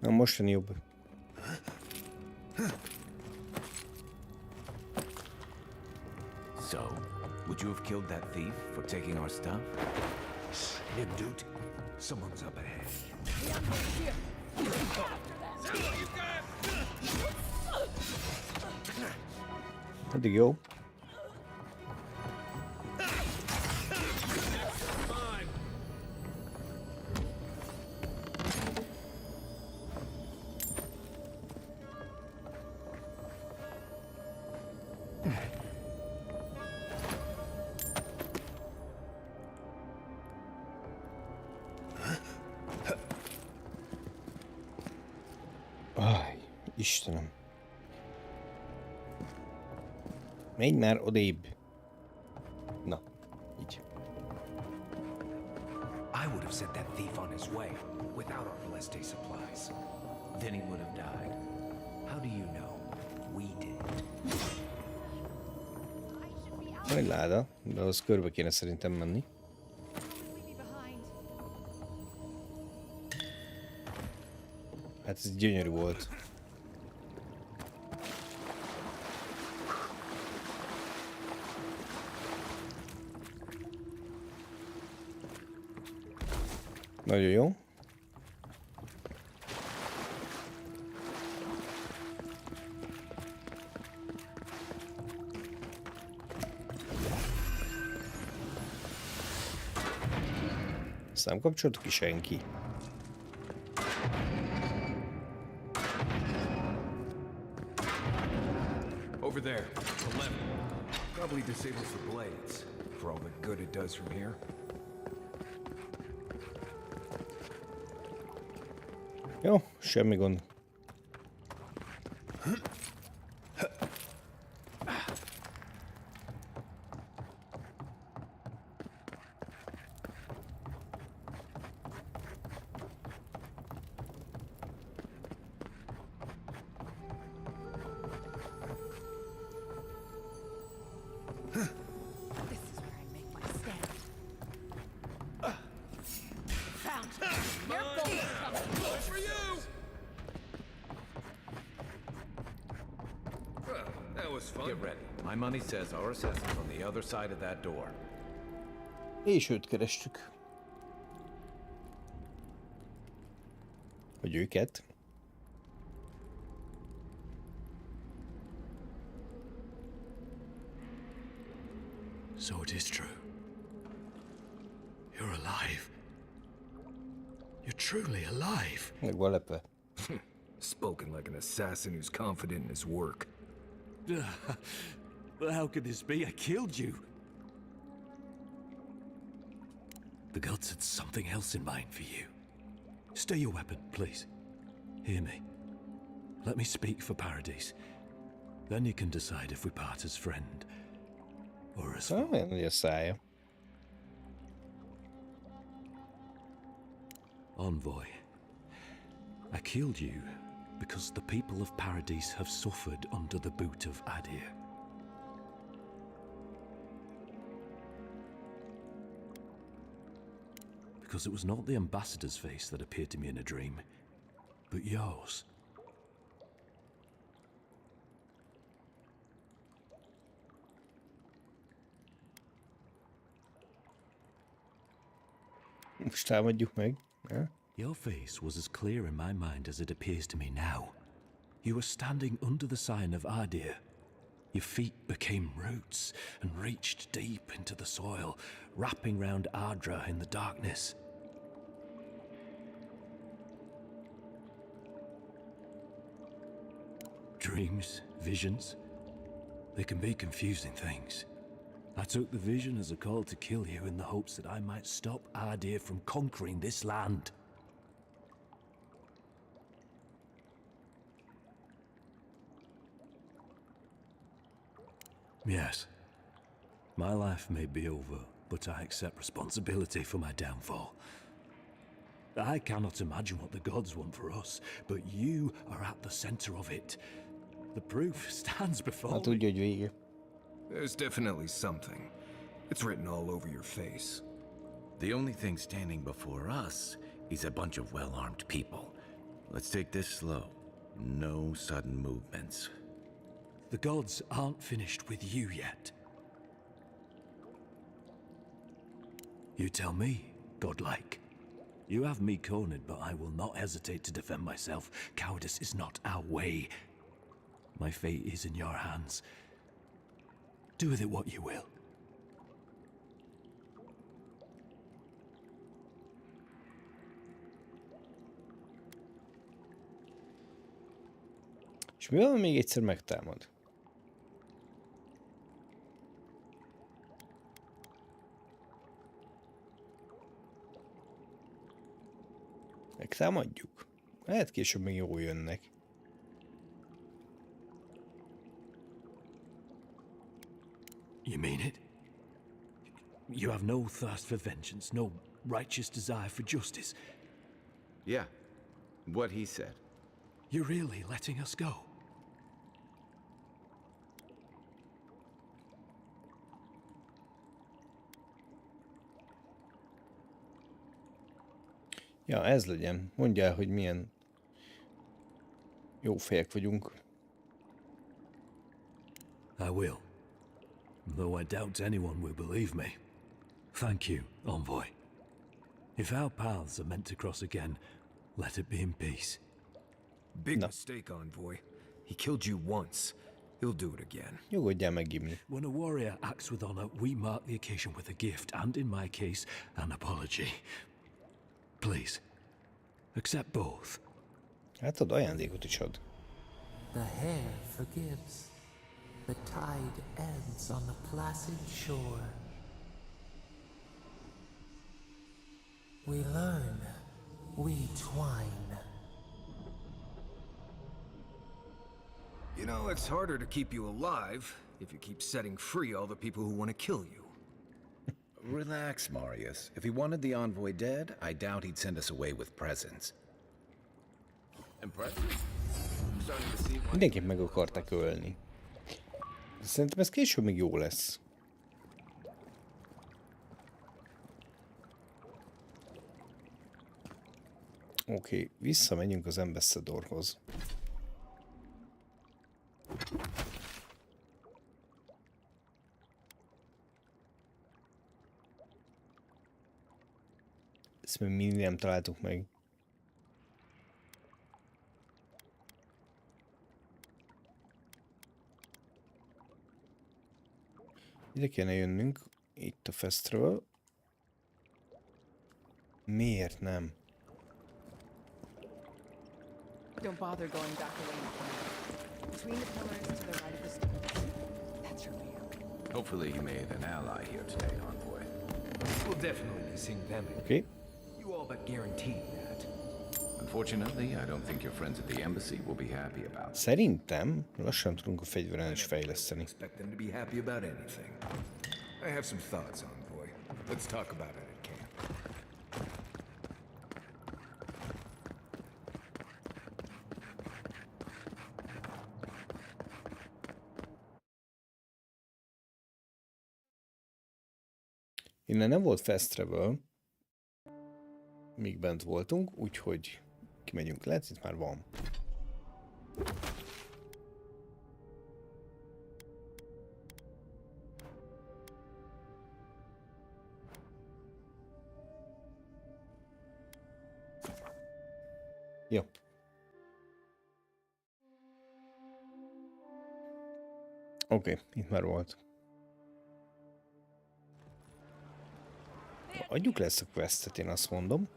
Na mostani jobb. Would you have killed that thief for taking our stuff? Him, dude. Someone's up ahead. Eddig jó. Aj, Istenem. Menj már odébb. Na, így. I would have sent that thief on his way without our Celeste supplies. Then he would have died. How do you know? We did. Van egy láda, de az körbe kéne szerintem menni. Hát ez gyönyörű volt. Nagyon jó. Ezt nem kapcsoltuk ki senki. Over there, the left. Probably disables the blades, for all the good it does from here. Jó, semmi gond. Get ready. My money says our assassin's on the other side of that door. És őt kerestük. Vagy őket. So it is true. You're alive. You're truly alive. Meg van lepve. Spoken like an assassin who's confident in his work. Well, how could this be? I killed you. The gods had something else in mind for you. Stay your weapon, please. Hear me. Let me speak for Paradise. Then you can decide if we part as friend or as foe. Olyan nagy a szája. Envoy, I killed you because the people of Paradise have suffered under the boot of Adir. Because it was not the ambassador's face that appeared to me in a dream, but yours. Most támadjuk meg. Ja? Your face was as clear in my mind as it appears to me now. You were standing under the sign of Adir. Your feet became roots and reached deep into the soil, wrapping round Ardra in the darkness. Dreams, visions, they can be confusing things. I took the vision as a call to kill you in the hopes that I might stop Adir from conquering this land. Yes, my life may be over, but I accept responsibility for my downfall. I cannot imagine what the gods want for us, but you are at the center of it. The proof stands before me. There's definitely something. It's written all over your face. The only thing standing before us is a bunch of well-armed people. Let's take this slow. No sudden movements. The gods aren't finished with you yet. You tell me, godlike. You have me cornered, but I will not hesitate to defend myself. Cowardice is not our way. My fate is in your hands. Do with it what you will. És mi van, még egyszer megtámad? Megtámadjuk? Lehet később még jól jönnek. You mean it? You have no thirst for vengeance, no righteous desire for justice. Yeah, what he said. You're really letting us go? Ja, ez legyen. Mondjál, hogy milyen jó fejek vagyunk. I will. Though I doubt anyone will believe me. Thank you, envoy. If our paths are meant to cross again, let it be in peace. Big mistake, envoy. He killed you once. He'll do it again. Nyugodjál meg, Gimli. When a warrior acts with honor, we mark the occasion with a gift, and in my case, an apology. Please, accept both. Hát ad ajándékot is ad. The hair forgives. The tide ebbs on the placid shore. We learn. We twine. You know, it's harder to keep you alive if you keep setting free all the people who want to kill you. Relax, Marius. If he wanted the envoy dead, I doubt he'd send us away with presents. Impressive? I'm starting to see why. Mindenképp meg akarták ölni. Szerintem ez később még jó lesz. Oké, visszamegyünk az Ambassadorhoz. Ezt még mindig nem találtuk meg. Ide kéne jönnünk, itt a festival. Miért nem? Don't bother going back away. Between the pillars to the right of the stairs. That's your way out. Hopefully you made an ally here today, envoy. We'll definitely be seeing them. Okay. You all but guaranteed that. Unfortunately, I don't think your friends at the embassy will be happy about it. Szerintem lassan tudunk a fegyveren is fejleszteni. Expect them to be happy about anything. I have some thoughts, envoy. Let's talk about it at camp. Innen nem volt fast travel, míg bent voltunk, úgyhogy kimegyünk le, itt már van. Jó. Oké, itt már volt. Adjuk le ezt a questet, én azt mondom.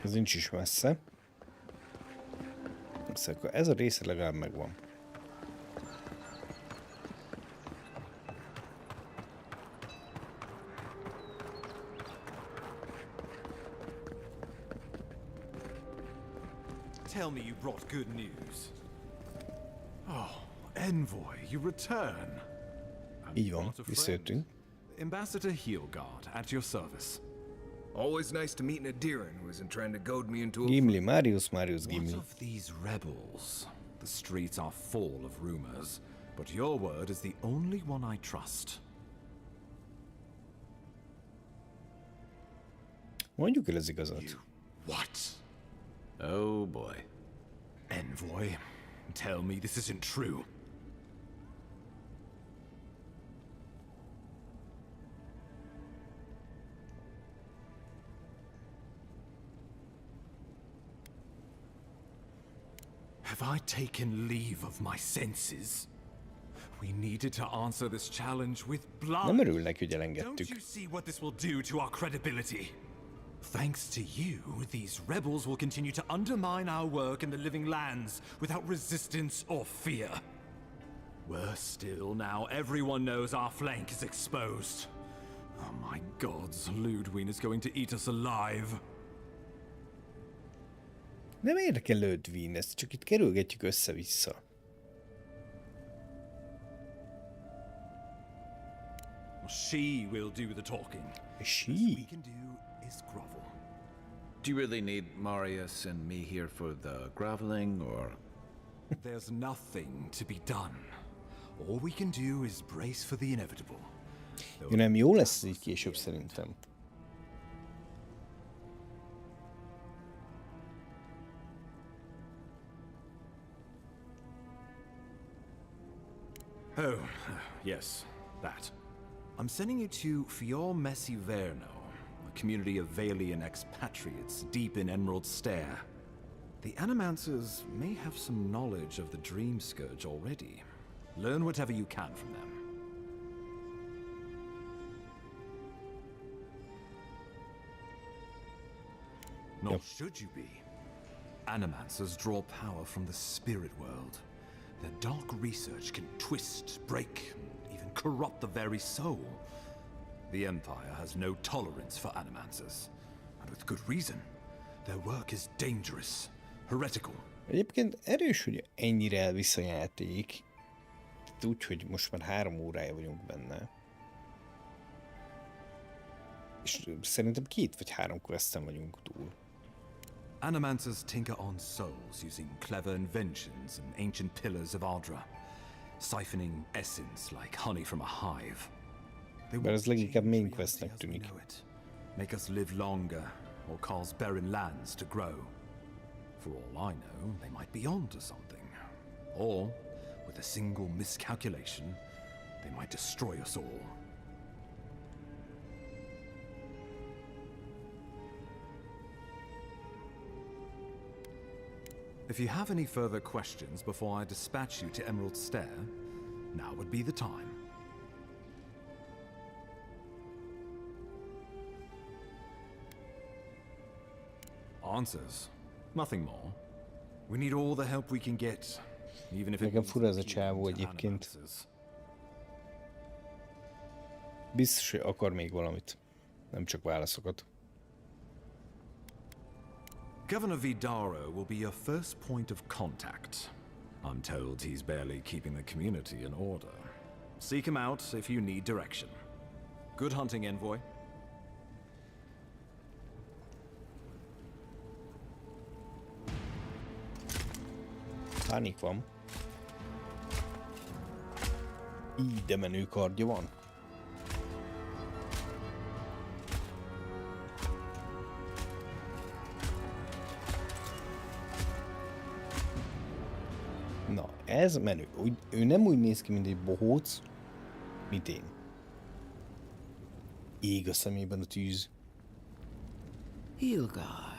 Ez nincs is messze. Szóval ez a része legalább megvan. Tell me you brought good news. Oh, envoy, you return. Így van, visszajöttünk. Ambassador Heelguard, at your service. Always nice to meet an Adiran who isn't trying to goad me into a... Gimli, Marius, Gimli. What of these rebels? The streets are full of rumors. But your word is the only one I trust. Mondjuk el az igazat. What? Oh boy. Envoy, tell me this isn't true. Have I taken leave of my senses? We needed to answer this challenge with blood. Nem örül neki, hogy Don't elengedtük. you see what this will do to our credibility? Thanks to you, these rebels will continue to undermine our work in the living lands without resistance or fear. Worse still, now everyone knows our flank is exposed. Oh my gods, Ludwig is going to eat us alive. Nem érdekel Ludwig, ezt csak itt kerülgetjük össze-vissza. She will do the talking. She? All we can do is grovel. Do you really need Marius and me here for the groveling, or...? There's nothing to be done. All we can do is brace for the inevitable. Jó, nem jó lesz ez így később szerintem. Oh, yes, that. I'm sending you to Fior Messiverno, a community of Valian expatriates deep in Emerald Stair. The Animancers may have some knowledge of the Dream Scourge already. Learn whatever you can from them. Nor should you be. Animancers draw power from the spirit world. Their dark research can twist, break, and even corrupt the very soul. The Empire has no tolerance for Animancers, and with good reason. Their work is dangerous, heretical. Egyébként erős, hogy ennyire elvisz a játék. Úgy, hogy most már 3 órája vagyunk benne. És szerintem 2 vagy 3 questen vagyunk túl. Animancers tinker on souls using clever inventions and ancient pillars of Ardra, siphoning essence like honey from a hive. Bár ez leginkább main questnek tűnik. Make us live longer, or cause barren lands to grow. For all I know, they might be onto something. Or, with a single miscalculation, they might destroy us all. If you have any further questions before I dispatch you to Emerald Stair, now would be the time. Answers. Nothing more. We need all the help we can get, even if it Nekem fura ez a csávó egyébként. Biztos, hogy akar még valamit. Nem csak válaszokat. Governor Vidaro will be your first point of contact. I'm told he's barely keeping the community in order. Seek him out if you need direction. Good hunting, Envoy. Pánik van. Így de menő kardja van. Na, ez menő. Ő nem úgy néz ki, mint egy bohóc, mint én. Ég a szemében a tűz. Hilgard.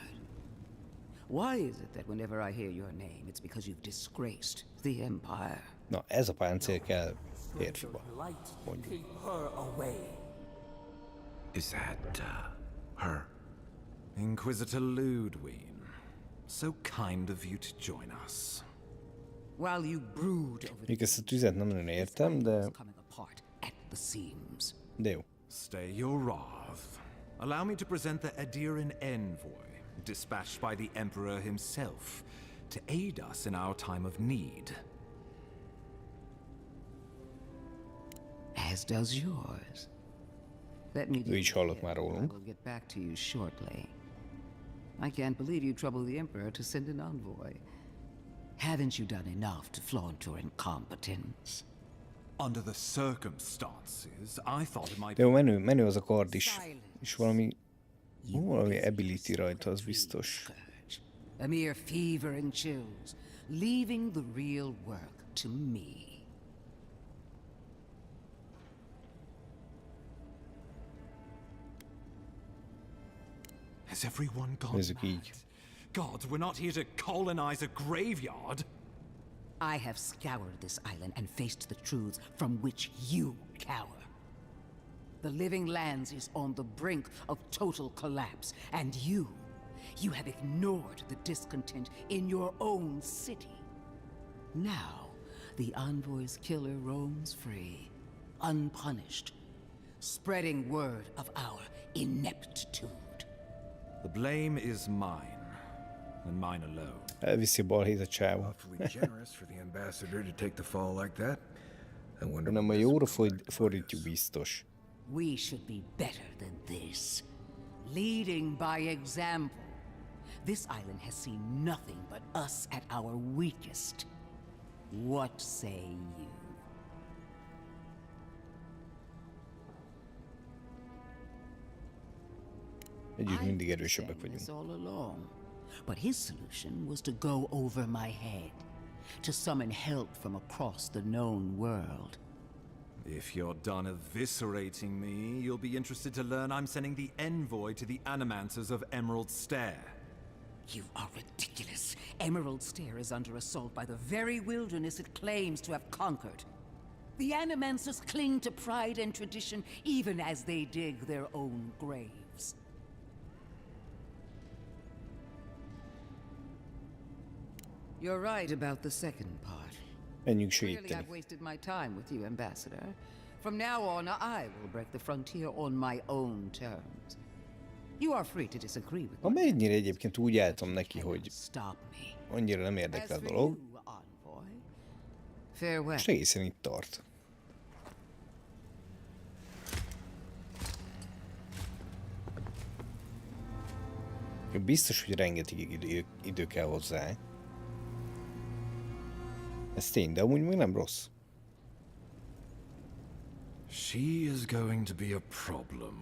Why is it that whenever I hear your name, it's because you've disgraced the Empire? Na, ez a páncél kell férfiba. Mondjuk. Keep her away. Is that, her? Inquisitor Ludwig. So kind of you to join us. While you brood over Még ezt a tüzet nem nagyon értem, de... coming apart at the seams. De jó. Stay your wrath. Allow me to present the Adiran Envoy, dispatched by the Emperor himself, to aid us in our time of need. As does yours. Let me Ő is hallott már rólunk. I'll get back to you shortly. I can't believe you troubled the Emperor to send an envoy. Haven't you done enough to flaunt your incompetence? Under the circumstances, I thought it might De jó, menő az a kard is. És valami ability rajta, az biztos. A mere fever and chills, leaving the real work to me. Has everyone gone Nézzük így. God, we're not here to colonize a graveyard. I have scoured this island and faced the truths from which you cower. The living lands is on the brink of total collapse, and you have ignored the discontent in your own city. Now, the Envoy's killer roams free, unpunished, spreading word of our ineptitude. The blame is mine, and mine alone. Elviszi a balhét a csávó. Awfully generous for the ambassador to take the fall like that. I wonder. Nem a jóra fordítjuk biztos. We should be better than this. Leading by example. This island has seen nothing but us at our weakest. What say you? Együtt mindig erősebbek vagyunk. All along. But his solution was to go over my head, to summon help from across the known world. If you're done eviscerating me, you'll be interested to learn I'm sending the envoy to the animancers of Emerald Stair. You are ridiculous. Emerald Stair is under assault by the very wilderness it claims to have conquered. The animancers cling to pride and tradition even as they dig their own graves. You're right about the second part. Menjünk Clearly segíteni. I've wasted my time with you, Ambassador. From now on, I will break the frontier on my own terms. You are free to disagree with me. Amennyire egyébként úgy álltam neki, hogy annyira nem érdekel a dolog. Most egészen itt tart. Biztos, hogy rengeteg idő kell hozzá. Ez tény, de amúgy még nem rossz. She is going to be a problem.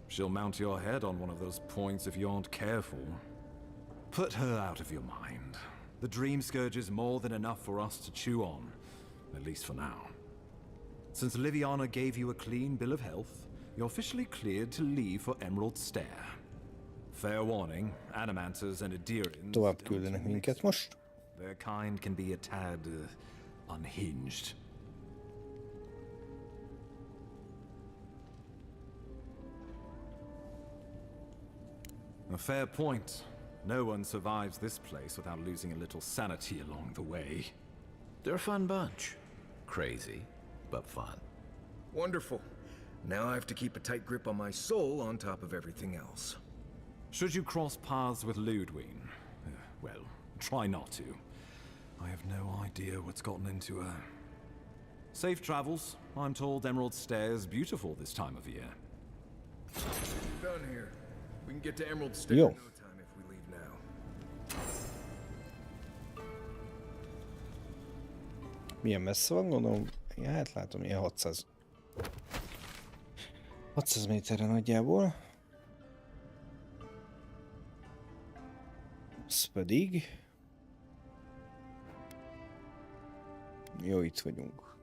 She'll mount your head on one of those points if you aren't careful. Put her out of your mind. The Dream Scourge is more than enough for us to chew on, at least for now. Since Liviana gave you a clean bill of health, you're officially cleared to leave for Emerald Stair. Fair warning, Animancers and Adirians Tovább küldenek minket most. Their kind can be a tad unhinged. A fair point. No one survives this place without losing a little sanity along the way. They're a fun bunch. Crazy, but fun. Wonderful. Now I have to keep a tight grip on my soul on top of everything else. Should you cross paths with Ludwig, well, try not to. I have no idea what's gotten into her. Safe travels. I'm told Emerald Stair is beautiful this time of year. Done here. We can get to Emerald Stair Jó. in no time if we leave now. Milyen messze van, gondolom? Ja, hát látom, ilyen 600 méterre nagyjából. Ez pedig... Jó, itt vagyunk.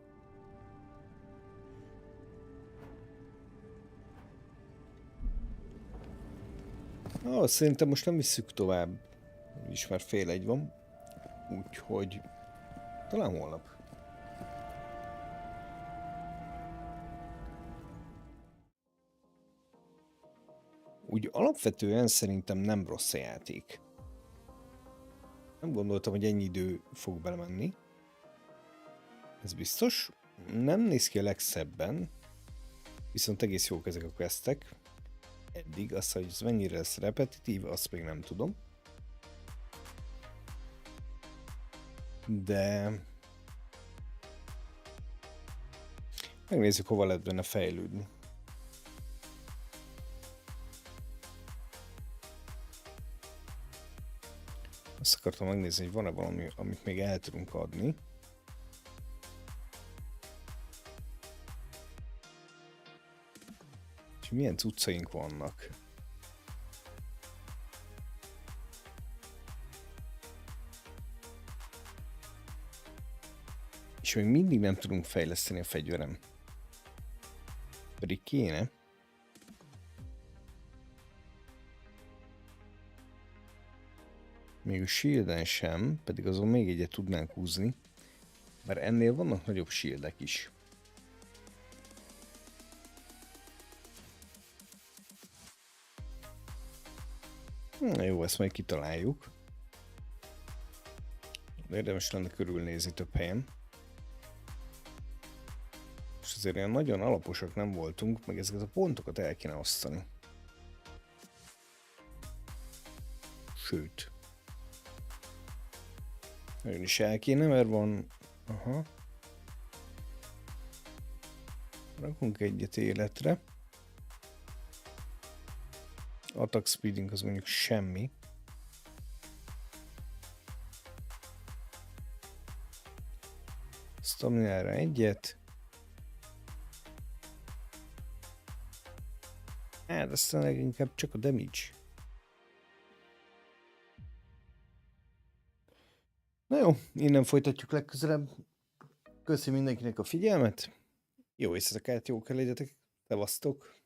Szerintem most nem visszük tovább. Is már fél egy van. Úgyhogy... talán holnap. Úgy alapvetően szerintem nem rossz a játék. Nem gondoltam, hogy ennyi idő fog belemenni. Ez biztos. Nem néz ki a legszebben. Viszont egész jók ezek a questek. Eddig azt, hogy ez mennyire lesz repetitív, azt még nem tudom. De... megnézzük, hova lehet benne fejlődni. Azt akartam megnézni, hogy van-e valami, amit még el tudunk adni. És milyen cuccaink vannak. És még mindig nem tudunk fejleszteni a fegyverem. Pedig kéne. Még a shielden sem, pedig azon még egyet tudnánk húzni. Mert ennél vannak nagyobb shieldek is. Na jó, ezt majd kitaláljuk. De érdemes lenne körülnézni több helyen. És azért ilyen nagyon alaposak nem voltunk, meg ezeket a pontokat el kéne osztani. Sőt. Nagyon is el kéne, mert van... Aha. Rakunk egyet életre. Attack speeding az mondjuk semmi. Staminára egyet. Hát aztán leginkább csak a damage. Na jó, innen folytatjuk legközelebb. Köszi mindenkinek a figyelmet. Jó éjszakát, jó kell legyetek. Szevasztok.